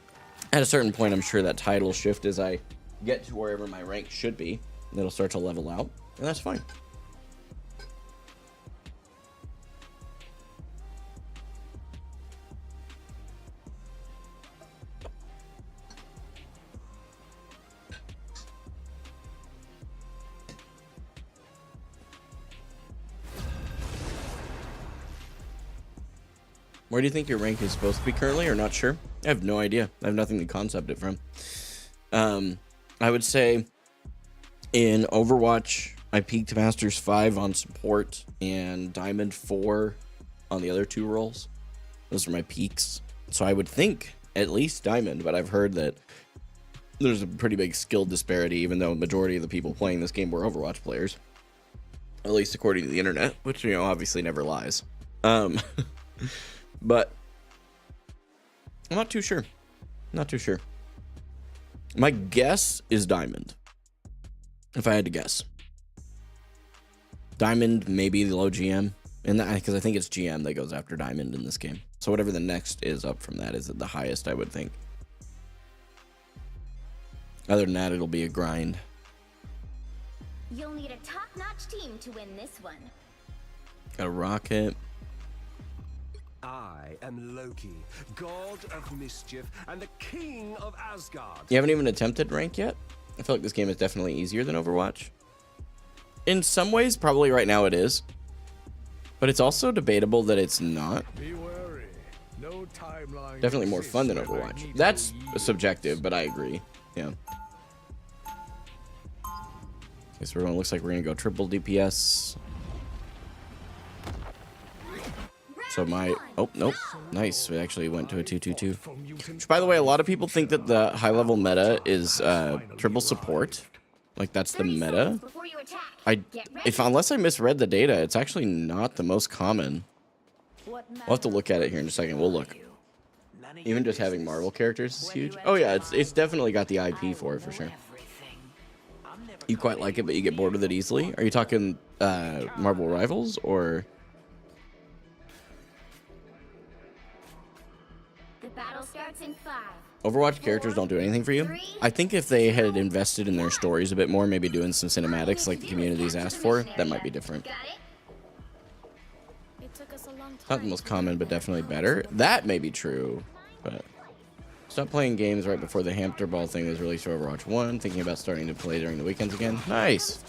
a certain point, I'm sure that tide will shift as I get to wherever my rank should be. And it'll start to level out, and that's fine. Where do you think your rank is supposed to be currently, or not sure? I have no idea. I have nothing to concept it from. I would say in Overwatch, I peaked Masters 5 on support and Diamond 4 on the other 2 roles. Those are my peaks. So I would think at least Diamond, but I've heard that there's a pretty big skill disparity, even though the majority of the people playing this game were Overwatch players. At least according to the internet, which, you know, obviously never lies. But I'm not too sure. Not too sure. My guess is Diamond. If I had to guess. Diamond, maybe the low GM. And because I think it's GM that goes after Diamond in this game. So whatever the next is up from that is the highest, I would think. Other than that, it'll be a grind. You'll need a top-notch team to win this one. Got a rocket. I am Loki, god of mischief and the king of Asgard. You haven't even attempted rank yet? I feel like this game is definitely easier than Overwatch. In some ways, probably right now it is. But it's also debatable that it's not. Be wary. No timeline. Definitely more fun than Overwatch. That's subjective, but I agree. Yeah. Okay, so everyone looks like we're gonna go triple DPS. So my, oh, nope, nice. We actually went to a 2-2-2. Which, by the way, a lot of people think that the high-level meta is triple support. Like, that's the meta. Unless I misread the data, it's actually not the most common. We'll have to look at it here in a second. We'll look. Even just having Marvel characters is huge. Oh yeah, it's definitely got the IP for it, for sure. You quite like it, but you get bored with it easily. Are you talking Marvel Rivals, or... Battle starts in 5. Overwatch characters don't do anything for you. I think if they had invested in their stories a bit more, maybe doing some cinematics like the community's asked for, that might be different. Not the most common, but definitely better. That may be true, but stop playing games right before the hamster ball thing is released for Overwatch 1. Thinking about starting to play during the weekends again. Nice.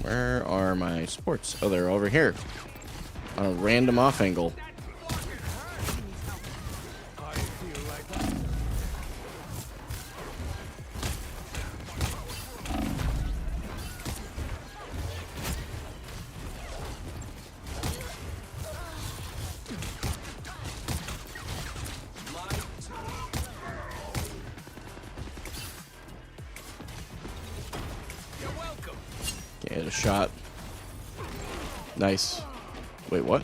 Where are my supports? Oh, they're over here. On a random off angle. Get a shot. Nice. Wait, what?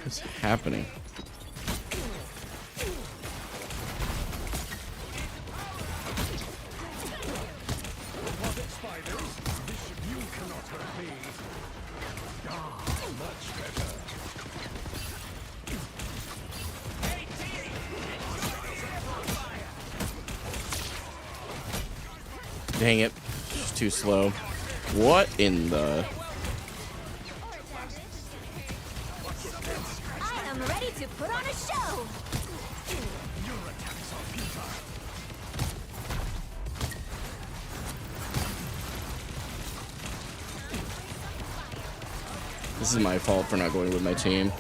What's happening? Dang it. Just too slow. What in the... I am ready to put on a show. This is my fault for not going with my team.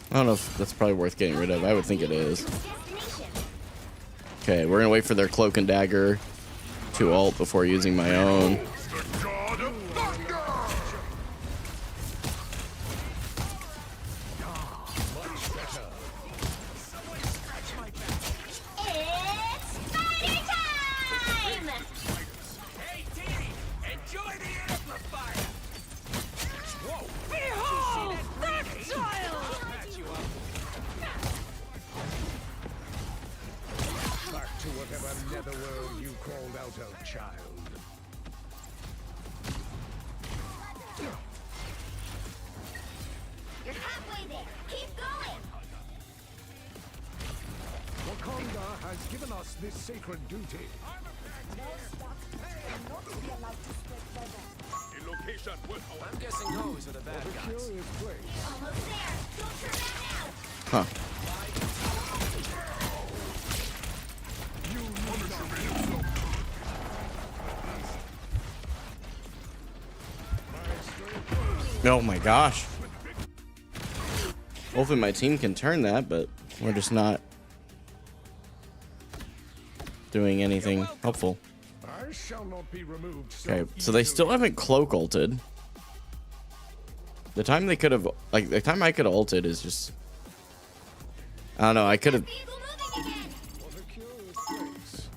I don't know if that's probably worth getting rid of. I would think it is. Destination. Okay, we're gonna wait for their cloak and dagger to ult before using my own. The god of thunder! It's fighting time! Hey, Danny, enjoy the amplifier. Whoa. Behold that child! Patch you up. Back to whatever netherworld you called out of, child. You're halfway there. Keep going. Wakanda has given us this sacred duty. A location worth our I'm guessing those are the bad guys. Curious place. Almost there. Don't turn back now. Huh. Oh my gosh. Hopefully my team can turn that, but we're just not doing anything helpful. I shall not be removed so Okay, so they still haven't cloak ulted. The time they could have, like, the time I could have ulted is just, I don't know, I could have, Vehicle moving again. What a curious place.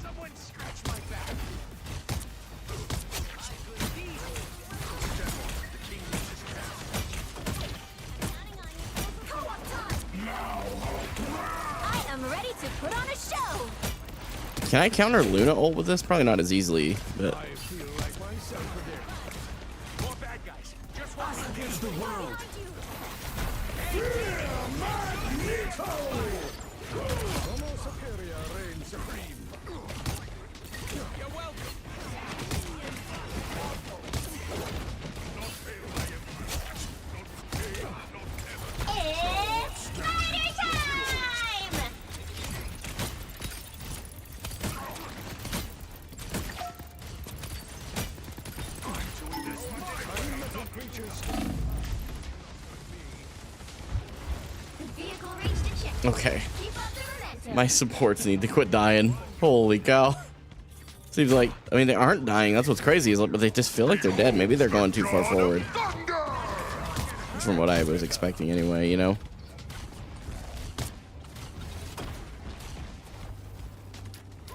Someone scratch my back. I am ready to put on a show. can I counter Luna ult with this? Probably not as easily, but I feel like myself again. More bad guys. Just one Against the world. Homo superior reigns supreme. You're welcome. It's fighting time! The vehicle reached a checkpoint. okay. Keep up the momentum. My supports need to quit dying. Holy cow. Seems like, I mean, they aren't dying. That's what's crazy, is like, but they just feel like they're dead. Maybe they're going too far forward. From what I was expecting anyway, you know?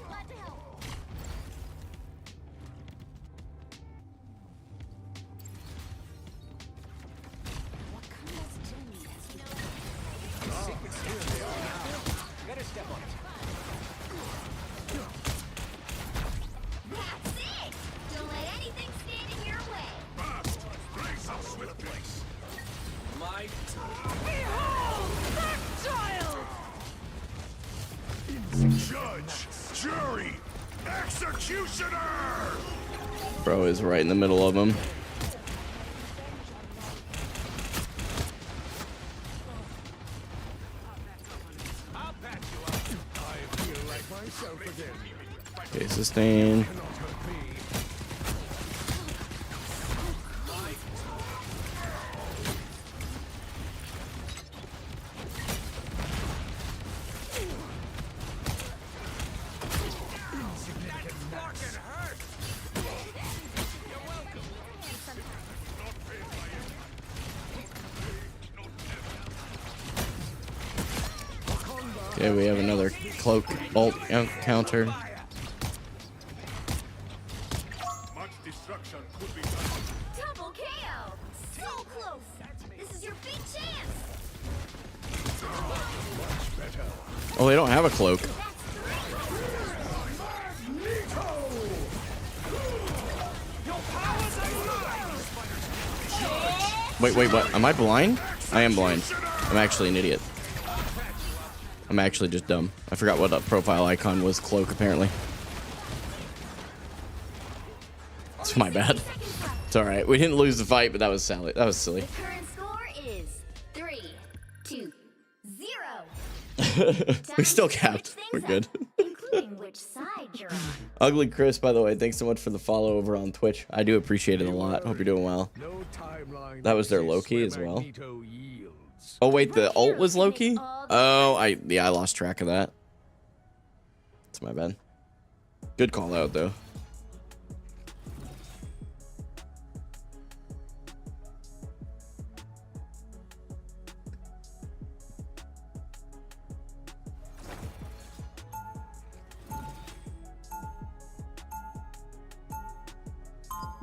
Glad to help. Better step on it. That's it! Don't let anything stand in your way. My Behold that child! Judge, jury, executioner! Bro is right in the middle of them. I'll patch you up. I feel like myself again. Okay, sustain. Cannot hurt me. Fucking hurt. You're welcome. Okay, we have another cloak ult counter. Much destruction could be done. Double KO! So close! This is your big chance! Oh, they don't have a cloak. Wait, what? Am I blind? I am blind. I'm actually an idiot. I'm actually just dumb. I forgot what profile icon was cloak, apparently. It's my bad. It's alright. We didn't lose the fight, but that was silly. That was silly. The current score is 3-2-0. We still capped. We're good. including which side you're on. Ugly Chris, by the way, thanks so much for the follow over on Twitch. I do appreciate it a lot. Hope you're doing well. No timeline That was their exists Loki where as well. Magneto yields. Oh wait, the ult was Loki? All the Oh, I lost track of that. That's my bad. Good call out though.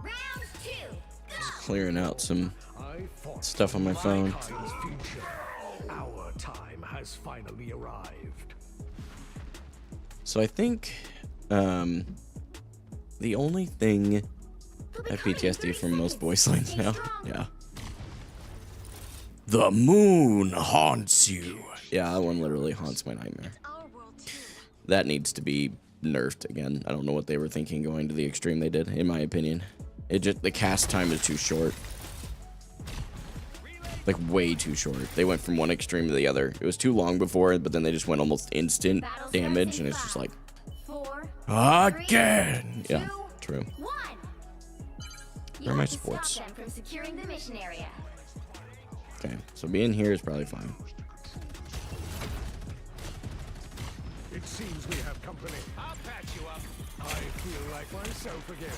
Round 2. Go. Clearing out some I fought stuff on my phone. mankind's future. Our time has finally arrived. So I think the only thing I have PTSD from most voice lines now. Yeah. The moon haunts you. Yeah, that one literally haunts my nightmare. Our world too. That needs to be nerfed again. I don't know what they were thinking going to the extreme they did, in my opinion. It just, the cast time is too short. Like way too short. They went from one extreme to the other. It was too long before, but then they just went almost instant damage, and it's just like 4, again. 3, Yeah, 2, true. 1. Where are my sports? Stop them from securing the mission area. Okay, so being here is probably fine. It seems we have company. I'll patch you up. I feel like myself again.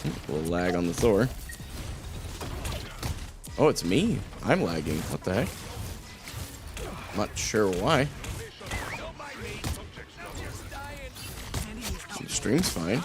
A little lag on the Thor. Oh, it's me. I'm lagging. What the heck? Not sure why. The stream's fine.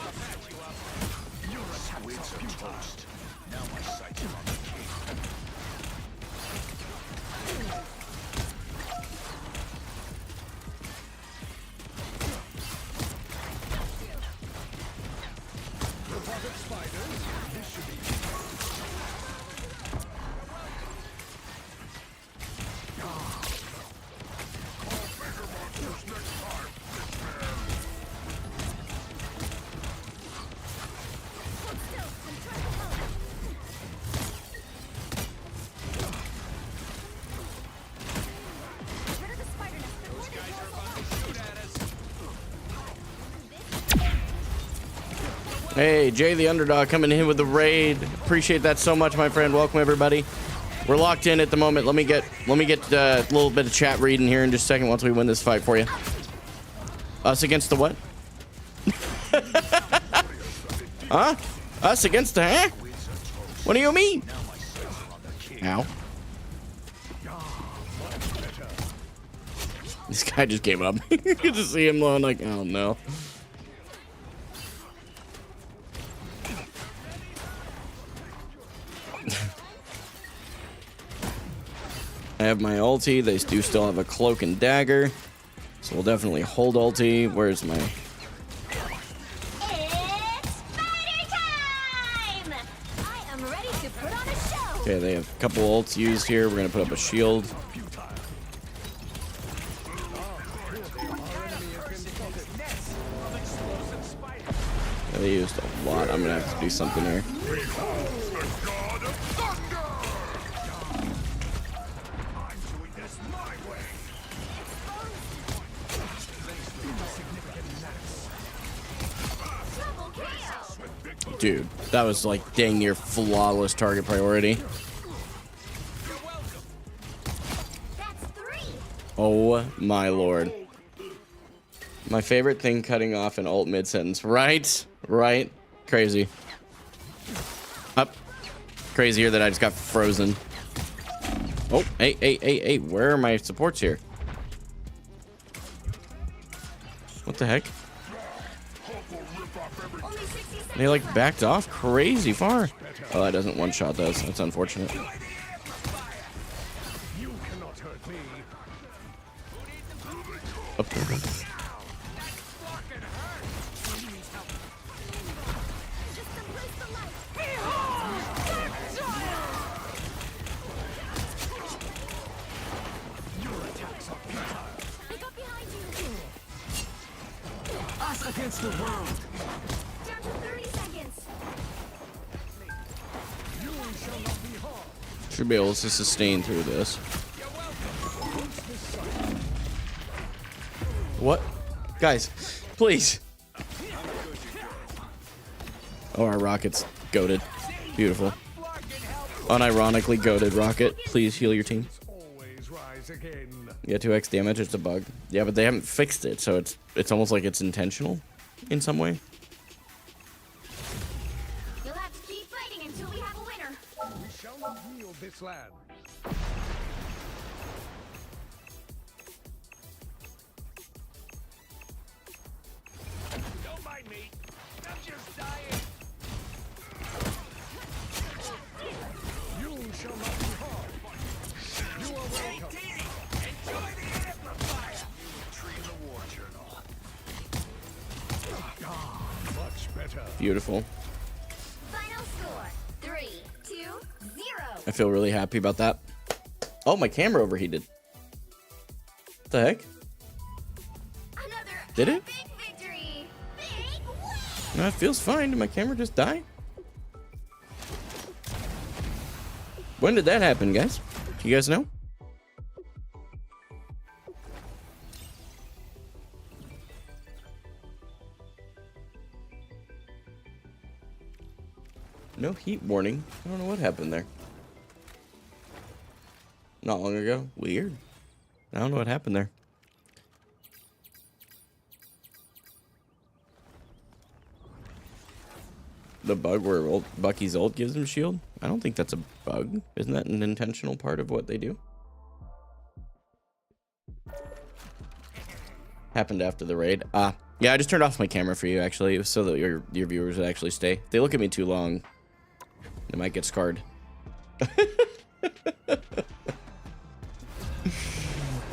Hey, Jay the Underdog coming in with the raid. Appreciate that so much, my friend. Welcome everybody. We're locked in at the moment. Let me get a little bit of chat reading here in just a second once we win this fight for you. Us against the what? Huh? Us against the huh? What do you mean? Ow. This guy just gave up. You can just see him going like, oh no. I have my ulti. They do still have a cloak and dagger. So we'll definitely hold ulti. Where's my... It's spider time! I am ready to put on a show. Okay, they have a couple ults used here. We're going to put up a shield. Yeah, they used a lot. I'm going to have to do something here. Dude, that was like dang near flawless target priority. That's 3. Oh my lord. My favorite thing, cutting off an ult mid-sentence. Right? Right? Crazy. Up. Crazier that I just got frozen. Oh, hey. Where are my supports here? What the heck? Only 60 seconds. They like backed off crazy far. Oh, that doesn't one-shot those. That's unfortunate. You cannot hurt me. Up there. Just embrace the light. Pick up behind you. Us against the world. Down to 30 seconds. You shall not be harmed. Should be able to sustain through this. What? Guys, please. Oh, our rocket's goated. Beautiful. Unironically goated rocket. Please heal your team. Always rise again. Yeah, 2x damage. It's a bug. Yeah, but they haven't fixed it, so it's almost like it's intentional in some way. You'll have to keep fighting until we have a winner. We shall not yield this land. Don't mind me. I'm just dying. You shall not be harmed. You are welcome. Enjoy the amplifier. Retrieve the war journal. Much better. Beautiful. Final score 3-2-0. I feel really happy about that. Oh, my camera overheated. What the heck? Another Did it? epic victory. Big win. No, it feels fine. Did my camera just die? When did that happen, guys? Do you guys know? No heat warning. I don't know what happened there. Not long ago. Weird. I don't know what happened there. The bug where Bucky's ult gives him shield? I don't think that's a bug. Isn't that an intentional part of what they do? Happened after the raid. Yeah, I just turned off my camera for you, actually, so that your viewers would actually stay. If they look at me too long, they might get scarred.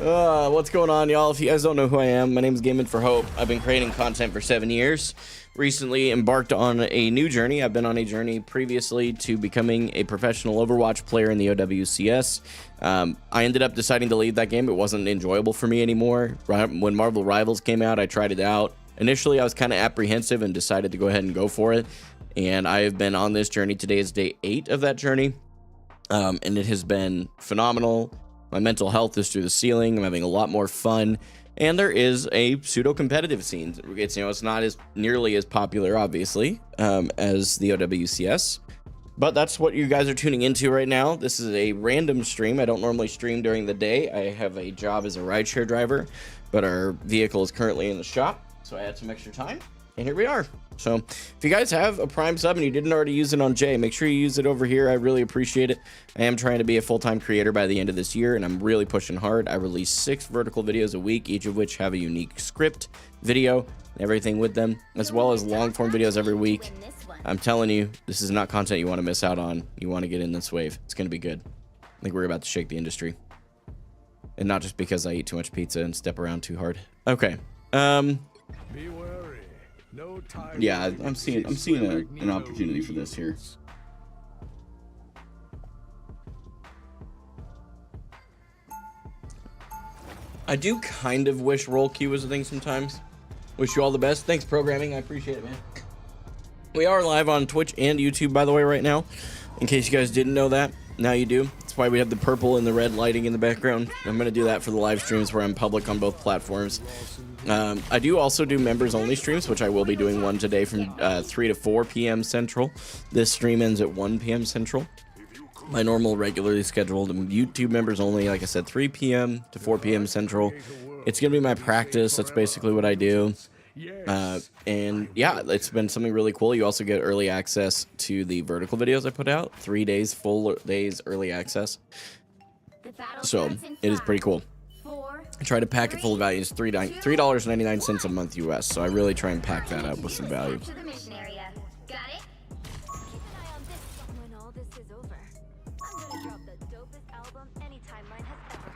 What's going on, y'all? If you guys don't know who I am, my name is Gaming for Hope. I've been creating content for 7 years. Recently embarked on a new journey. I've been on a journey previously to becoming a professional Overwatch player in the OWCS. I ended up deciding to leave that game. It wasn't enjoyable for me anymore. When Marvel Rivals came out, I tried it out. Initially, I was kind of apprehensive and decided to go ahead and go for it. And I have been on this journey. Today is day 8 of that journey. And it has been phenomenal. My mental health is through the ceiling. I'm having a lot more fun. And there is a pseudo-competitive scene. It's, you know, it's not as nearly as popular, obviously, as the OWCS. But that's what you guys are tuning into right now. This is a random stream. I don't normally stream during the day. I have a job as a rideshare driver, but our vehicle is currently in the shop. So I had some extra time, and here we are. So if you guys have a Prime sub and you didn't already use it on Jay, make sure you use it over here. I really appreciate it. I am trying to be a full-time creator by the end of this year, and I'm really pushing hard. I release 6 vertical videos a week, each of which have a unique script, video, and everything with them, as well as long-form videos every week. I'm telling you, this is not content you want to miss out on. You want to get in this wave. It's going to be good. I think we're about to shake the industry. And not just because I eat too much pizza and step around too hard. Okay. Be wary. No time. Yeah, I'm seeing an opportunity for this here. I do kind of wish roll queue was a thing sometimes. Wish you all the best. Thanks, programming. I appreciate it, man. We are live on Twitch and YouTube, by the way, right now. In case you guys didn't know that, now you do. That's why we have the purple and the red lighting in the background. I'm going to do that for the live streams where I'm public on both platforms. I do also do members-only streams, which I will be doing one today from 3 to 4 p.m. Central. This stream ends at 1 p.m. Central. My normal, regularly scheduled YouTube members only, like I said, 3 p.m. to 4 p.m. Central. It's going to be my practice. That's basically what I do. And yeah, it's been something really cool. You also get early access to the vertical videos I put out. 3 days, full days early access. So it is pretty cool. I try to pack it full of value. It's $3.99 a month US. So I really try and pack that up with some value.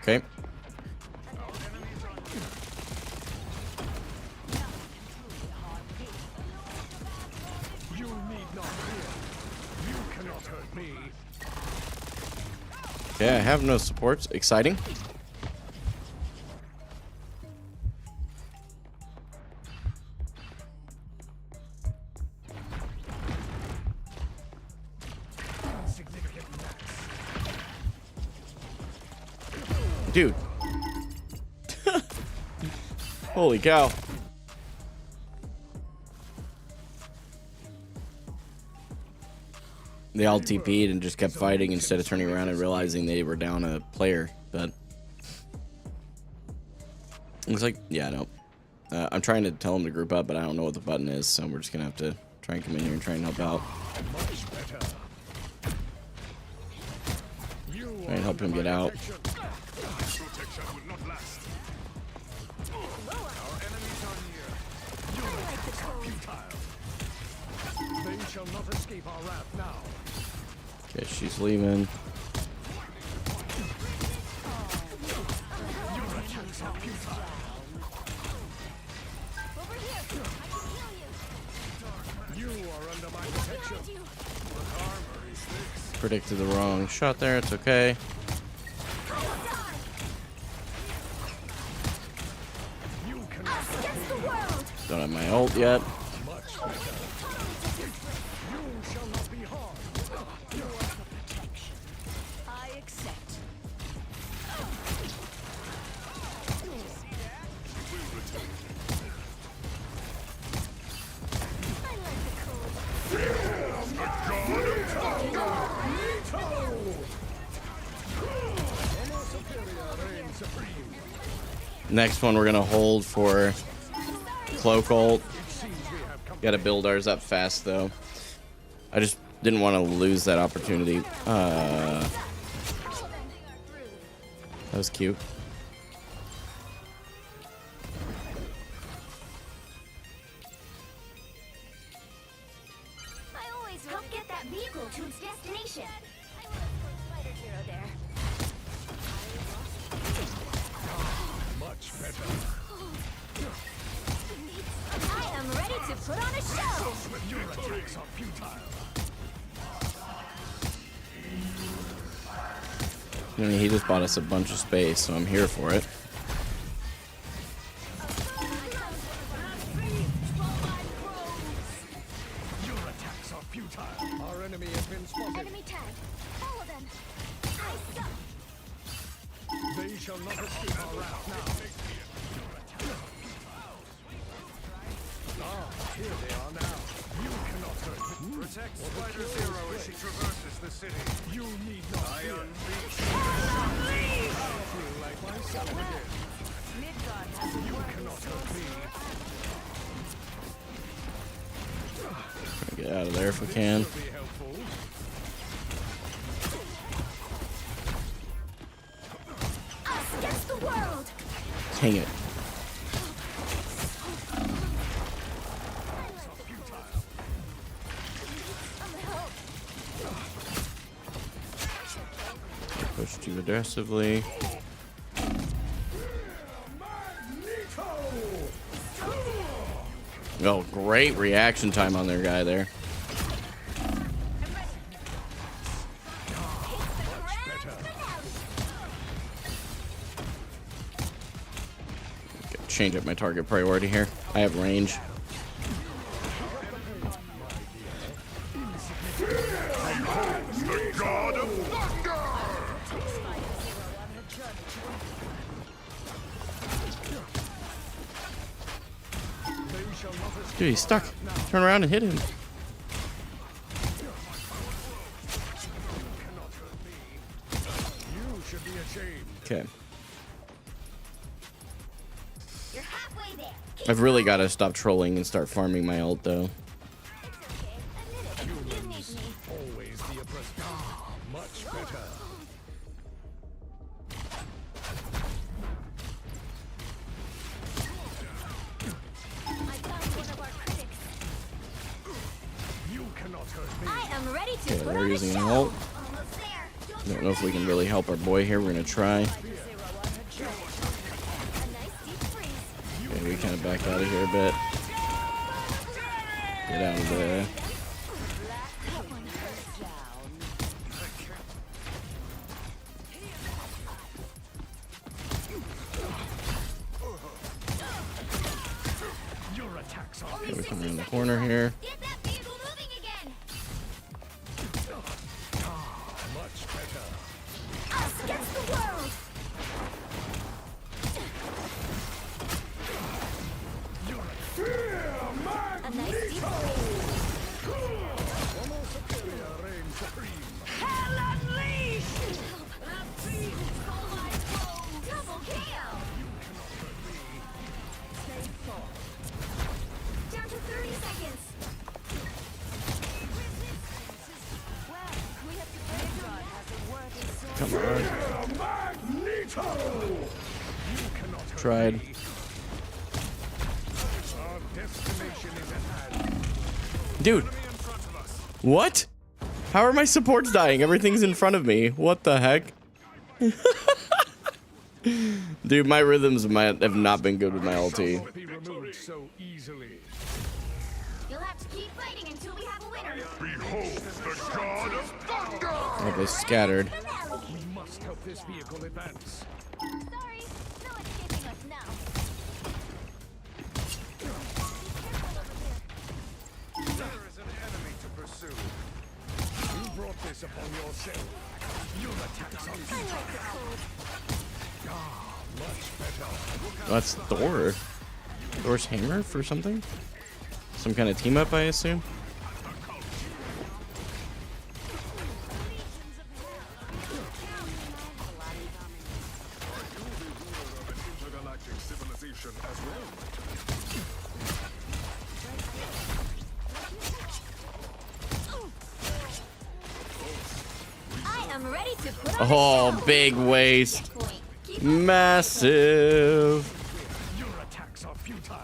Okay. You need not fear. You cannot hurt me. Okay, I have no supports. Exciting. Significant max. Dude. Holy cow. They all TP'd and just kept fighting instead of turning around and realizing they were down a player. But looks like, yeah, no. I'm trying to tell them to group up, but I don't know what the button is, so we're just gonna have to try and come in here and try and help out. Try and help him get out. Protection will not last. Our enemies are near. Your attacks are futile. They shall not escape our wrath now. Okay, she's leaving. Your attacks are futile. Over here. I can heal you. You are under my protection. Behind you. What armor is this? Predicted the wrong shot there. It's okay. You can Us against the world. Don't have my ult yet. much better. You shall not be harmed. You are for protection. I accept. I like the cold. Next one we're gonna hold for cloak ult. Gotta build ours up fast though. I just didn't want to lose that opportunity. That was cute. I always help get that vehicle to its destination. I was a fighter hero there. Much better. I am ready to put on a show. Your attacks are futile. I mean, he just bought us a bunch of space, so I'm here for it. Your attacks are futile. Our enemy has been spotted. Enemy tag. Follow them. I suck. They shall not escape our wrath now. Ah, here they are now. You cannot hurt me. Protect Spider Zero as she traverses the city. You need not I fear. unleash I feel like myself again. Midgard has a You cannot hurt me. Get out of there if we can. Will be helpful. us against the world. Dang it. Push too aggressively. Oh, great reaction time on their guy there. Change up my target priority here. I have range. the God of Thunder! They shall not escape. Dude, he's stuck. Turn around and hit him. You should be ashamed. Okay. You're halfway there. I've really got to stop trolling and start farming my ult though. It's okay. Admit it. You need me. Always the oppressed. Much better. I found one of our critics. You cannot hurt me. I am ready to Okay, put they're on using a an show. ult. Almost there. Don't know if we can really help our boy here. We're gonna try. A nice deep freeze. Okay, we kind of back out of here a bit. Get out of there. That one hurts down. Your attacks are Okay, we come around the corner here. Get that vehicle moving again. much better. Us against the world. A nice deep Hell unleashed! double kill. Down to 30 seconds. Well, we have to Come on. Tried. Our destination is at hand. Dude. What? How are my supports dying? Everything's in front of me. What the heck? Dude, my rhythms might have not been good with my ulti. Be removed so easily. You'll have to keep fighting until we have a winner. Behold the god of thunder! Oh, they scattered. We must help this vehicle advance. Sorry, no escaping us now. There is an enemy to pursue. You brought this upon yourself. Your attacks are futile. Much better. Oh, that's Thor. Thor's hammer for something? Some kind of team up, I assume? Intergalactic civilization as well. I am ready to put on Oh, big waste. point. Keep Massive. Your attacks are futile.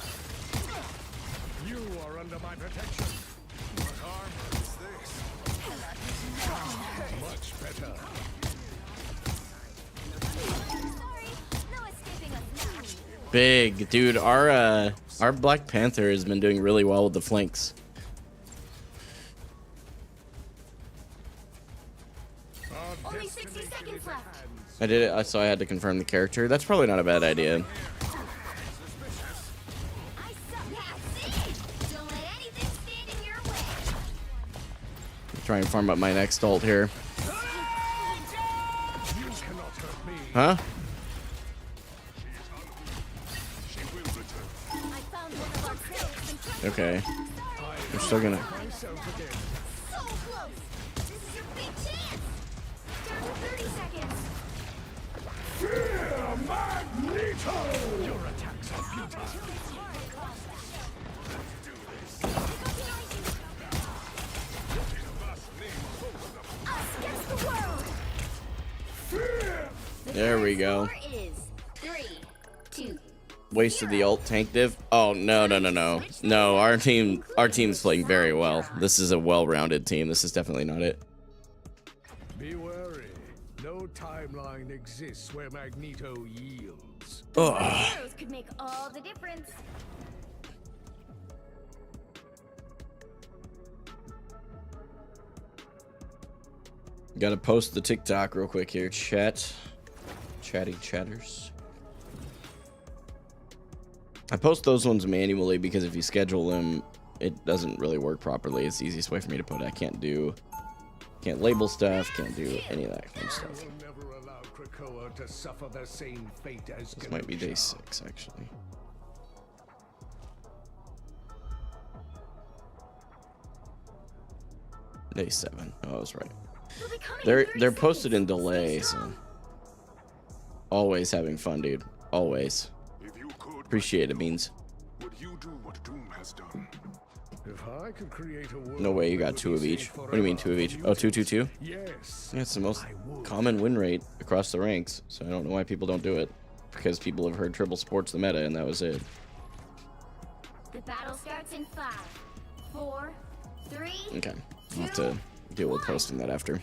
You are under my protection. What armor is this? Much better. sorry, no escaping us now. Big. Dude, our Black Panther has been doing really well with the flanks. Only 60 seconds left. I did it, so I had to confirm the character. That's probably not a bad idea. I suck. See? Don't let anything stand in your way. Try and farm up my next ult here. You cannot hurt me. Huh? She will return. I found one of our crates and tried Okay. We're still gonna. Myself again. so close. This is your big chance. Down to 30 seconds. Your attacks are futile. Us against the world. There we go. Score is 3-2. Wasted the ult tank div. Oh no. No, our team's playing very well. This is a well-rounded team. This is definitely not it. Be wary. No timeline exists where Magneto yields. Ugh. Heroes could make all the difference. Gotta post the TikTok real quick here, chat. Chatty chatters. I post those ones manually because if you schedule them, it doesn't really work properly. It's the easiest way for me to put it. I can't label stuff, can't do any of that kind of stuff. Will never allow Krakoa to suffer the same fate as This might be day Galusha. 6, actually. Day 7. Oh, I was right. We'll be coming in They're 30 posted in seconds. delay, Stay so strong. always having fun, dude. Always. If you could, Appreciate it, Beans. would you do what Doom has done? If I could create a world No way you that got would 2 be of each. safe What do you mean forever 2 of each? for Oh, 2, 2, 2? Yes. Yeah, it's the most I would. common win rate across the ranks, so I don't know why people don't do it. Because people have heard triple sports the meta, and that was it. The battle starts in 5, 4, 3. Okay. I'll have to deal with posting that after.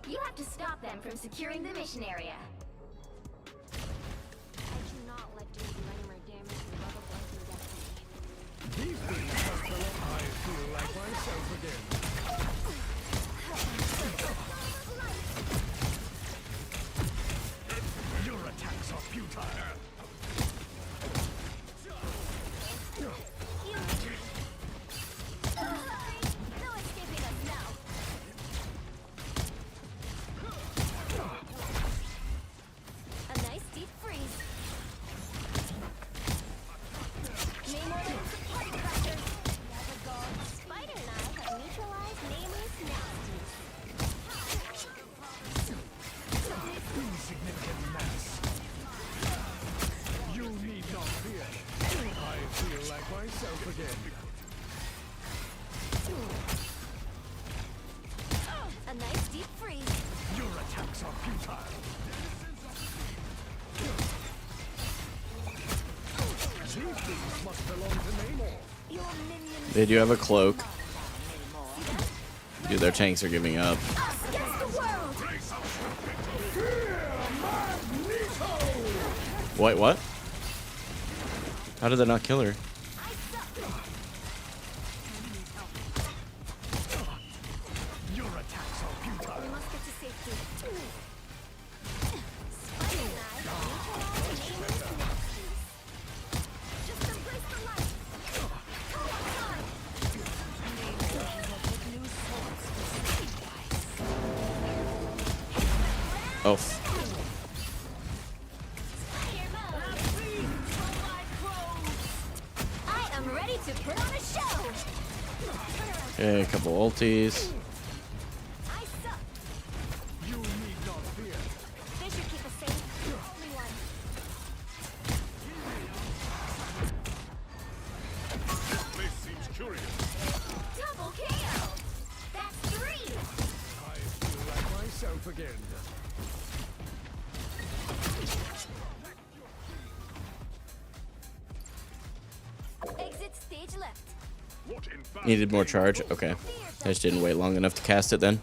You have to stop them from securing the mission area. I do not like doing any more damage to level 1 through destiny. These things must fill up. I feel like myself again. Your attacks are futile. No escaping us now. myself again. A nice deep freeze. Your attacks are futile. These things must belong to Namor. Your minions They do have a cloak. Dude, their tanks are giving up. us against the world. Wait, what? How did that not kill her? I suck. Your attacks are futile. We must get to safety. Spider knife, neutralize Nameless connections. Just embrace the light. Come on. New swords for streetwise. Oh, I am ready to put on a show. okay, a couple ultis. I suck. You need not fear. This should keep us safe. Only one. This place seems curious. Double KO. That's 3. I feel like myself again. Exit stage left. What in fact? Needed more charge. Okay, I just didn't wait long enough to cast it then.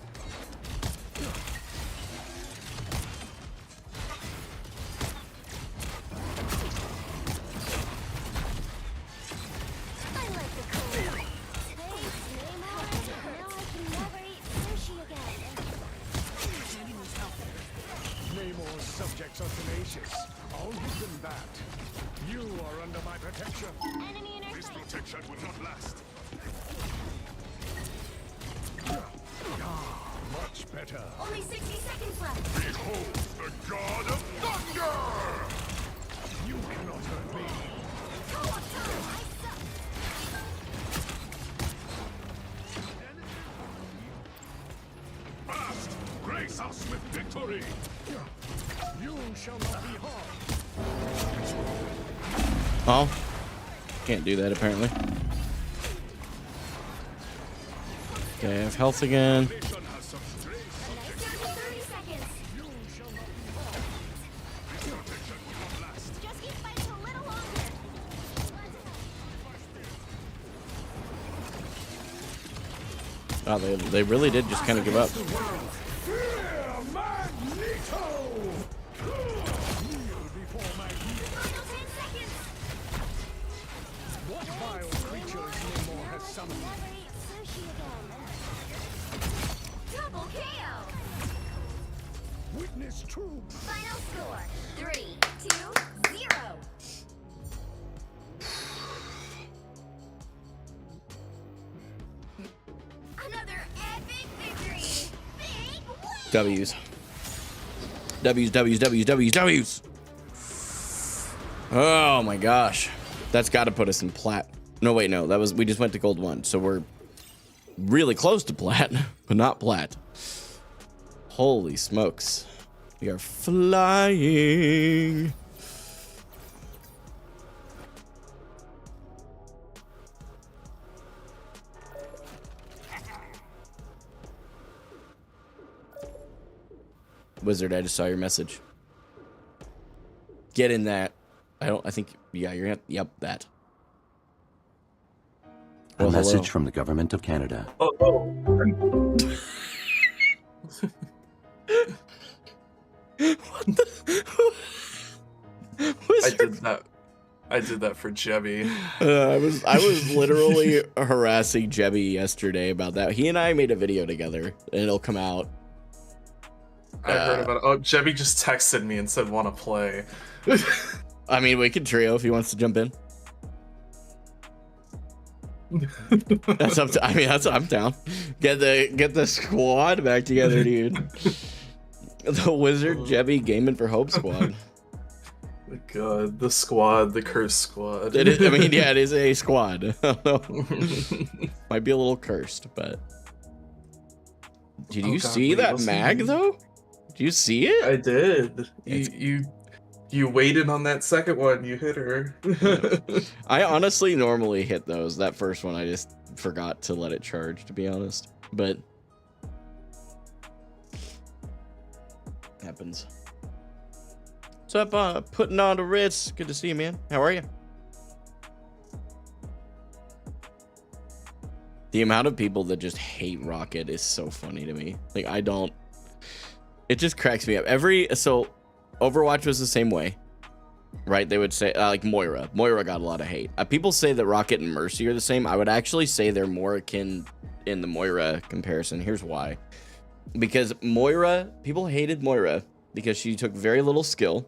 I like the cool. Thanks, Namor. Now I can never eat sushi again. Namor's subjects are tenacious. I'll give them that. You are under my protection. Enemy in our This sight. protection will not last. Much better. Only 60 seconds left. Behold, the god of thunder! You cannot hurt me. Co-op time. I suck. Fast! Grace us with victory! You shall not be harmed. Oh, can't do that apparently. Okay, I have health again. Nation has some strange subjects. 30 seconds. This protection will not last. Just keep fighting a little longer. Oh, they really did just kind of give up. Final 10 seconds. What vile creatures Namor has summoned? Never eat sushi again. Double KO. Witness true. Final score 3, 2, 0. Another epic victory. Big win. W's. W's, W's, W's, W's, W's. Oh my gosh. That's got to put us in plat. No, wait, no. That was, we just went to gold 1. So we're really close to plat, but not plat. Holy smokes. We are flying. Wizard, I just saw your message. Get in that. I think, yeah, you're gonna, yep, that. A Well, message hello. from the government of Canada. Wizard. I did that for Jebby. I was literally harassing Jebby yesterday about that. He and I made a video together, and it'll come out. I heard about it. Oh, Jebby just texted me and said, "Want to play?" I mean, we could trio if he wants to jump in. That's up to. I mean, I'm down. Get the squad back together, dude. The Wizard Jebby Gaming for Hope squad. God, the squad, the cursed squad. It is, I mean, yeah, it is a squad. I don't know. Might be a little cursed, but did you God, see wait, that what's mag the- though? Did you see it? I did. It's- You waited on that second one. You hit her. I honestly normally hit those. That first one, I just forgot to let it charge, to be honest. But happens. What's up, putting on the Ritz? Good to see you, man. How are you? The amount of people that just hate Rocket is so funny to me. Like, I don't. It just cracks me up. So Overwatch was the same way, right? They would say like Moira got a lot of hate. People say that Rocket and Mercy are the same. I would actually say they're more akin in the Moira comparison. Here's why. Because people hated Moira because she took very little skill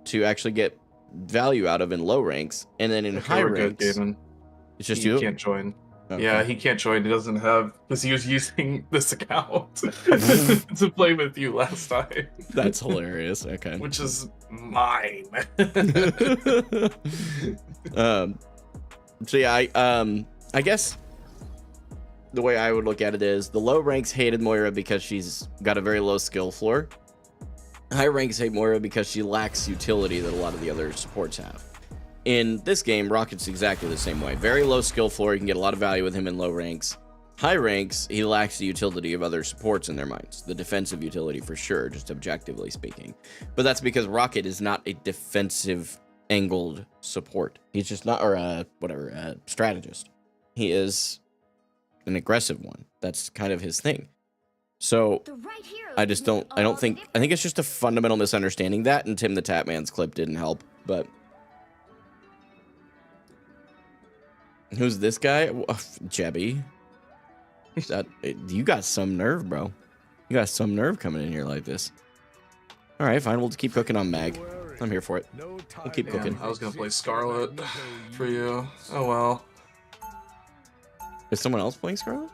to actually get value out of in low ranks, and then in high ranks, it's just you can't join. Okay. Yeah, he can't join. He doesn't have, because he was using this account to play with you last time. That's hilarious. Okay. Which is mine. So yeah, I guess the way I would look at it is the low ranks hated Moira because she's got a very low skill floor. High ranks hate Moira because she lacks utility that a lot of the other supports have. In this game, Rocket's exactly the same way. Very low skill floor, you can get a lot of value with him in low ranks. High ranks, he lacks the utility of other supports in their minds. The defensive utility for sure, just objectively speaking. But that's because Rocket is not a defensive angled support. He's just not, or a strategist. He is an aggressive one. That's kind of his thing. So I think it's just a fundamental misunderstanding that, and Tim the Tapman's clip didn't help, but who's this guy? Jebby. You got some nerve, bro. You got some nerve coming in here like this. All right, fine. We'll just keep cooking on Mag. I'm here for it. We'll keep cooking. I was gonna play Scarlet for you. Oh well. Is someone else playing Scarlet?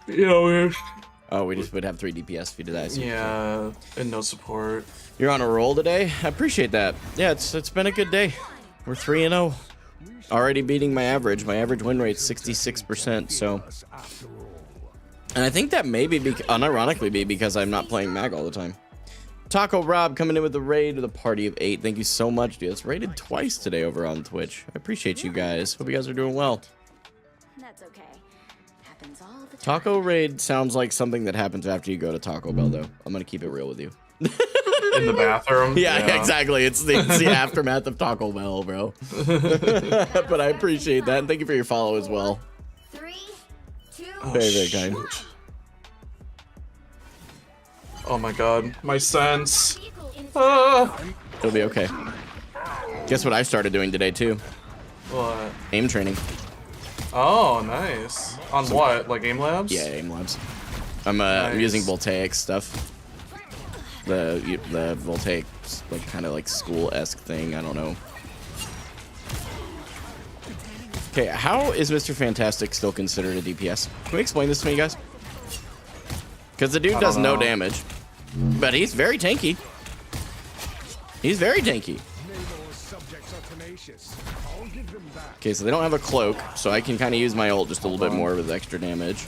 Yeah, we just would have 3 DPS if you did that. Yeah, and no support. You're on a roll today. I appreciate that. Yeah, it's been a good day. We're 3-0. Already beating my average. My average win rate's 66%, so. And I think that may be, unironically, be because I'm not playing Mag all the time. Taco Rob coming in with the raid with a party of 8. Thank you so much, dude. It's raided twice today over on Twitch. I appreciate you guys. Hope you guys are doing well. That's okay. Happens all the time. Taco raid sounds like something that happens after you go to Taco Bell, though. I'm gonna keep it real with you. In the bathroom? Yeah, exactly. It's the aftermath of Taco Bell, bro. But I appreciate that, and thank you for your follow as well. 3, 2, Very, very kind. Oh my god, my sense. It'll be okay. Guess what I started doing today, too? What? Aim training. Oh, nice. On what? Like aim labs? Yeah, aim labs. I'm using voltaic stuff. The voltaic, like, kind of like school-esque thing. I don't know. Okay, how is Mr. Fantastic still considered a DPS? Can we explain this to me, guys? Because the dude does no damage, but he's very tanky. He's very tanky. Okay, so they don't have a cloak, so I can kind of use my ult just a little bit more with extra damage.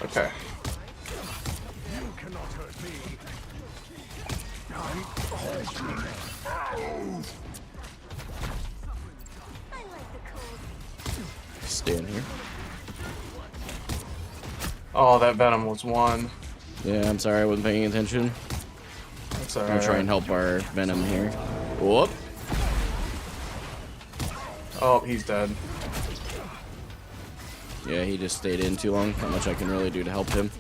Okay. Stay in here. Oh, that Venom was one. Yeah, I'm sorry, I wasn't paying attention. That's I'm alright. gonna try and help our Venom here. Whoop. Oh, he's dead. Yeah, he just stayed in too long. Not much I can really do to help him.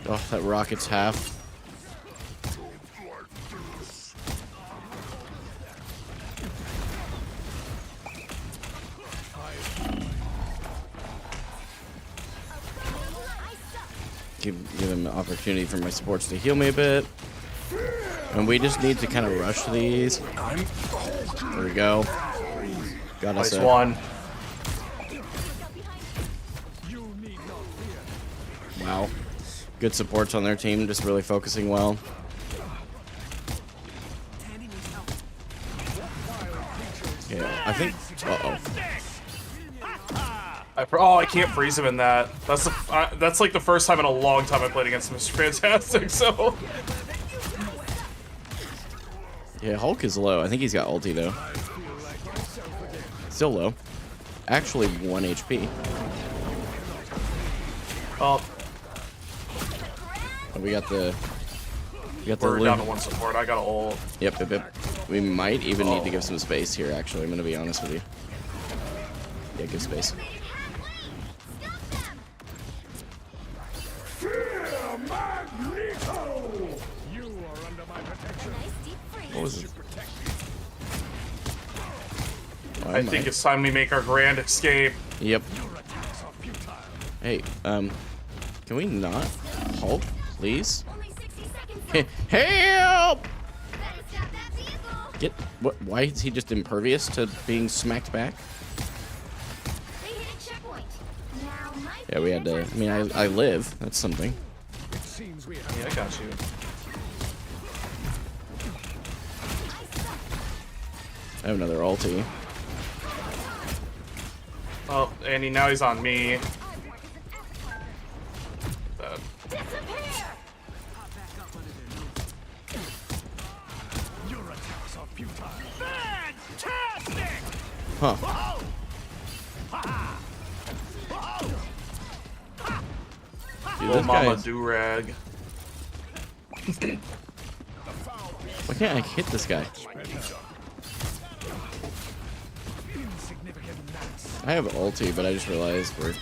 Oh, that rocket's half. Give him an opportunity for my supports to heal me a bit. And we just need to kind of rush these. There we go. Got us Nice one. Wow. Good supports on their team, just really focusing well. I can't freeze him in that. That's like the first time in a long time I played against Mr. Fantastic. So Yeah, Hulk is low. I think he's got ulti though. Still low. Actually 1 HP. oh, We got the we're down to loot. 1 support. I got ult. Yep. We might even need to give some space here. Actually, I'm gonna be honest with you. Yeah, give space. What was this? I think it's time we make our grand escape. Yep. Hey, can we not Hulk, please? Only 60 seconds left. Help! Better stop that vehicle. Get what? Why is he just impervious to being smacked back? They hit a checkpoint. Now might Yeah, we had to. I mean, I live. That's something. Yeah, I got you. I have another ulti. Oh, Andy, now he's on me. Huh. Dude, Little this Mama guy's- Durag. Why can't I hit this guy? I have ulti, but I just realized we're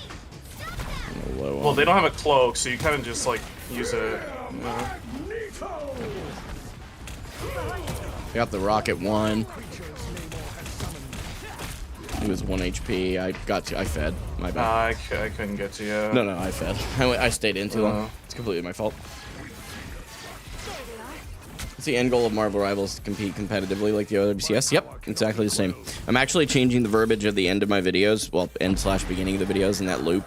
low on. Well, they don't have a cloak, so you kind of just like use it. Got the rocket 1. He was 1 HP. I fed. My bad. I couldn't get to you. No, I fed. I stayed in too long. It's completely my fault. It's the end goal of Marvel Rivals to compete competitively like the other BCS. Yep, exactly the same. I'm actually changing the verbiage of the end of my videos, well, end/beginning of the videos in that loop,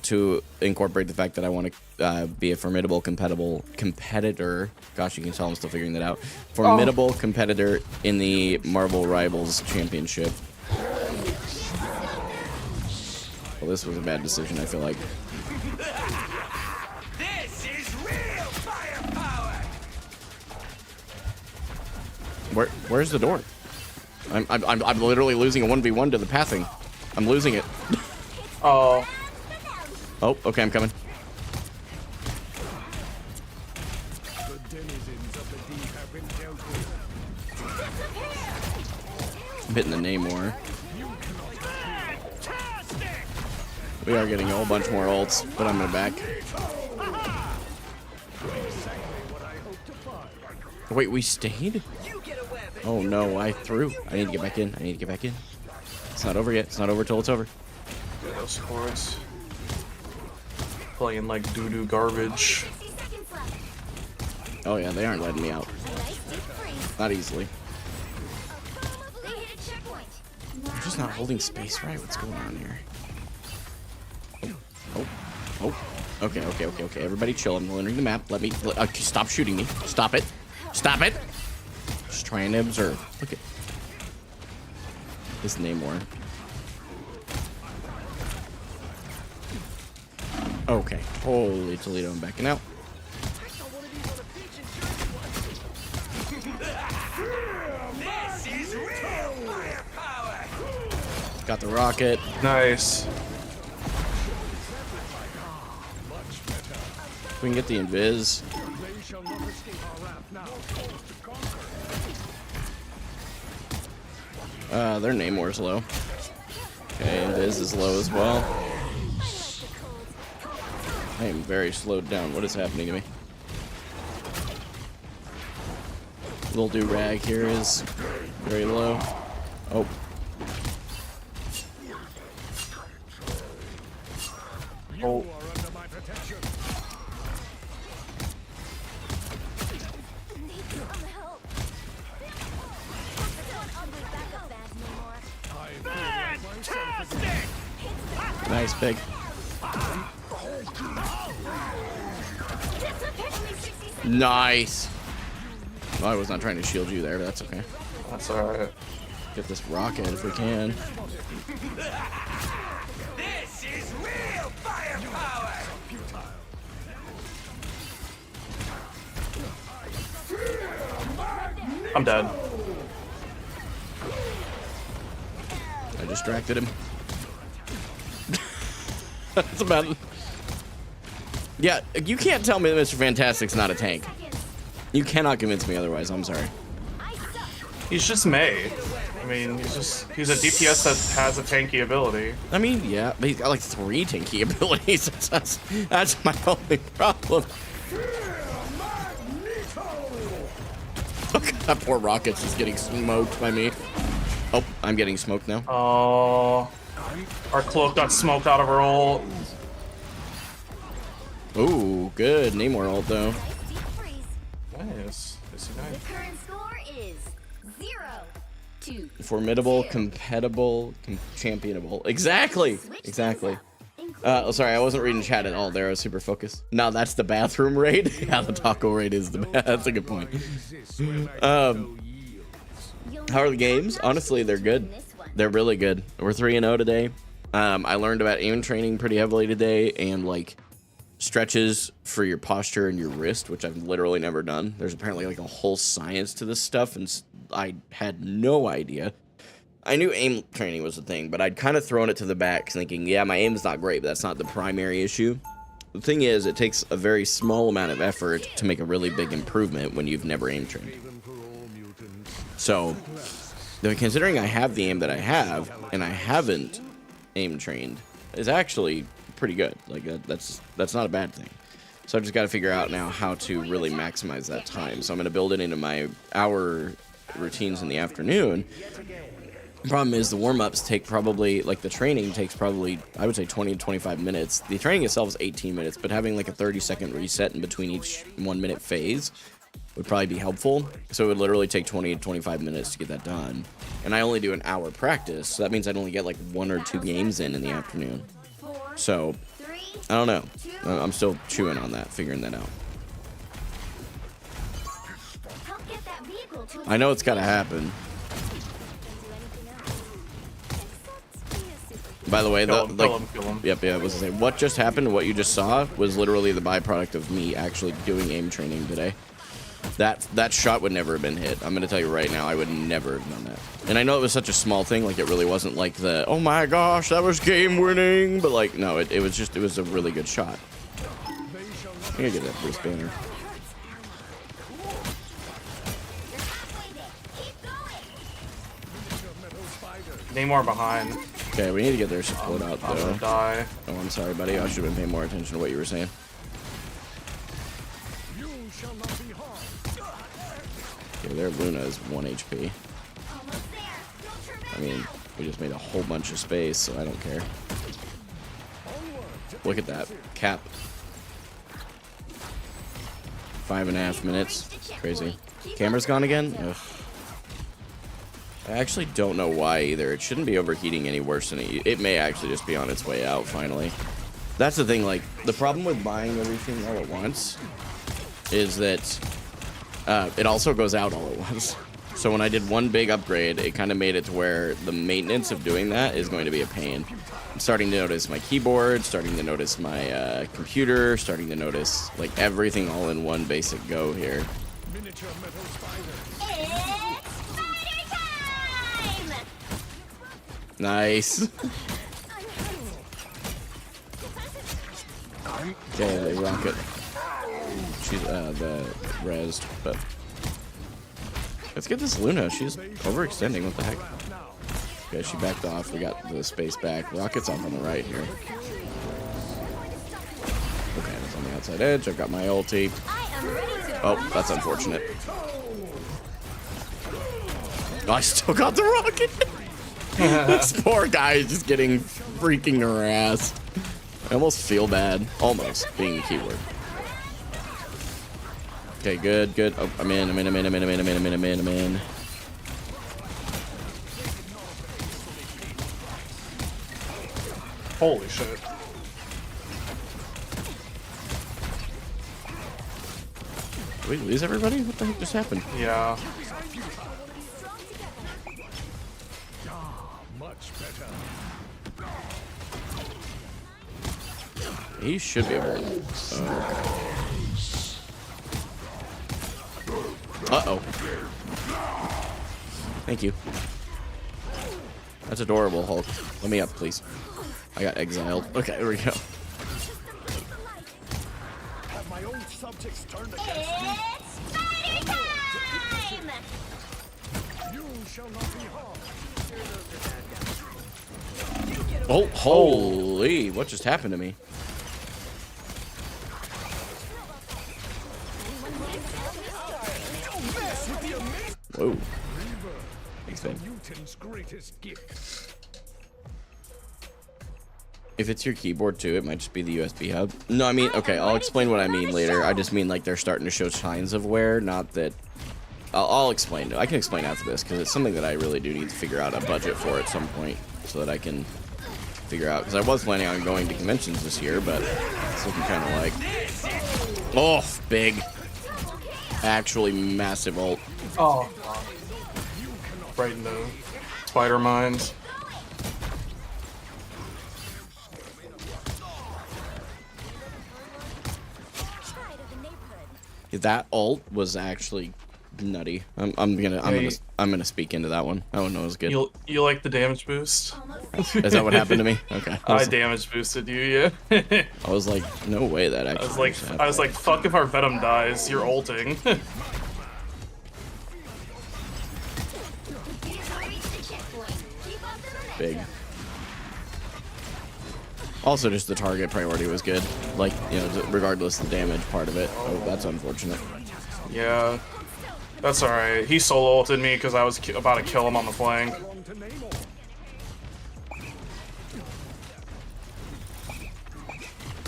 to incorporate the fact that I want to be a formidable competitor. Gosh, you can tell I'm still figuring that out. Formidable competitor in the Marvel Rivals Championship. Well, this was a bad decision, I feel like. This is real firepower. Where's the door? I'm literally losing a 1v1 to the pathing. I'm losing it. Oh, Oh, okay, I'm coming. I'm hitting the Namor. We are getting a whole bunch more ults, but I'm gonna back. Wait, we stayed? Oh no, I threw. I need to get back in. I need to get back in. It's not over yet. It's not over till it's over. yeah, those scores. Playing like doo-doo garbage. 60 seconds left. Oh yeah, they aren't letting me out. Nice deep freeze. Not easily. They hit a checkpoint. I'm just not holding space right. What's going on here? Oh. Okay. Everybody chill. I'm learning the map. Stop shooting me. Stop it. Stop it. Just trying to observe. Look at this Namor. Okay. Holy Toledo, I'm backing out. This is real firepower. Got the rocket. Nice. We can get the invis. Their Namor's low. Okay, invis is low as well. I am very slowed down. What is happening to me? Little do-rag here is very low. Oh. Oh, Need some help. Don't ugly backup badge anymore. Fantastic. Nice pig. Only 60 seconds. Nice. Well, I was not trying to shield you there, but that's okay. that's alright. Get this rocket if we can. I'm dead. I distracted him. That's about it. Yeah, you can't tell me that Mr. Fantastic's not a tank. You cannot convince me otherwise. I'm sorry. He's just May. I mean, he's a DPS that has a tanky ability. I mean, yeah, but he's got like 3 tanky abilities. That's my only problem. Look, that poor Rocket's just getting smoked by me. Oh, I'm getting smoked now. Oh, our cloak got smoked out of her ult. Ooh, good. Namor ult though. Nice. The current score is 0-2. Formidable, compatible, championable. Exactly. Exactly. Sorry, I wasn't reading chat at all there. I was super focused. No, that's the bathroom raid. Yeah, the taco raid is the that's a good point. How are the games? Honestly, they're good. They're really good. We're 3-0 today. I learned about aim training pretty heavily today, and like stretches for your posture and your wrist, which I've literally never done. There's apparently like a whole science to this stuff, and I had no idea. I knew aim training was a thing, but I'd kind of thrown it to the back thinking, yeah, my aim's not great, but that's not the primary issue. The thing is, it takes a very small amount of effort to make a really big improvement when you've never aim trained. So, considering I have the aim that I have, and I haven't aim trained, is actually pretty good. Like, that's not a bad thing. So I've just got to figure out now how to really maximize that time. So I'm going to build it into my hour routines in the afternoon. The problem is the warm-ups take probably, like the training takes probably, I would say 20 to 25 minutes. The training itself is 18 minutes, but having like a 30-second reset in between each 1-minute phase would probably be helpful. So it would literally take 20 to 25 minutes to get that done. And I only do an hour practice, so that means I'd only get like 1 or 2 games in the afternoon. So, I don't know. I'm still chewing on that, figuring that out. I know it's got to happen. By the way, Kill him. Yep, I was gonna say, what just happened, what you just saw, was literally the byproduct of me actually doing aim training today. That shot would never have been hit. I'm gonna tell you right now, I would never have done that. And I know it was such a small thing, like it really wasn't like the, oh my gosh, that was game winning, but like, no, it was a really good shot. I gotta get that first banner. Namor behind. Okay, we need to get their support out, I'm though. gonna die. Oh, I'm sorry, buddy. I should have been paying more attention to what you were saying. Okay, their Luna is 1 HP. I mean, we just made a whole bunch of space, so I don't care. Look at that. Cap. 5.5 minutes. Crazy. Camera's gone again? Ugh. I actually don't know why either. It shouldn't be overheating any worse than it may actually just be on its way out finally. That's the thing, like, the problem with buying everything all at once is that it also goes out all at once. So when I did one big upgrade, it kind of made it to where the maintenance of doing that is going to be a pain. I'm starting to notice my keyboard, starting to notice my computer, starting to notice like everything all in one basic go here. Nice. Okay, they rocket. She's the rezzed, but let's get this Luna. She's overextending. What the heck? Okay, she backed off. We got the space back. Rocket's off on the right here. Okay, that's on the outside edge. I've got my ulti. Oh, that's unfortunate. Oh, I still got the rocket. This poor guy is just getting freaking harassed. I almost feel bad. Almost, being the keyword. Okay, good. Oh, I'm in. Holy shit. Did we lose everybody? What the heck just happened? Yeah. He should be able to. Uh-oh. Thank you. That's adorable, Hulk. Let me up, please. I got exiled. Okay, there we go. Have my own subjects turned against me? It's fighting time! You shall not be harmed. Oh, holy. What just happened to me? Whoa. Thanks, man. Mutant's greatest gift. If it's your keyboard too, it might just be the USB hub. No, I mean, okay, I'll explain what I mean later. I just mean like they're starting to show signs of wear, not that... I'll explain. I can explain after this, because it's something that I really do need to figure out a budget for at some point, so that I can figure out, because I was planning on going to conventions this year, but it's looking kind of like... Oh, big. Actually massive ult. Oh, right in the spider mines. That ult was actually nutty. I'm gonna speak into that one. That one was good. You like the damage boost? Is that what happened to me? Okay. I damage boosted you, yeah. I was like, no way that actually. I was like, fuck if our Venom dies, you're ulting. Big. Also, just the target priority was good. Like, you know, regardless of the damage part of it. Oh, that's unfortunate. Yeah. That's alright. He solo ulted me because I was about to kill him on the flank.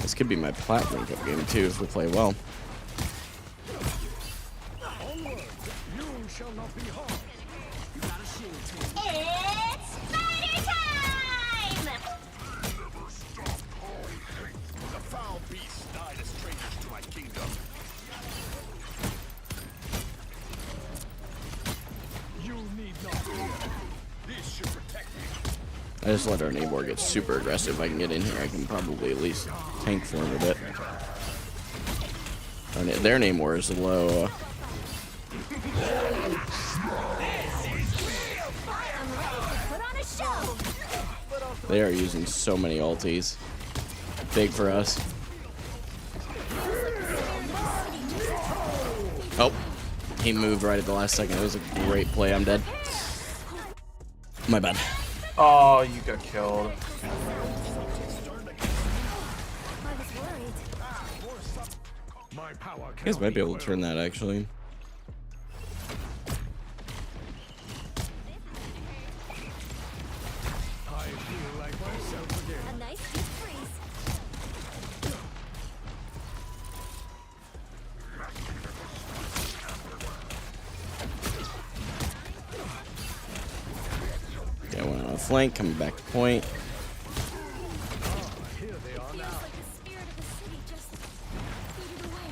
This could be my platinum cup game too if we play well. It's fighting time! The foul beasts died as strangers to my kingdom. You need not fear. This should protect me. I just let our Namor get super aggressive. If I can get in here, I can probably at least tank for him a bit. Their Namor is low. They are using so many ultis. Big for us. Oh, he moved right at the last second. It was a great play. I'm dead. My bad. Oh, you got killed. You guys might be able to turn that actually. A nice deep freeze. Okay, I went on a flank, coming back to point. Feels like the spirit of the city just faded away.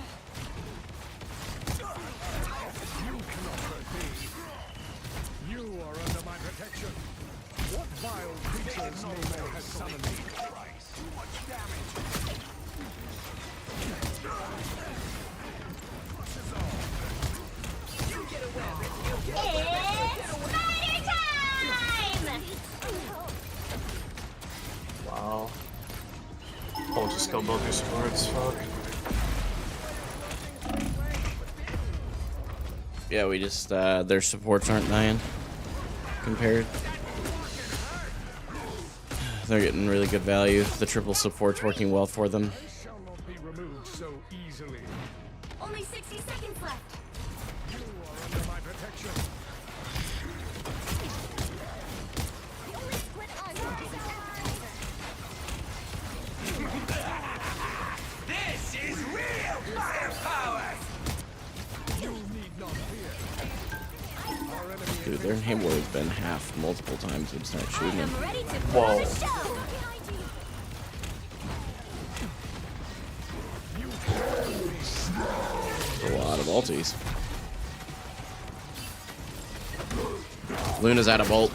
You cannot hurt me. You are under my protection. What vile creatures Namor has summoned me? Too much damage. It's fighting time! Wow. Oh, just killed both your supports. Fuck. Yeah, we just their supports aren't dying compared. They're getting really good value. The triple support's working well for them. Shall not be removed so easily. Only 60 seconds left. You are under my protection. The only split on This is real firepower! You need not fear. Our enemy Dude, their Namor has been half multiple times. It's not shooting him. I'm ready to Whoa. pull the show. A lot of ultis. Luna's out of ult.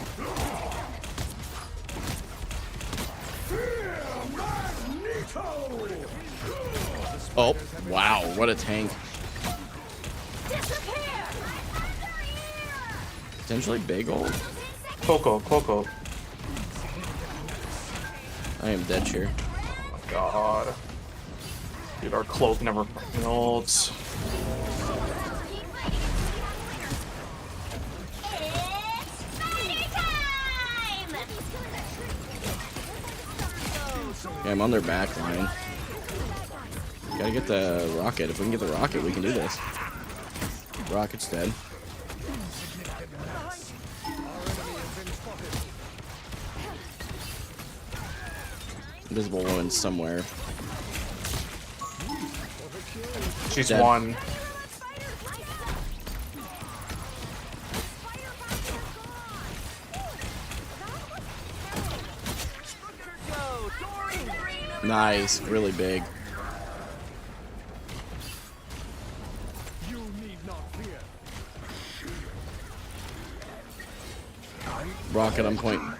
Oh, wow, what a tank. Potentially big ult. Coco. I am dead here. Oh my god. Dude, our cloak never fucking ults. Yeah, I'm on their back line. Gotta get the rocket. If we can get the rocket, we can do this. Rocket's dead. Invisible woman somewhere. She's Dead. one. Nice, really big. You need not fear. Rocket on point. I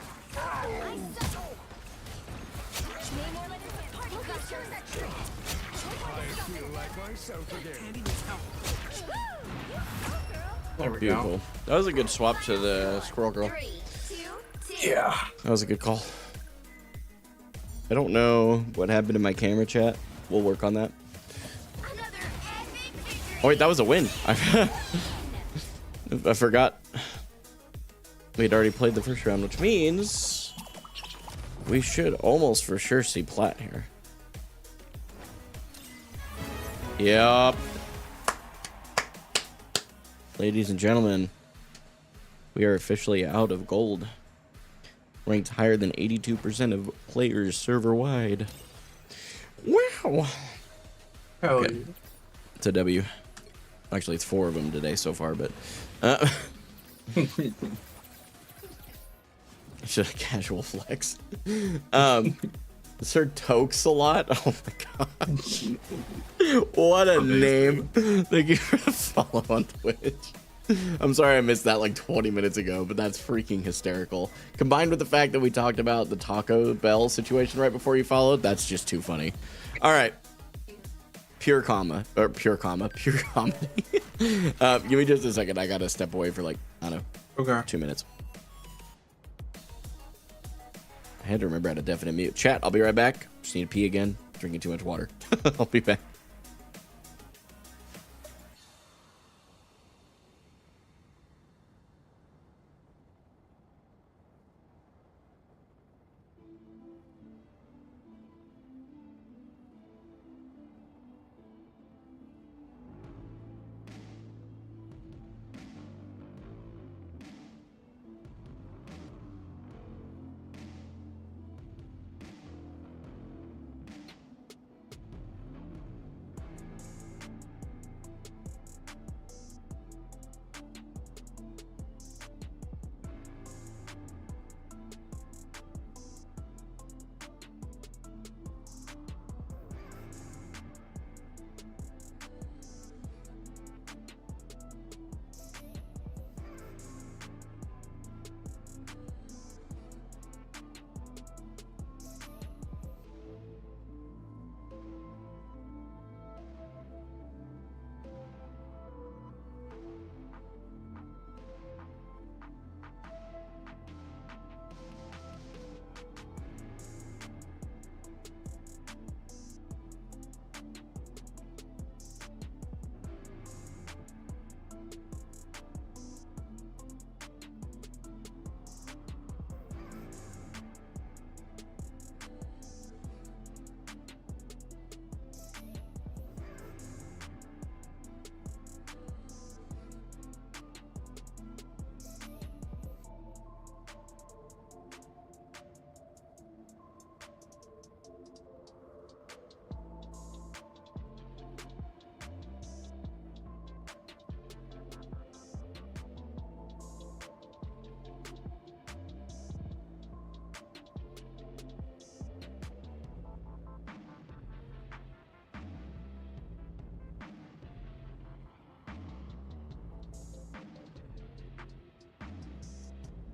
feel like myself again. There we Beautiful. go. That was a good swap to the squirrel girl. 3, 2, 2. Yeah. That was a good call. I don't know what happened to my camera chat. We'll work on that. Another epic victory. Oh wait, that was a win. I forgot. We had already played the first round, which means we should almost for sure see plat here. Yup. Ladies and gentlemen, we are officially out of gold. Ranked higher than 82% of players server-wide. Wow. Hell Okay. yeah. It's a W. Actually, it's 4 of them today so far, but... It's just a casual flex. Sir Tokes a lot. Oh my gosh. What a name. Thank you for the follow on Twitch. I'm sorry I missed that like 20 minutes ago, but that's freaking hysterical. Combined with the fact that we talked about the Taco Bell situation right before you followed, that's just too funny. All right. Pure comedy. Give me just a second. I gotta step away for like, I don't know, Okay. 2 minutes. I had to remember how to definite mute. Chat, I'll be right back. Just need to pee again. Drinking too much water. I'll be back.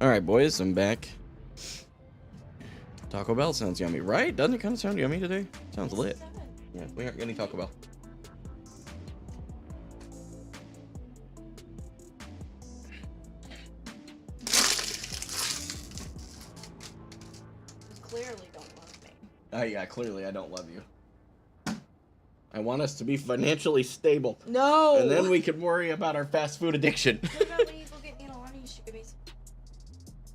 All right, boys, I'm back. Taco Bell sounds yummy, right? Doesn't it kind of sound yummy today? Sounds lit. Yeah, we aren't getting Taco Bell. Yeah, clearly I don't love you. I want us to be financially stable. No. And then we can worry about our fast food addiction. What about when you go get Nilani Shiggies?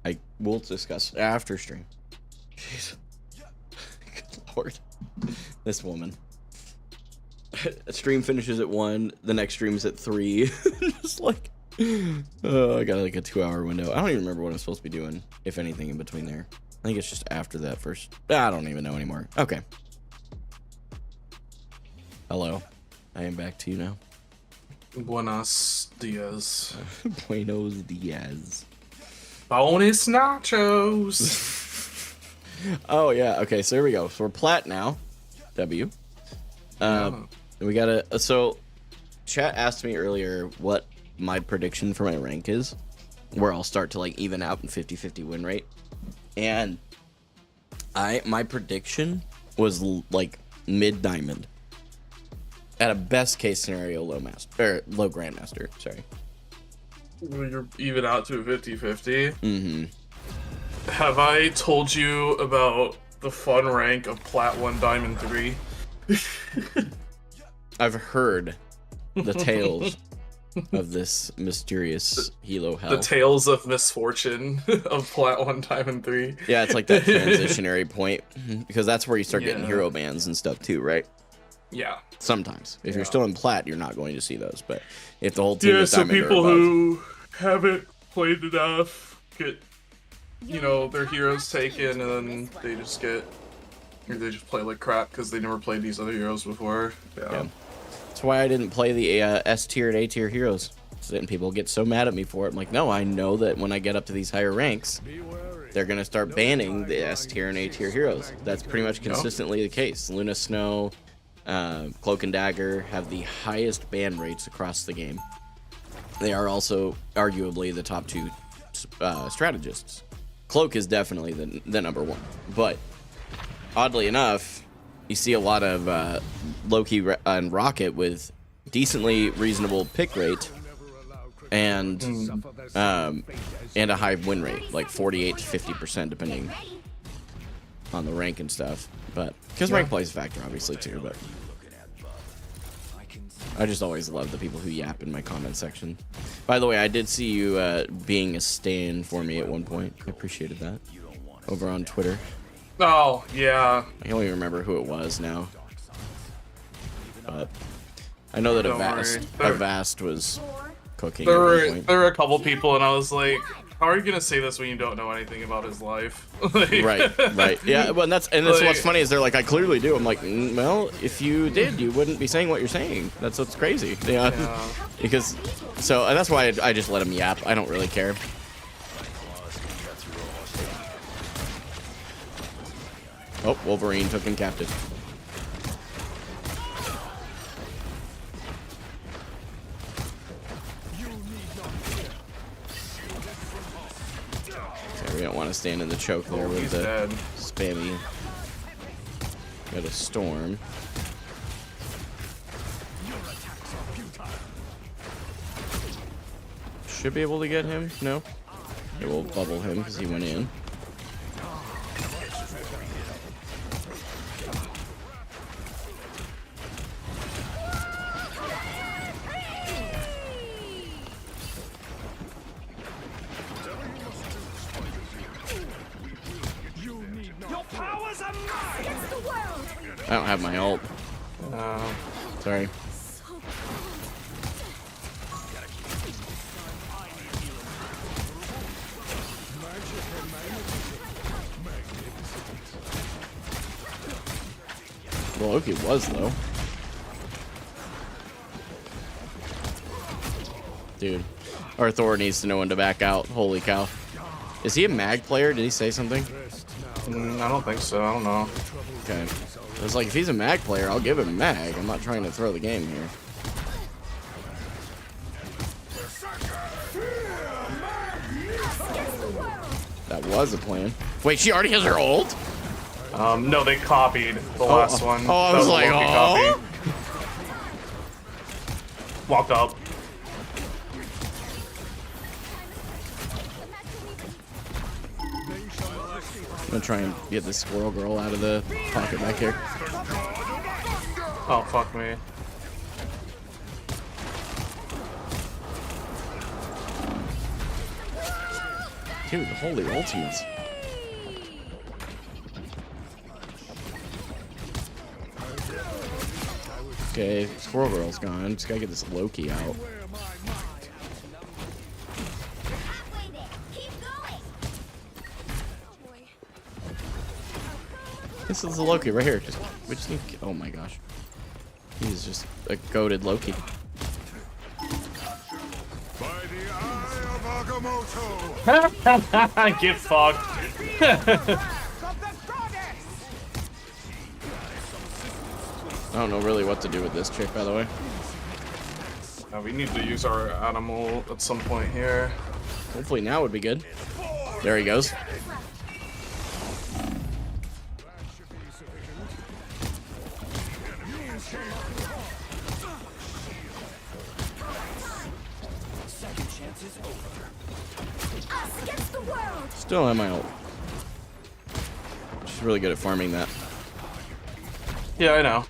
I will discuss after stream. Jeez. Good lord. This woman. A stream finishes at 1, the next stream's at 3. Just like, oh, I got like a 2-hour window. I don't even remember what I'm supposed to be doing, if anything, in between there. I think it's just after that first. I don't even know anymore. Okay. Hello. I am back to you now. Buenos dias. Buenos dias. Bonus nachos. Oh, yeah. Okay, so here we go. So we're plat now. W. We gotta. So, chat asked me earlier what my prediction for my rank is, where I'll start to like even out in 50-50 win rate, and my prediction was like mid diamond. At a best case scenario, low grandmaster. Sorry. You're even out to a 50-50. Mm-hmm. Have I told you about the fun rank of Plat 1 Diamond 3? I've heard the tales of this mysterious Hilo hell. The tales of misfortune of Plat 1 Diamond 3. Yeah, it's like that transitionary point, because that's where you start getting hero bans and stuff too, right? Yeah. Sometimes. If you're still in plat, you're not going to see those. But if the whole team is so diamond or people above, who haven't played enough get, you know, their heroes taken, and then they just get, or they just play like crap because they never played these other heroes before. Yeah. That's why I didn't play the S tier and A tier heroes. And people get so mad at me for it. I'm like, no, I know that when I get up to these higher ranks, they're going to start banning the S tier and A tier heroes. That's pretty much consistently the case. Luna Snow, Cloak and Dagger have the highest ban rates across the game. They are also arguably the top 2 strategists. Cloak is definitely the number 1, but oddly enough, you see a lot of Loki and Rocket with decently reasonable pick rate and a high win rate, like 48 to 50% depending on the rank and stuff. But because rank plays a factor, obviously too. But I just always love the people who yap in my comment section. By the way, I did see you being a stan for me at one point. I appreciated that. Over on Twitter. Oh, yeah. I don't even remember who it was now. But I know that Avast was cooking. There were a couple people, and I was like, how are you going to say this when you don't know anything about his life? Like, right. Yeah, well, that's like, what's funny is they're like, I clearly do. I'm like, well, if you did, you wouldn't be saying what you're saying. That's what's crazy. Yeah. Because, and that's why I just let him yap. I don't really care. Oh, Wolverine took him captive. Okay, we don't want to stand in the choke there with the spammy. Got a storm. Should be able to get him. No. It will bubble him because he went in. I don't have my ult. Sorry. Well, Loki was low. Dude, our Thor needs to know when to back out. Holy cow. Is he a mag player? Did he say something? I don't think so. I don't know. Okay. I was like, if he's a mag player, I'll give him mag. I'm not trying to throw the game here. That was a plan. Wait, she already has her ult? No, they copied the last one. Oh, I was like, oh. Walked up. I'm gonna try and get this squirrel girl out of the pocket back here. Oh, fuck me. Dude, holy ultimates. Okay, squirrel girl's gone. Just gotta get this Loki out. Halfway there. Keep going. This is the Loki right here. We just need. Oh my gosh. He's just a goated Loki. By the eye of Agamotto. Get fucked. I don't know really what to do with this chick, by the way. We need to use our animal at some point here. Hopefully now would be good. There he goes. Us against the world. Still have my ult. She's really good at farming that. Yeah, I know.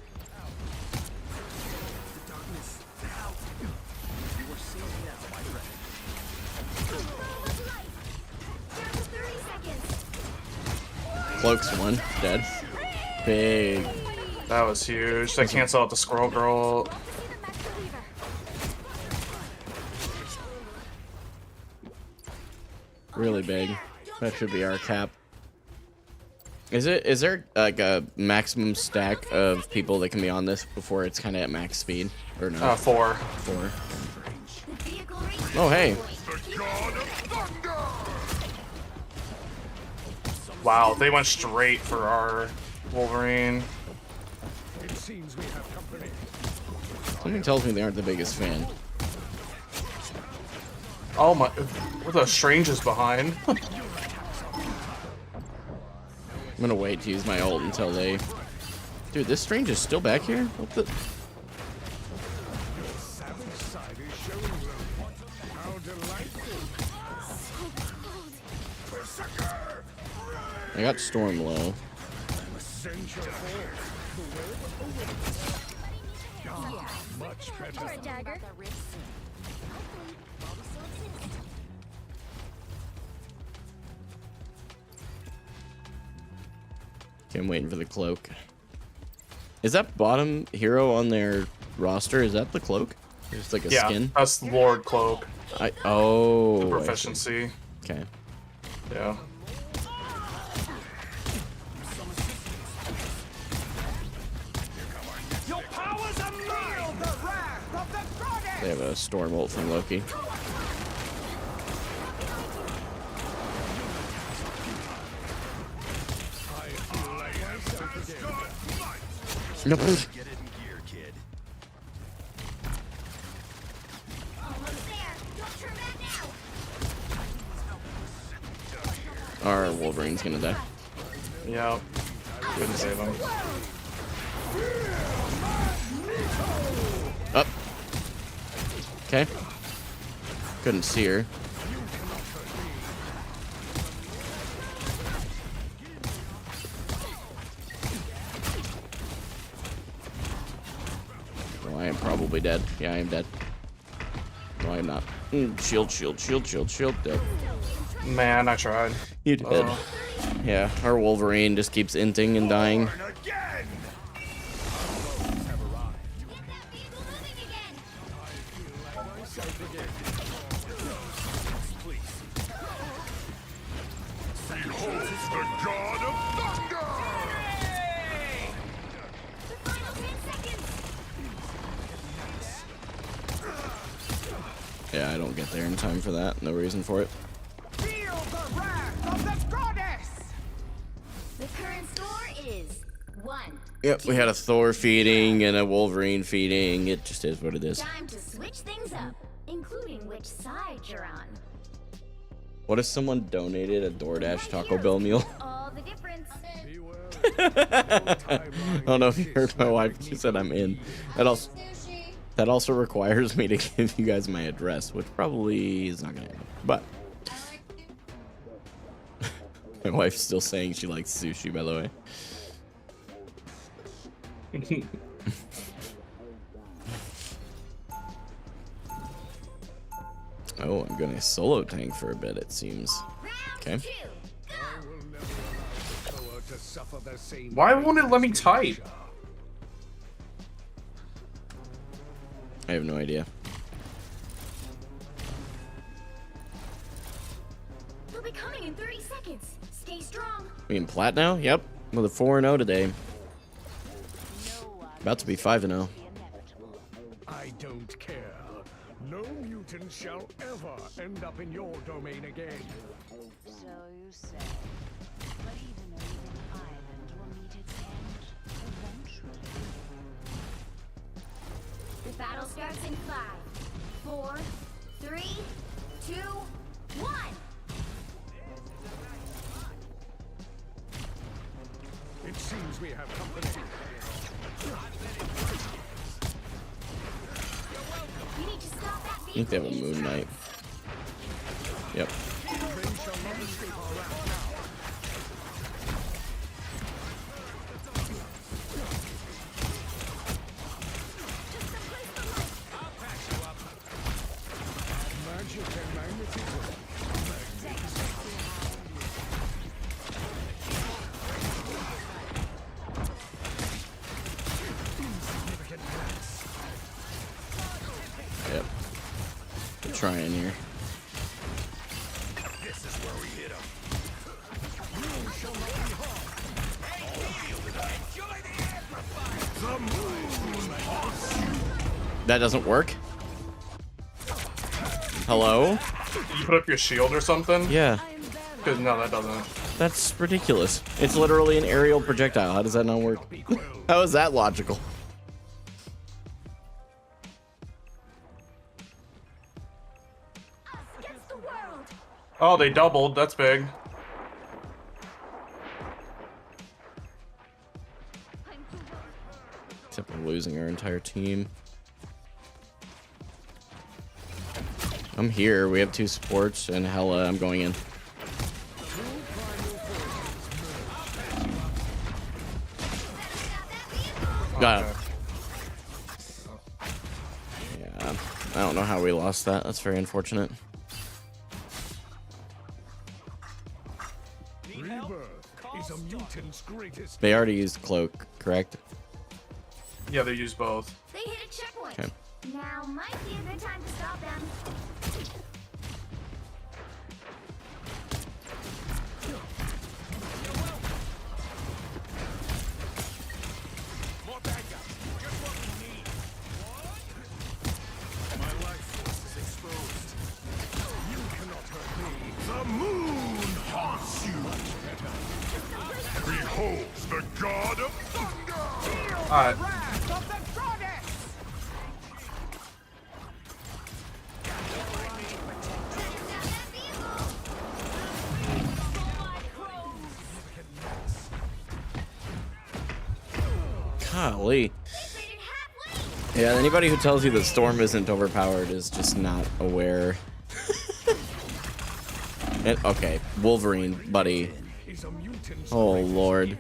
Cloak's one, dead. Big. That was huge. They cancel out the squirrel girl. Really big. That should be our cap. Is there like a maximum stack of people that can be on this before it's kind of at max speed? Or no? 4. 4. Oh, hey. Wow, they went straight for our Wolverine. It seems we have company. Something tells me they aren't the biggest fan. Oh my, what the strange is behind? I'm gonna wait to use my ult until they... Dude, this strange is still back here? What the... Savage side is showing them. How delightful. I got Storm low. Essential much better. Or a dagger. Okay, I'm waiting for the cloak. Is that bottom hero on their roster? Is that the cloak? Just like a skin? That's Lord Cloak. Oh. The I see. proficiency. Okay. Yeah. Your powers are mine! The wrath of the goddess! They have a storm ult from Loki. Nope. Get it in gear, kid. Almost there. Don't turn back now. Our Wolverine's gonna die. Yeah. Couldn't save him. Up. Okay. Couldn't see her. Well, I am probably dead. Yeah, I am dead. No, I am not. Shield, shield, shield, shield, shield. Dead. Man, I tried. You did. Yeah, our Wolverine just keeps inting and dying. And again! Behold the god of thunder! The final 10 seconds. Yeah, I don't get there in time for that. No reason for it. Feel the wrath of the goddess! The current score is 1. Yep, we had a Thor feeding and a Wolverine feeding. It just is what it is. Time to switch things up, including which side you're on. What if someone donated a DoorDash Taco Bell meal? All the difference. I don't know if you heard my wife. She said I'm in. That also requires me to give you guys my address, which probably is not gonna happen. But My wife's still saying she likes sushi, by the way. Oh, I'm gonna solo tank for a bit, it seems. Okay. Why won't it let me type? I have no idea. They'll be coming in 30 seconds. Stay strong. We in plat now? Yep. With a 4-0 today. About to be 5-0. I don't care. No mutant shall ever end up in your domain again. So you say. But even a living island will meet its end eventually. The battle starts in 5, 4, 3, 2, 1. It seems we have company. You need to stop that I think they have a Moon Knight. Yep. They shall not escape our wrath now. Magic and magnetism. Insignificant plants. Yep. We're trying here. This is where we hit 'em. You shall not be harmed. Enjoy the amplifier. The moon haunts you. That doesn't work? Hello? You put up your shield or something? Yeah. Cause no, that doesn't. That's ridiculous. It's literally an aerial projectile. How does that not work? How is that logical? Us against the world. Oh, they doubled. That's big. Except we're losing our entire team. I'm here. We have 2 supports and hella, I'm going in. Got it. Yeah, I don't know how we lost that. That's very unfortunate. Rebirth is a mutant's greatest. They already used cloak, correct? Yeah, they use both. They hit a checkpoint. Okay. Now might be a good time to stop them. More backup. Just what we need. My life force is exposed. You cannot hurt me. The moon haunts you. Behold the god of thunder. Alright. Wrath of the goddess! Golly. Yeah, anybody who tells you that Storm isn't overpowered is just not aware. Okay, Wolverine, buddy. Is a mutant's Oh, Lord.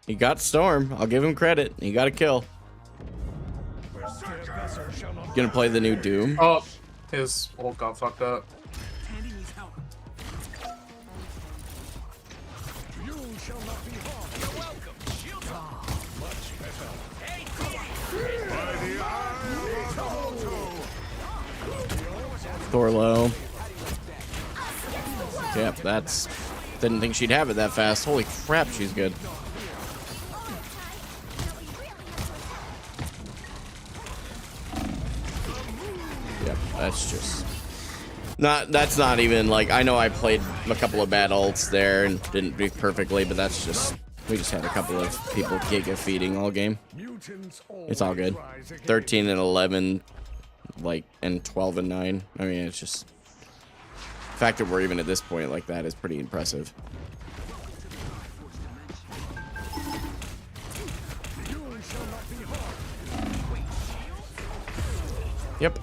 He got Storm. I'll give him credit. He got a kill. vessel shall not Gonna play the new Doom. Oh, his ult got fucked up. You shall not be harmed. You're welcome. Shield up. Much better. Hey, by the eye of Otto. Thor low. Yep, that's... Didn't think she'd have it that fast. Holy crap, she's good. Yep, that's just... That's not even, like, I know I played a couple of bad ults there and didn't do perfectly, but that's just... We just had a couple of people giga feeding all game. It's all good. 13 and 11, like, and 12 and 9. I mean, it's just... The fact that we're even at this point like that is pretty impressive. Yep.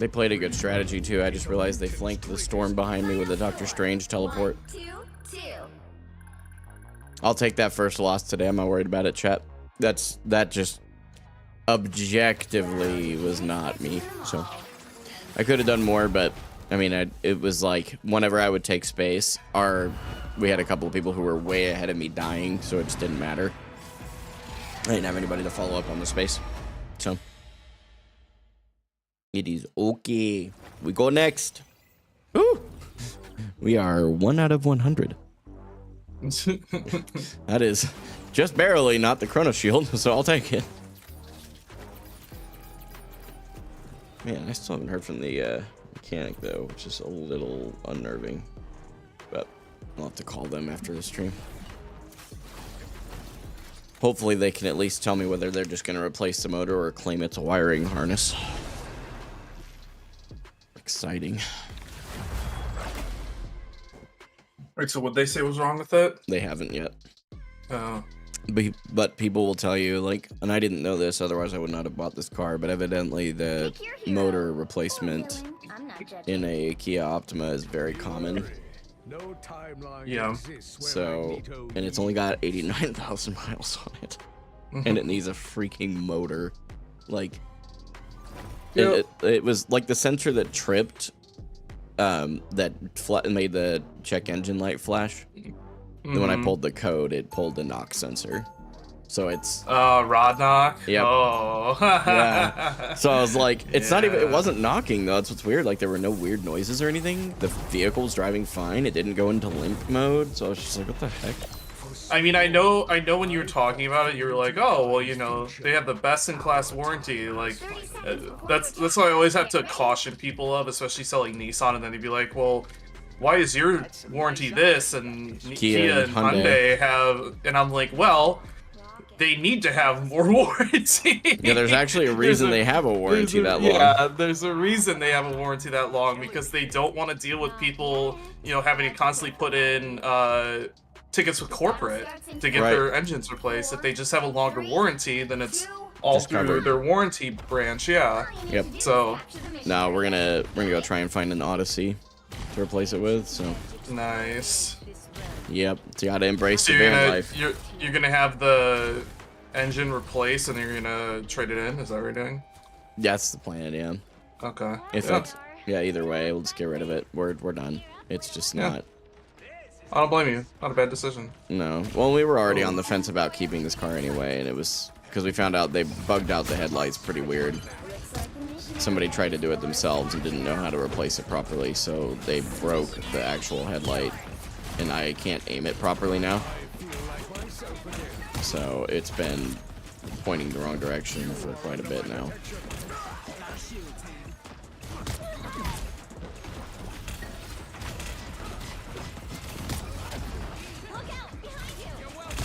They played a good strategy too. I just realized they flanked the storm behind me with a Doctor Strange teleport. 1, 2, 2. I'll take that first loss today. I'm not worried about it, chat. That just objectively was not me. So I could have done more, but I mean, it was like whenever I would take space, we had a couple of people who were way ahead of me dying, so it just didn't matter. I didn't have anybody to follow up on the space, so it is okay. We go next. Woo! We are 1 out of 100. That is just barely not the Chrono Shield, so I'll take it. Man, I still haven't heard from the mechanic though, which is a little unnerving. But I'll have to call them after the stream. Hopefully they can at least tell me whether they're just going to replace the motor or claim it's a wiring harness. Exciting. Wait, so what they say was wrong with it? They haven't yet. Oh. But people will tell you, like, and I didn't know this, otherwise I would not have bought this car, but evidently the motor replacement I'm not judging. in a Kia Optima is very common. No timeline Yeah. exists where So, Magneto and it's only got 89,000 miles on it. And it needs a freaking motor. Like, Yep. it was like the sensor that tripped, that made the check engine light flash. And when I pulled the code, it pulled the knock sensor. So it's... rod knock? Yep. Oh. yeah. So I was like, it's not even... It Yeah. wasn't knocking, though. That's what's weird. Like, there were no weird noises or anything. The vehicle was driving fine. It didn't go into limp mode. So I was just like, what the heck? I mean, I know when you were talking about it, you were like, oh, well, you know, they have the best-in-class warranty. Like, that's what I always have to caution people of, especially selling Nissan, and then they'd be like, well, why is your warranty this and Kia and Hyundai have... And I'm like, well, they need to have more warranty. Yeah, there's actually a reason they have a warranty that long. Yeah, there's a reason they have a warranty that long, because they don't want to deal with people, you know, having to constantly put in tickets with corporate to get their engines replaced. If they just have a longer warranty, then it's all Just through covered. their warranty branch. Yeah. Yep. So No, we're gonna go try and find an Odyssey to replace it with. So, nice. yep. So you gotta embrace So the van life. you're gonna have the engine replaced and you're gonna trade it in. Is that what you're doing? That's the plan. Yeah. Okay. If Yeah. it's either way, we'll just get rid of it. We're done. It's just Yeah. not. I don't blame you. Not a bad decision. No. Well, we were already on the fence about keeping this car anyway, and it was because we found out they bugged out the headlights pretty weird. Somebody tried to do it themselves and didn't know how to replace it properly, so they broke the actual headlight, and I can't aim it properly now. So it's been pointing the wrong direction for quite a bit now.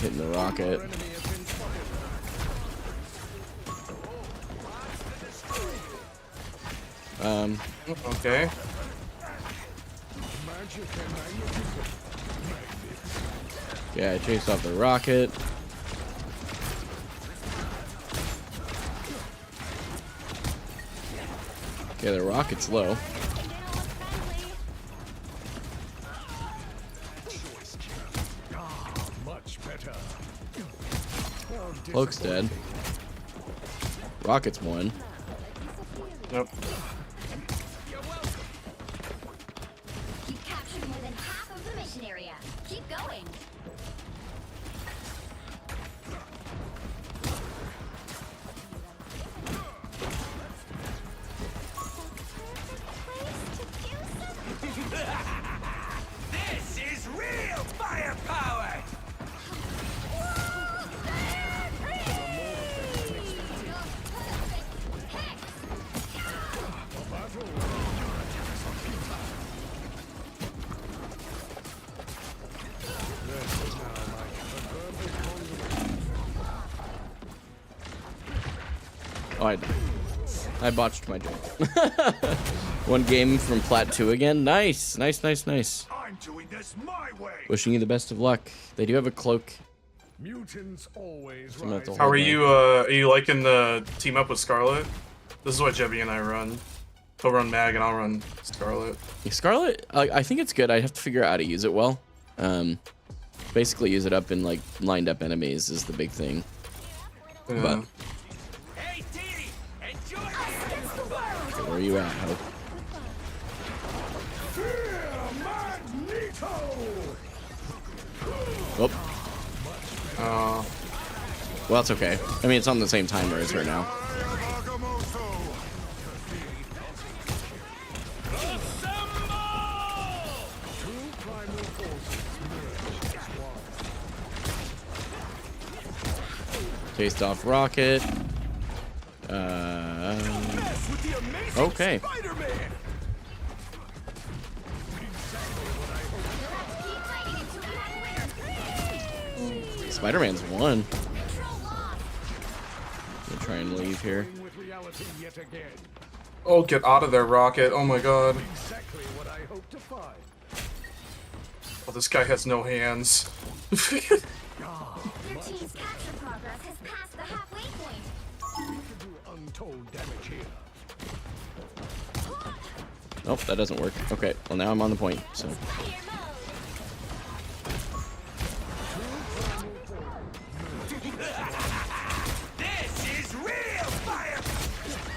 Hitting the rocket. Okay. Yeah, I chased off the rocket. Okay, the rocket's low. much better. Cloak's dead. Rocket's one. Nope. You captured more than half of the mission area. Keep going. This is real firepower! Oh, I botched my jump. One game from Plat 2 again. Nice, nice, nice, nice. I'm doing this my way! Wishing you the best of luck. They do have a cloak. Mutants always I'm gonna have to rise. How are you liking the team up with Scarlet? This is what Jebby and I run. He'll run Mag and I'll run Scarlet. Scarlet, I think it's good. I have to figure out how to use it well. Basically use it up in like lined up enemies is the big thing. Yeah. But where are you at, Hope? Oh. Well, it's okay. I mean, it's on the same timer as her now. Taste off rocket. Okay. Spider-Man's won. I'm gonna try and leave here. Oh, get out of there, Rocket. Oh my god. Exactly what I hope to find. Oh, this guy has no hands. Your team's capture progress has passed the halfway point. You can do untold damage here. Nope, that doesn't work. Okay, well now I'm on the point, so. This is real fire.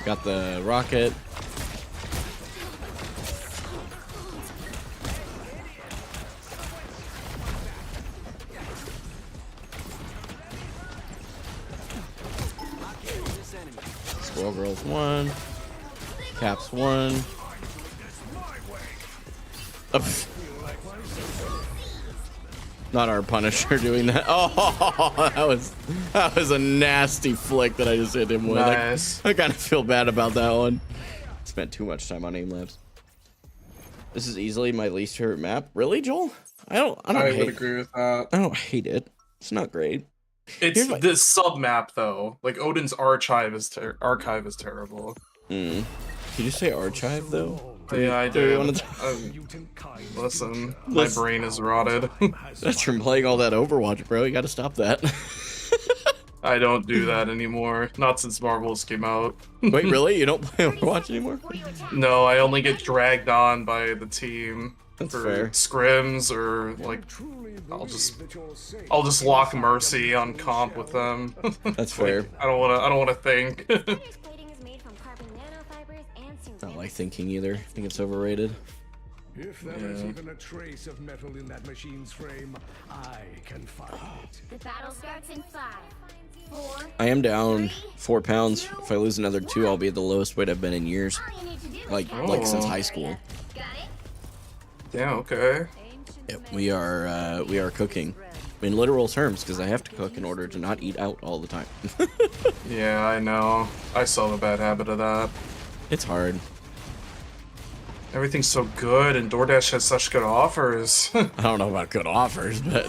Got the rocket. Squirrel Girl's 1. Cap's 1. Not our Punisher doing that. Oh, that was a nasty flick that I just hit him with. Nice. I kind of feel bad about that one. Spent too much time on aim labs. This is easily my least favorite map. Really, Joel? I would agree with that. I don't hate it. It's not great. It's this sub map though. Like Odin's archive is terrible. Did you say archive though? Yeah, I do. Listen, my brain is rotted. That's from playing all that Overwatch, bro. You gotta stop that. I don't do that anymore. Not since Marvels came out. Wait, really? You don't play Overwatch anymore? No, I only get dragged on by the team That's for fair. scrims or like I'll just lock Mercy on comp with them. That's fair. I don't wanna think. Spider's plating is made from carbon nanofibers and I don't ceramic. like thinking either. I think it's overrated. If there is even a trace of metal in that machine's frame, I can find it. The battle starts in 5, 4. I am down 4 pounds. If I lose another 2, I'll be at the lowest weight I've been in years. All you need to do is Like since high school. Got it? Yeah, okay. Yep, we are cooking in literal terms because I have to cook in order to not eat out all the time. Yeah, I know. I still have a bad habit of that. It's hard. Everything's so good and DoorDash has such good offers. I don't know about good offers, but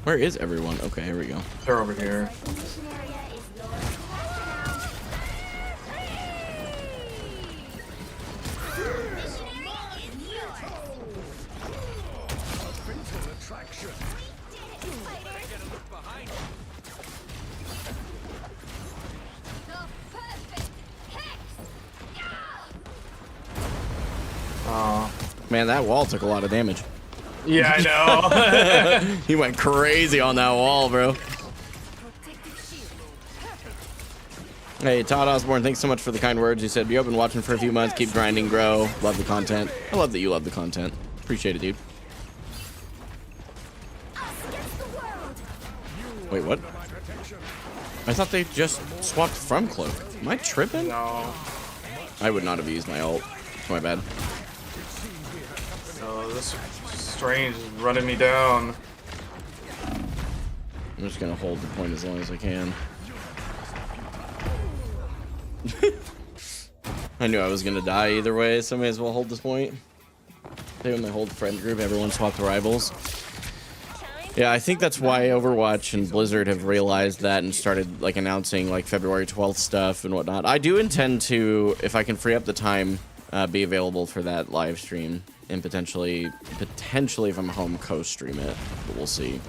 where is everyone? Okay, here we go. They're over here. The mission area is yours. Mission area is yours. Fatal attraction. The perfect hex. Man, that wall took a lot of damage. Yeah, I know. He went crazy on that wall, bro. Hey, Todd Osborne, thanks so much for the kind words. You said, you've been watching for a few months. Keep grinding, grow. Love the content. I love that you love the content. Appreciate it, dude. Wait, what? I thought they just swapped from Cloak. Am I tripping? No. I would not have used my ult. My bad. No, this Strange is running me down. I'm just gonna hold the point as long as I can. I knew I was gonna die either way, so I may as well hold this point. They when they hold friend group, everyone swapped rivals. Yeah, I think that's why Overwatch and Blizzard have realized that and started like announcing like February 12th stuff and whatnot. I do intend to, if I can free up the time, be available for that live stream and potentially if I'm home, co-stream it. But we'll see.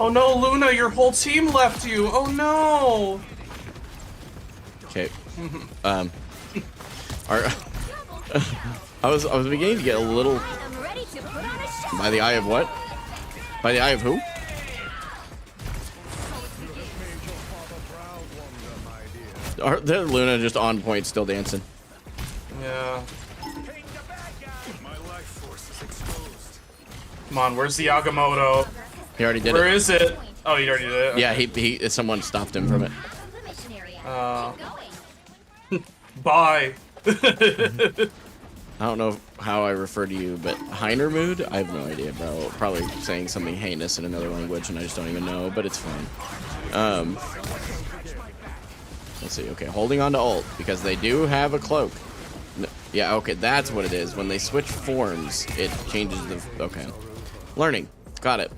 Oh no, Luna, your whole team left you. Oh no. Okay. I was beginning to get a little. I'm ready to put on a show. By the eye of what? By the eye of who? There's Luna just on point, still dancing. Yeah. Come on, where's the Agamotto? He already did Where it. is it? Oh, you already did it? Okay. Yeah, he someone stopped him from it. The mission area. Keep going. Bye. I don't know how I refer to you, but Heiner mood? I have no idea, bro. Probably saying something heinous in another language, and I just don't even know, but it's fine. Let's see. Okay, holding on to ult, because they do have a cloak. No, yeah, okay, that's what it is. When they switch forms, it changes the... Okay. Learning. Got it.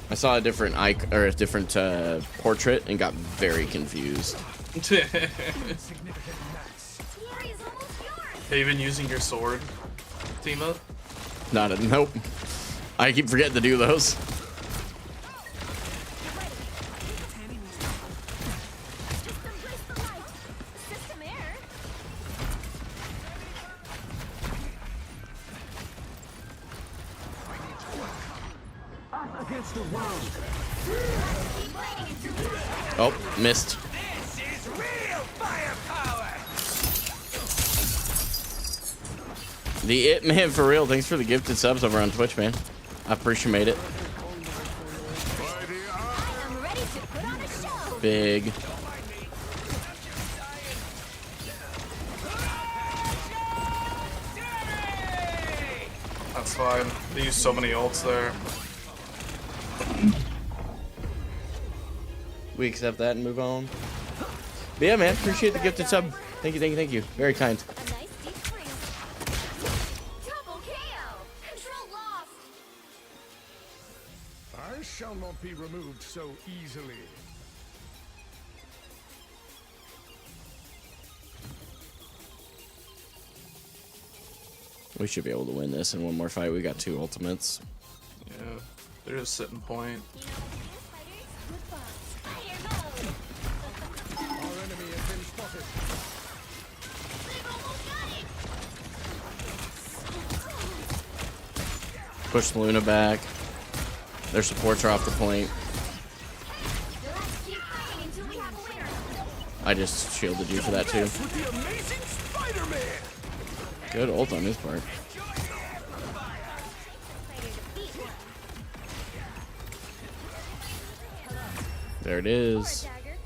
I saw a different portrait and got very confused. Have you been using your sword, Tima? Nope. I keep forgetting to do those. System error. Against the world. Oh, missed. This is real firepower. The It Man for real. Thanks for the gifted subs over on Twitch, man. I appreciate it. I'm ready to put on a show. Big. That's fine. They use so many ults there. We accept that and move on. But yeah, man. Appreciate the gifted sub. Thank you. Very kind. A nice deep freeze. Double KO. Control lost. I shall not be removed so easily. We should be able to win this in one more fight. We got 2 ultimates. Yeah, they're just sitting point. Fire mode. Our enemy has been spotted. They've almost got it. Push Luna back. Their supports are off the point. Let's keep fighting until we have a winner. I just shielded you for that too. With the amazing Spider-Man. Good ult on his part. There it is. Dagger.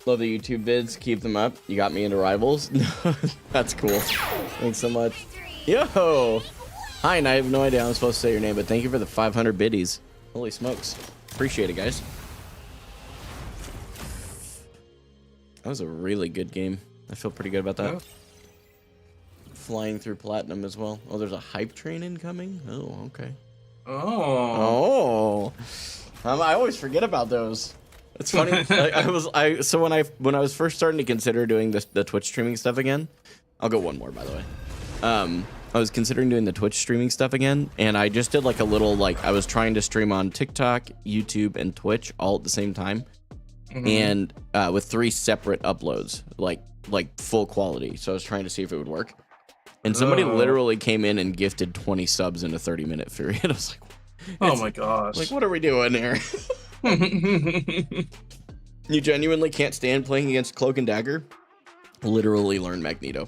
Love the YouTube vids. Keep them up. You got me into Rivals. That's cool. Thanks so much. Yo! Hi, and I have no idea how I'm supposed to say your name, but thank you for the 500 biddies. Holy smokes. Appreciate it, guys. That was a really good game. I feel pretty good about that. Yeah. Flying through platinum as well. Oh, there's a hype train incoming? Oh, okay. Oh. I always forget about those. It's funny. So when I was first starting to consider doing the Twitch streaming stuff again, I'll go one more by the way. I was considering doing the Twitch streaming stuff again, and I just did like a little I was trying to stream on TikTok, YouTube, and Twitch all at the same time, and with 3 separate uploads, like full quality. So I was trying to see if it would work, and somebody literally came in and gifted 20 subs in a 30-minute period. I was like, oh my gosh. like, what are we doing here? You genuinely can't stand playing against Cloak and Dagger? Literally learn Magneto.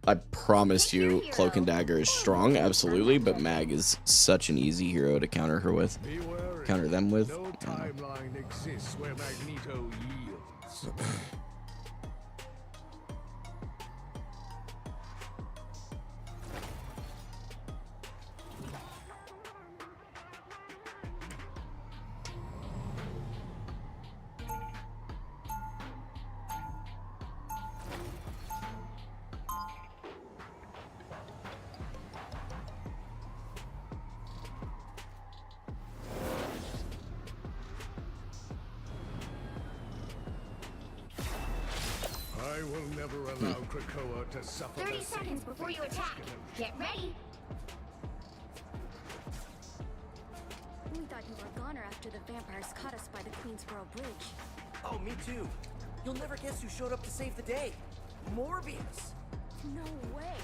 I promise you, Cloak and Dagger is strong, absolutely, but Mag is such an easy hero to counter her with. Be wary. Counter them with. No timeline exists where Magneto yields. I will never allow Krakoa to suffer. 30 seconds before you attack. Get ready. We thought you were goner after the vampires caught us by the Queensboro Bridge. Oh, me too. You'll never guess who showed up to save the day. Morbius. No way.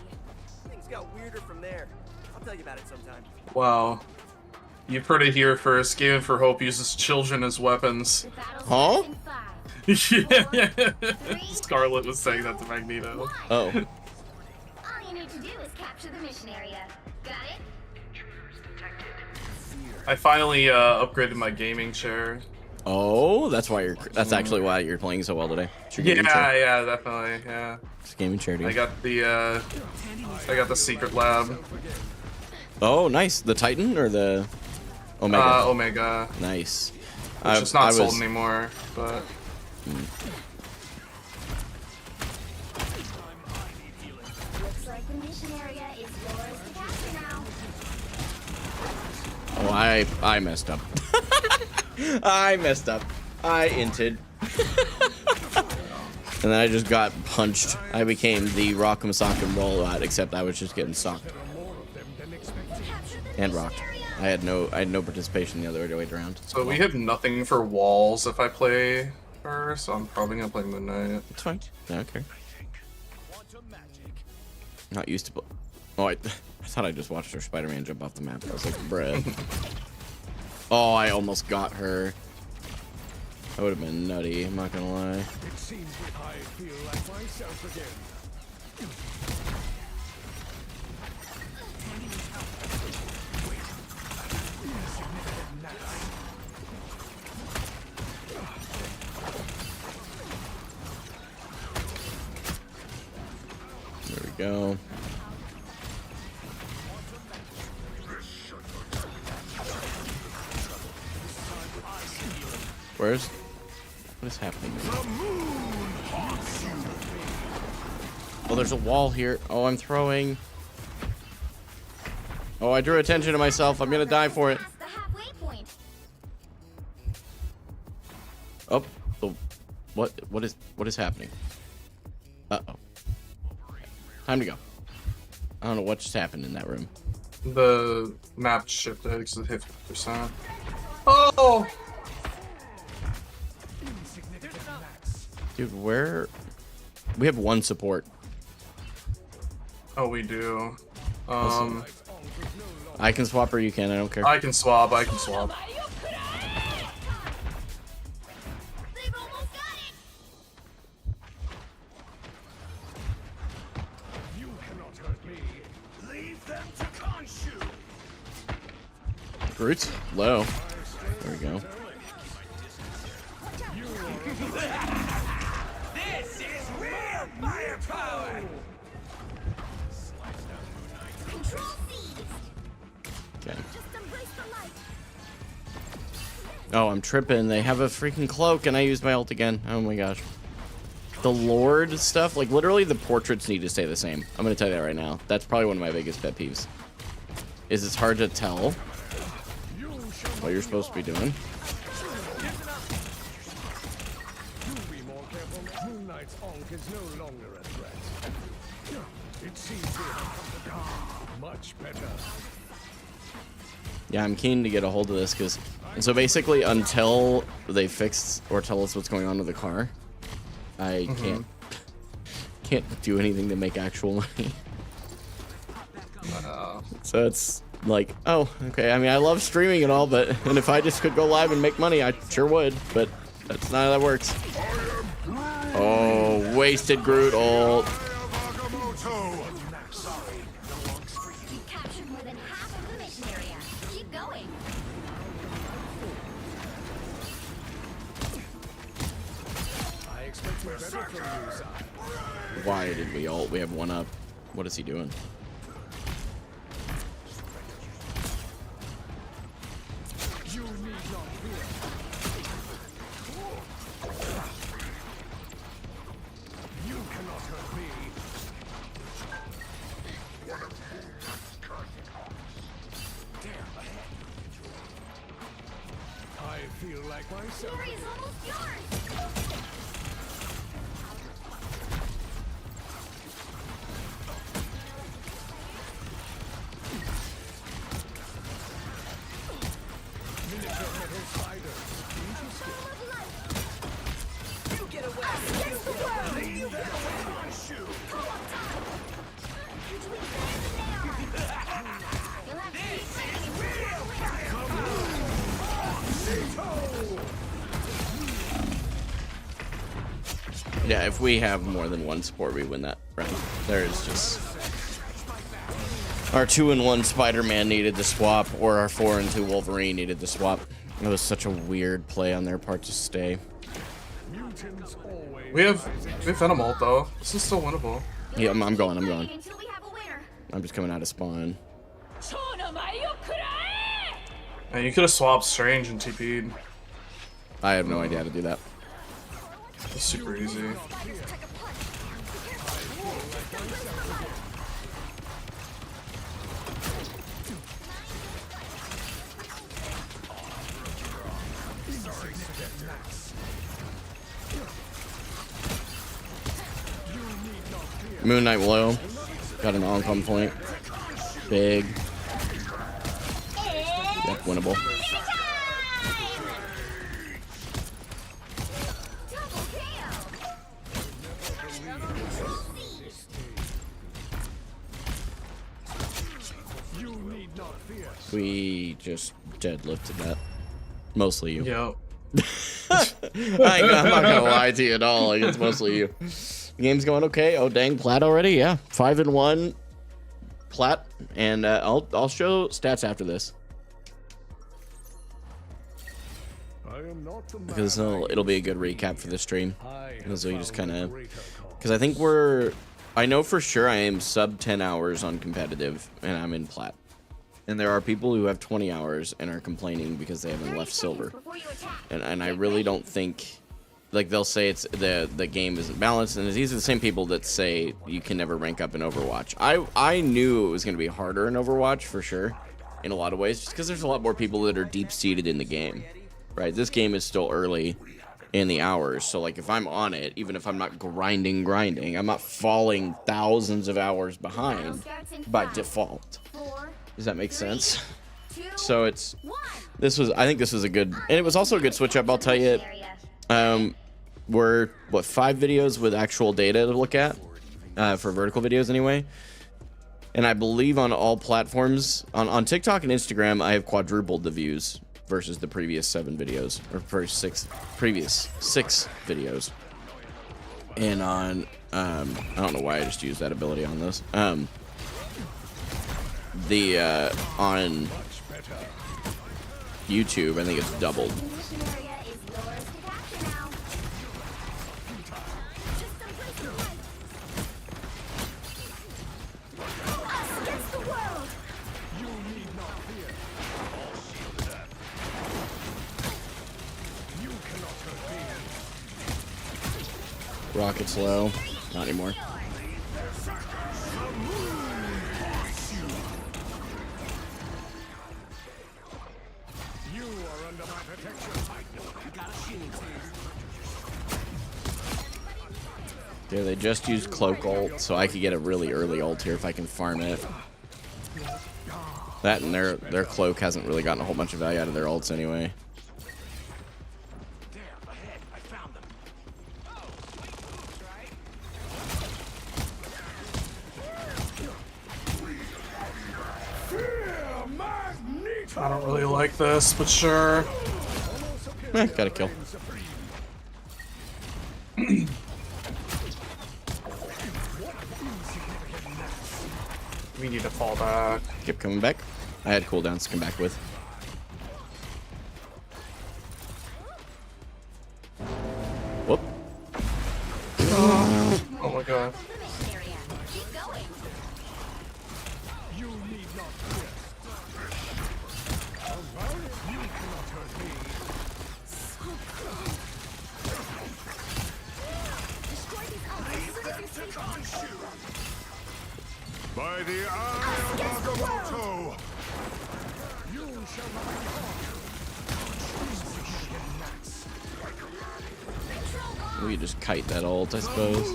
Things got weirder from there. I'll tell you about it sometime. Wow. You've heard it here first. Game for Hope uses children as weapons. The battle Huh? starts in 5, Yeah. Scarlet was saying that to Magneto. Oh. All you need to do is capture the mission area. Got it? I finally upgraded my gaming chair. Oh, that's why you're. That's actually why you're playing so well today. It's your Yeah, gaming chair. yeah, definitely, yeah. It's gaming chair, dude. I got the secret lab. Oh, nice. The Titan or the Omega? Omega. Nice. Which is not sold anymore, but. Looks like the mission area is yours to capture now. Oh, I messed up. I messed up. I inted. And then I just got punched. I became the Rock'em Sock'em Rollout, except I was just getting socked. And rocked. I had no participation the other way around. So we have nothing for walls if I play her, so I'm probably gonna play Moon Knight. It's fine. I don't care. Not used to play. Oh, I thought I just watched her Spider-Man jump off the map. I was like, bruh. Oh, I almost got her. That would have been nutty, I'm not gonna lie. It seems that I feel like myself again. There we go. What is happening? Oh, there's a wall here. Oh, I'm throwing. Oh, I drew attention to myself. I'm gonna die for it. Past the halfway point. Oh, what is happening? Uh-oh. Time to go. I don't know what just happened in that room. The map shifted because it hit 50%. Oh! Dude, where? We have one support. Oh, we do. I can swap or you can. I don't care. I can swap. I can swap. They've almost got it. You cannot hurt me. Leave them to Khonshu. Groot's low. There we go. This is real firepower. Control seized. Okay. Just embrace the light. Oh, I'm tripping. They have a freaking cloak, and I used my ult again. Oh my gosh. The Lord stuff, like literally the portraits need to stay the same. I'm gonna tell you that right now. That's probably one of my biggest pet peeves. Is it's hard to tell what you're supposed to be doing. Be more careful. Moon Knight's Onk is no longer a threat. It seems we have come much better. Yeah, I'm keen to get a hold of this because, so basically, until they fix or tell us what's going on with the car, I can't do anything to make actual money. So it's like, oh, okay. I mean, I love streaming and all, but and if I just could go live and make money, I sure would. But that's not how that works. Oh, wasted Groot ult. You've captured more than half of the mission area. Keep going. I expect better from you, sir. Why did we ult? We have one up. What is he doing? You need not fear. You cannot hurt me. I feel like myself. Glory is almost yours. Yeah, if we have more than one support, we win that round. There is just... Our 2-in-1 Spider-Man needed to swap, or our 4-in-2 Wolverine needed to swap. It was such a weird play on their part to stay. We have Venom ult though. This is still winnable. Yeah, I'm going. Until we have a winner. I'm just coming out of spawn. And you could have swapped Strange and TP'd. I have no idea how to do that. It's super easy. Moon Knight low. Got an on-come point. Big. Yep, winnable. We just deadlifted that. Mostly you. Yep. I'm not gonna lie to you at all. Like, it's mostly you. The game's going okay. Oh dang, plat already? Yeah, 5-1 plat, and I'll show stats after this because it'll be a good recap for the stream. Because we just kind of, because I think I know for sure I am sub 10 hours on competitive, and I'm in plat. And there are people who have 20 hours and are complaining because they haven't left silver. And I really don't think, like, they'll say it's the game isn't balanced, and these are the same people that say you can never rank up in Overwatch. I knew it was going to be harder in Overwatch for sure, in a lot of ways, just because there's a lot more people that are deep-seated in the game, right? This game is still early in the hours, so like if I'm on it, even if I'm not grinding, I'm not falling thousands of hours behind by default. Does that make sense? So I think this was a good, and it was also a good switch up, I'll tell you. We're 5 videos with actual data to look at for vertical videos anyway, and I believe on all platforms on TikTok and Instagram I have quadrupled the views versus the previous 7 videos, or previous 6 videos. And on I don't know why I just used that ability on this. On YouTube I think it's doubled. Rocket's low. Not anymore. You are under my protection. Yeah, they just used cloak ult, so I could get a really early ult here if I can farm it. That and their cloak hasn't really gotten a whole bunch of value out of their ults anyway. I don't really like this, but sure. Got a kill. We need to fall back. Keep coming back. I had cooldowns to come back with. Whoop. Oh my god. By the eye of Agamotto, you shall not be harmed. We just kite that ult, I suppose.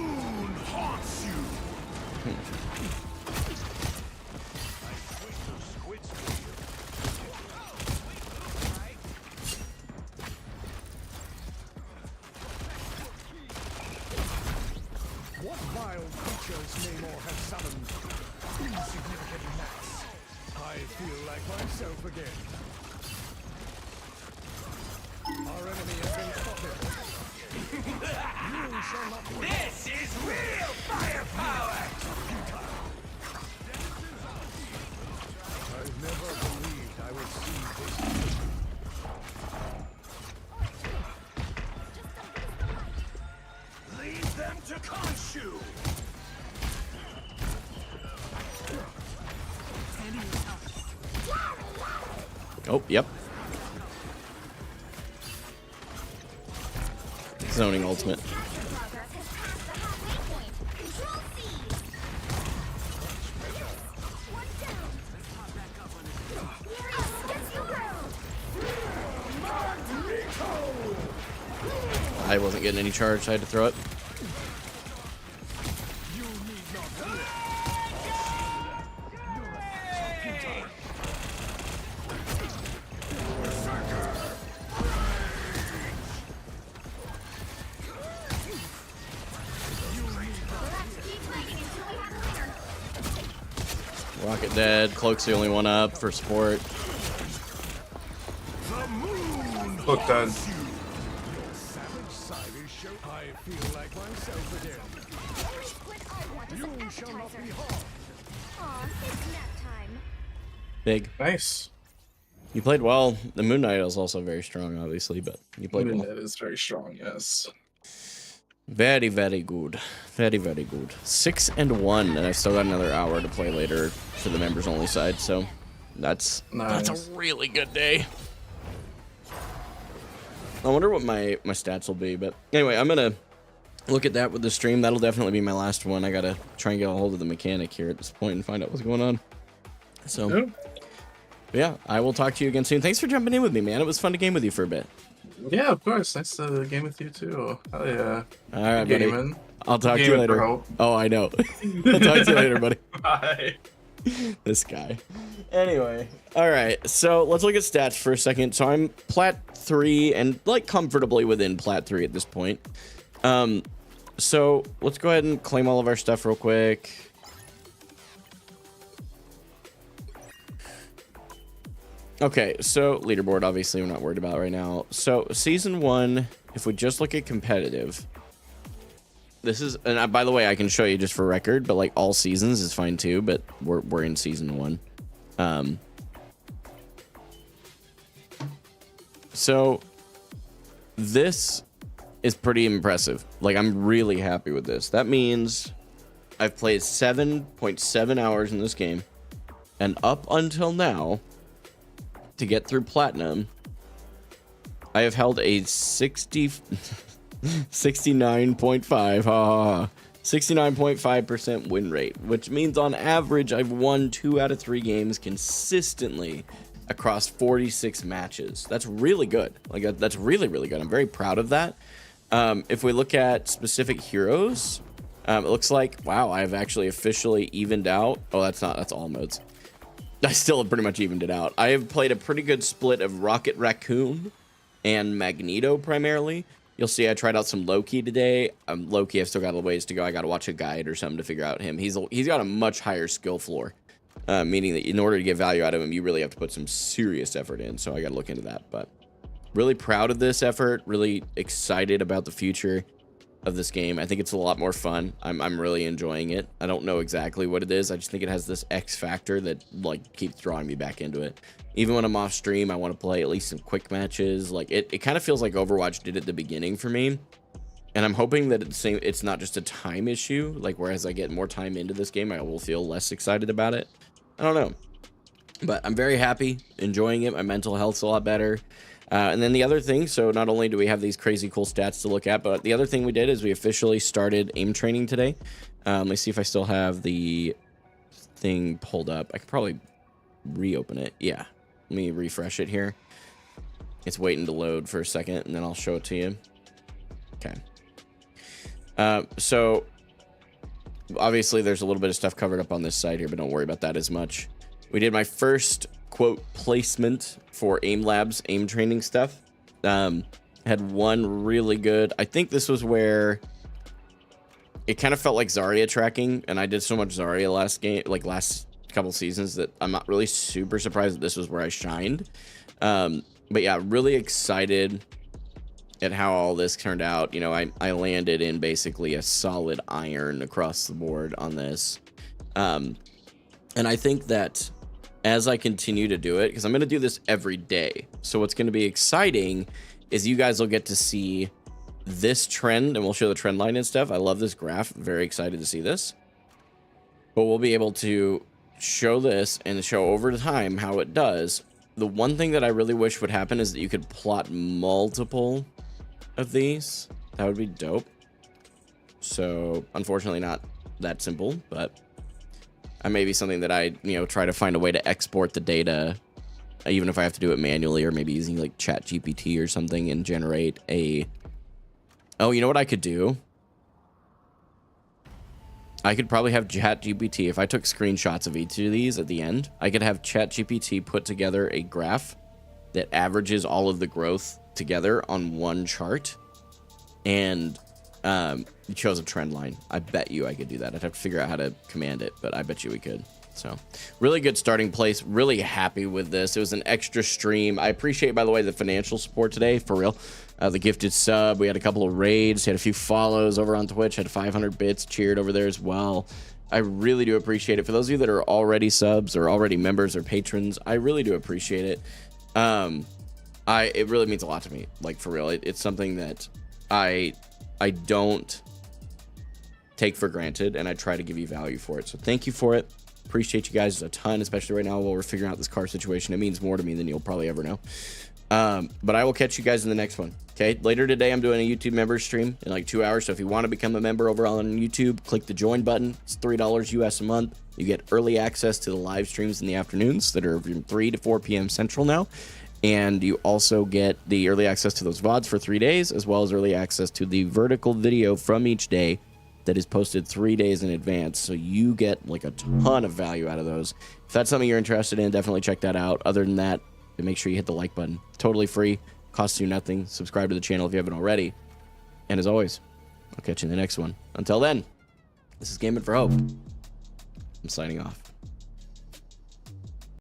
What wild creatures Namor has summoned? Insignificant gnats. I feel like myself again. Our enemy has been spotted. You This is real firepower! I've never believed I would see this. Leave them to Khonshu! Oh, yep. Zoning ultimate. I wasn't getting any charge, so I had to throw it. Rocket dead. Cloak's the only one up for support. Cloak dead. I feel like myself again. You shall not be harmed. Aw, it's nap time. Big. Nice. You played well. The Moon Knight is also very strong, obviously, but you played well. It is very strong, yes. Very, very good. Very, very good. 6-1, and I've still got another hour to play later for the members only side, so that's Nice. a really good day. I wonder what my stats will be, but anyway, I'm gonna look at that with the stream. That'll definitely be my last one. I gotta try and get a hold of the mechanic here at this point and find out what's going on. So yeah, I will talk to you again soon. Thanks for jumping in with me, man. It was fun to game with you for a bit. Yeah, of course. Nice to game with you too. Hell yeah. All right, buddy. Gaming. I'll talk to you Gaming later. for hope. Oh, I know. I'll talk to you later, buddy. Bye. This guy. Anyway, all right. So let's look at stats for a second. So I'm plat 3 and like comfortably within plat 3 at this point. So let's go ahead and claim all of our stuff real quick. Okay, so leaderboard, obviously we're not worried about right now. So season 1, if we just look at competitive, this is, and by the way, I can show you just for record, but like all seasons is fine too, but we're in season 1. So this is pretty impressive. Like, I'm really happy with this. That means I've played 7.7 hours in this game, and up until now, to get through platinum, I have held a 69.5% win rate, which means on average I've won 2 out of 3 games consistently across 46 matches. That's really good. Like, that's really, really good. I'm very proud of that. If we look at specific heroes, it looks like, wow, I've actually officially evened out. Oh, that's all modes. I still have pretty much evened it out. I have played a pretty good split of Rocket Raccoon and Magneto primarily. You'll see I tried out some Loki today. Loki, I've still got a ways to go. I got to watch a guide or something to figure out him. He's got a much higher skill floor, meaning that in order to get value out of him, you really have to put some serious effort in. So I got to look into that. But really proud of this effort. Really excited about the future of this game. I think it's a lot more fun. I'm really enjoying it. I don't know exactly what it is. I just think it has this X factor that like keeps drawing me back into it. Even when I'm off stream, I want to play at least some quick matches. Like it kind of feels like Overwatch did at the beginning for me. And I'm hoping that it's not just a time issue. Like, whereas I get more time into this game, I will feel less excited about it. I don't know. But I'm very happy, enjoying it. My mental health's a lot better. And then the other thing, so not only do we have these crazy cool stats to look at, but the other thing we did is we officially started aim training today. Let me see if I still have the thing pulled up. I could probably reopen it. Yeah. Let me refresh it here. It's waiting to load for a second, and then I'll show it to you. Okay. So obviously there's a little bit of stuff covered up on this side here, but don't worry about that as much. We did my first quote placement for aim labs aim training stuff. Had one really good, I think this was where it kind of felt like Zarya tracking, and I did so much Zarya last couple seasons that I'm not really super surprised that this was where I shined. But yeah, really excited at how all this turned out. You know, I landed in basically a solid iron across the board on this. And I think that as I continue to do it, because I'm going to do this every day. So what's going to be exciting is you guys will get to see this trend, and we'll show the trend line and stuff. I love this graph. Very excited to see this. But we'll be able to show this and show over time how it does. The one thing that I really wish would happen is that you could plot multiple of these. That would be dope. So unfortunately not that simple, but maybe something that I, you know, try to find a way to export the data, even if I have to do it manually, or maybe using like ChatGPT or something and generate a... Oh, you know what I could do? I could probably have ChatGPT, if I took screenshots of each of these at the end, I could have ChatGPT put together a graph that averages all of the growth together on one chart, and it shows a trend line. I bet you I could do that. I'd have to figure out how to command it, but I bet you we could. So really good starting place. Really happy with this. It was an extra stream. I appreciate, by the way, the financial support today, for real. The gifted sub. We had a couple of raids. Had a few follows over on Twitch. Had 500 bits cheered over there as well. I really do appreciate it. For those of you that are already subs or already members or patrons, I really do appreciate it. It really means a lot to me. Like, for real. It's something that I don't take for granted, and I try to give you value for it. So thank you for it. Appreciate you guys a ton, especially right now while we're figuring out this car situation. It means more to me than you'll probably ever know. But I will catch you guys in the next one. Okay, later today I'm doing a YouTube member stream in like 2 hours. So if you want to become a member over on YouTube, click the join button. It's $3 US a month. You get early access to the live streams in the afternoons that are from 3 to 4 p.m. Central now. And you also get the early access to those VODs for 3 days, as well as early access to the vertical video from each day that is posted 3 days in advance. So you get like a ton of value out of those. If that's something you're interested in, definitely check that out. Other than that, make sure you hit the like button. Totally free, costs you nothing. Subscribe to the channel if you haven't already. And as always, I'll catch you in the next one. Until then, this is Gaming for Hope. I'm signing off.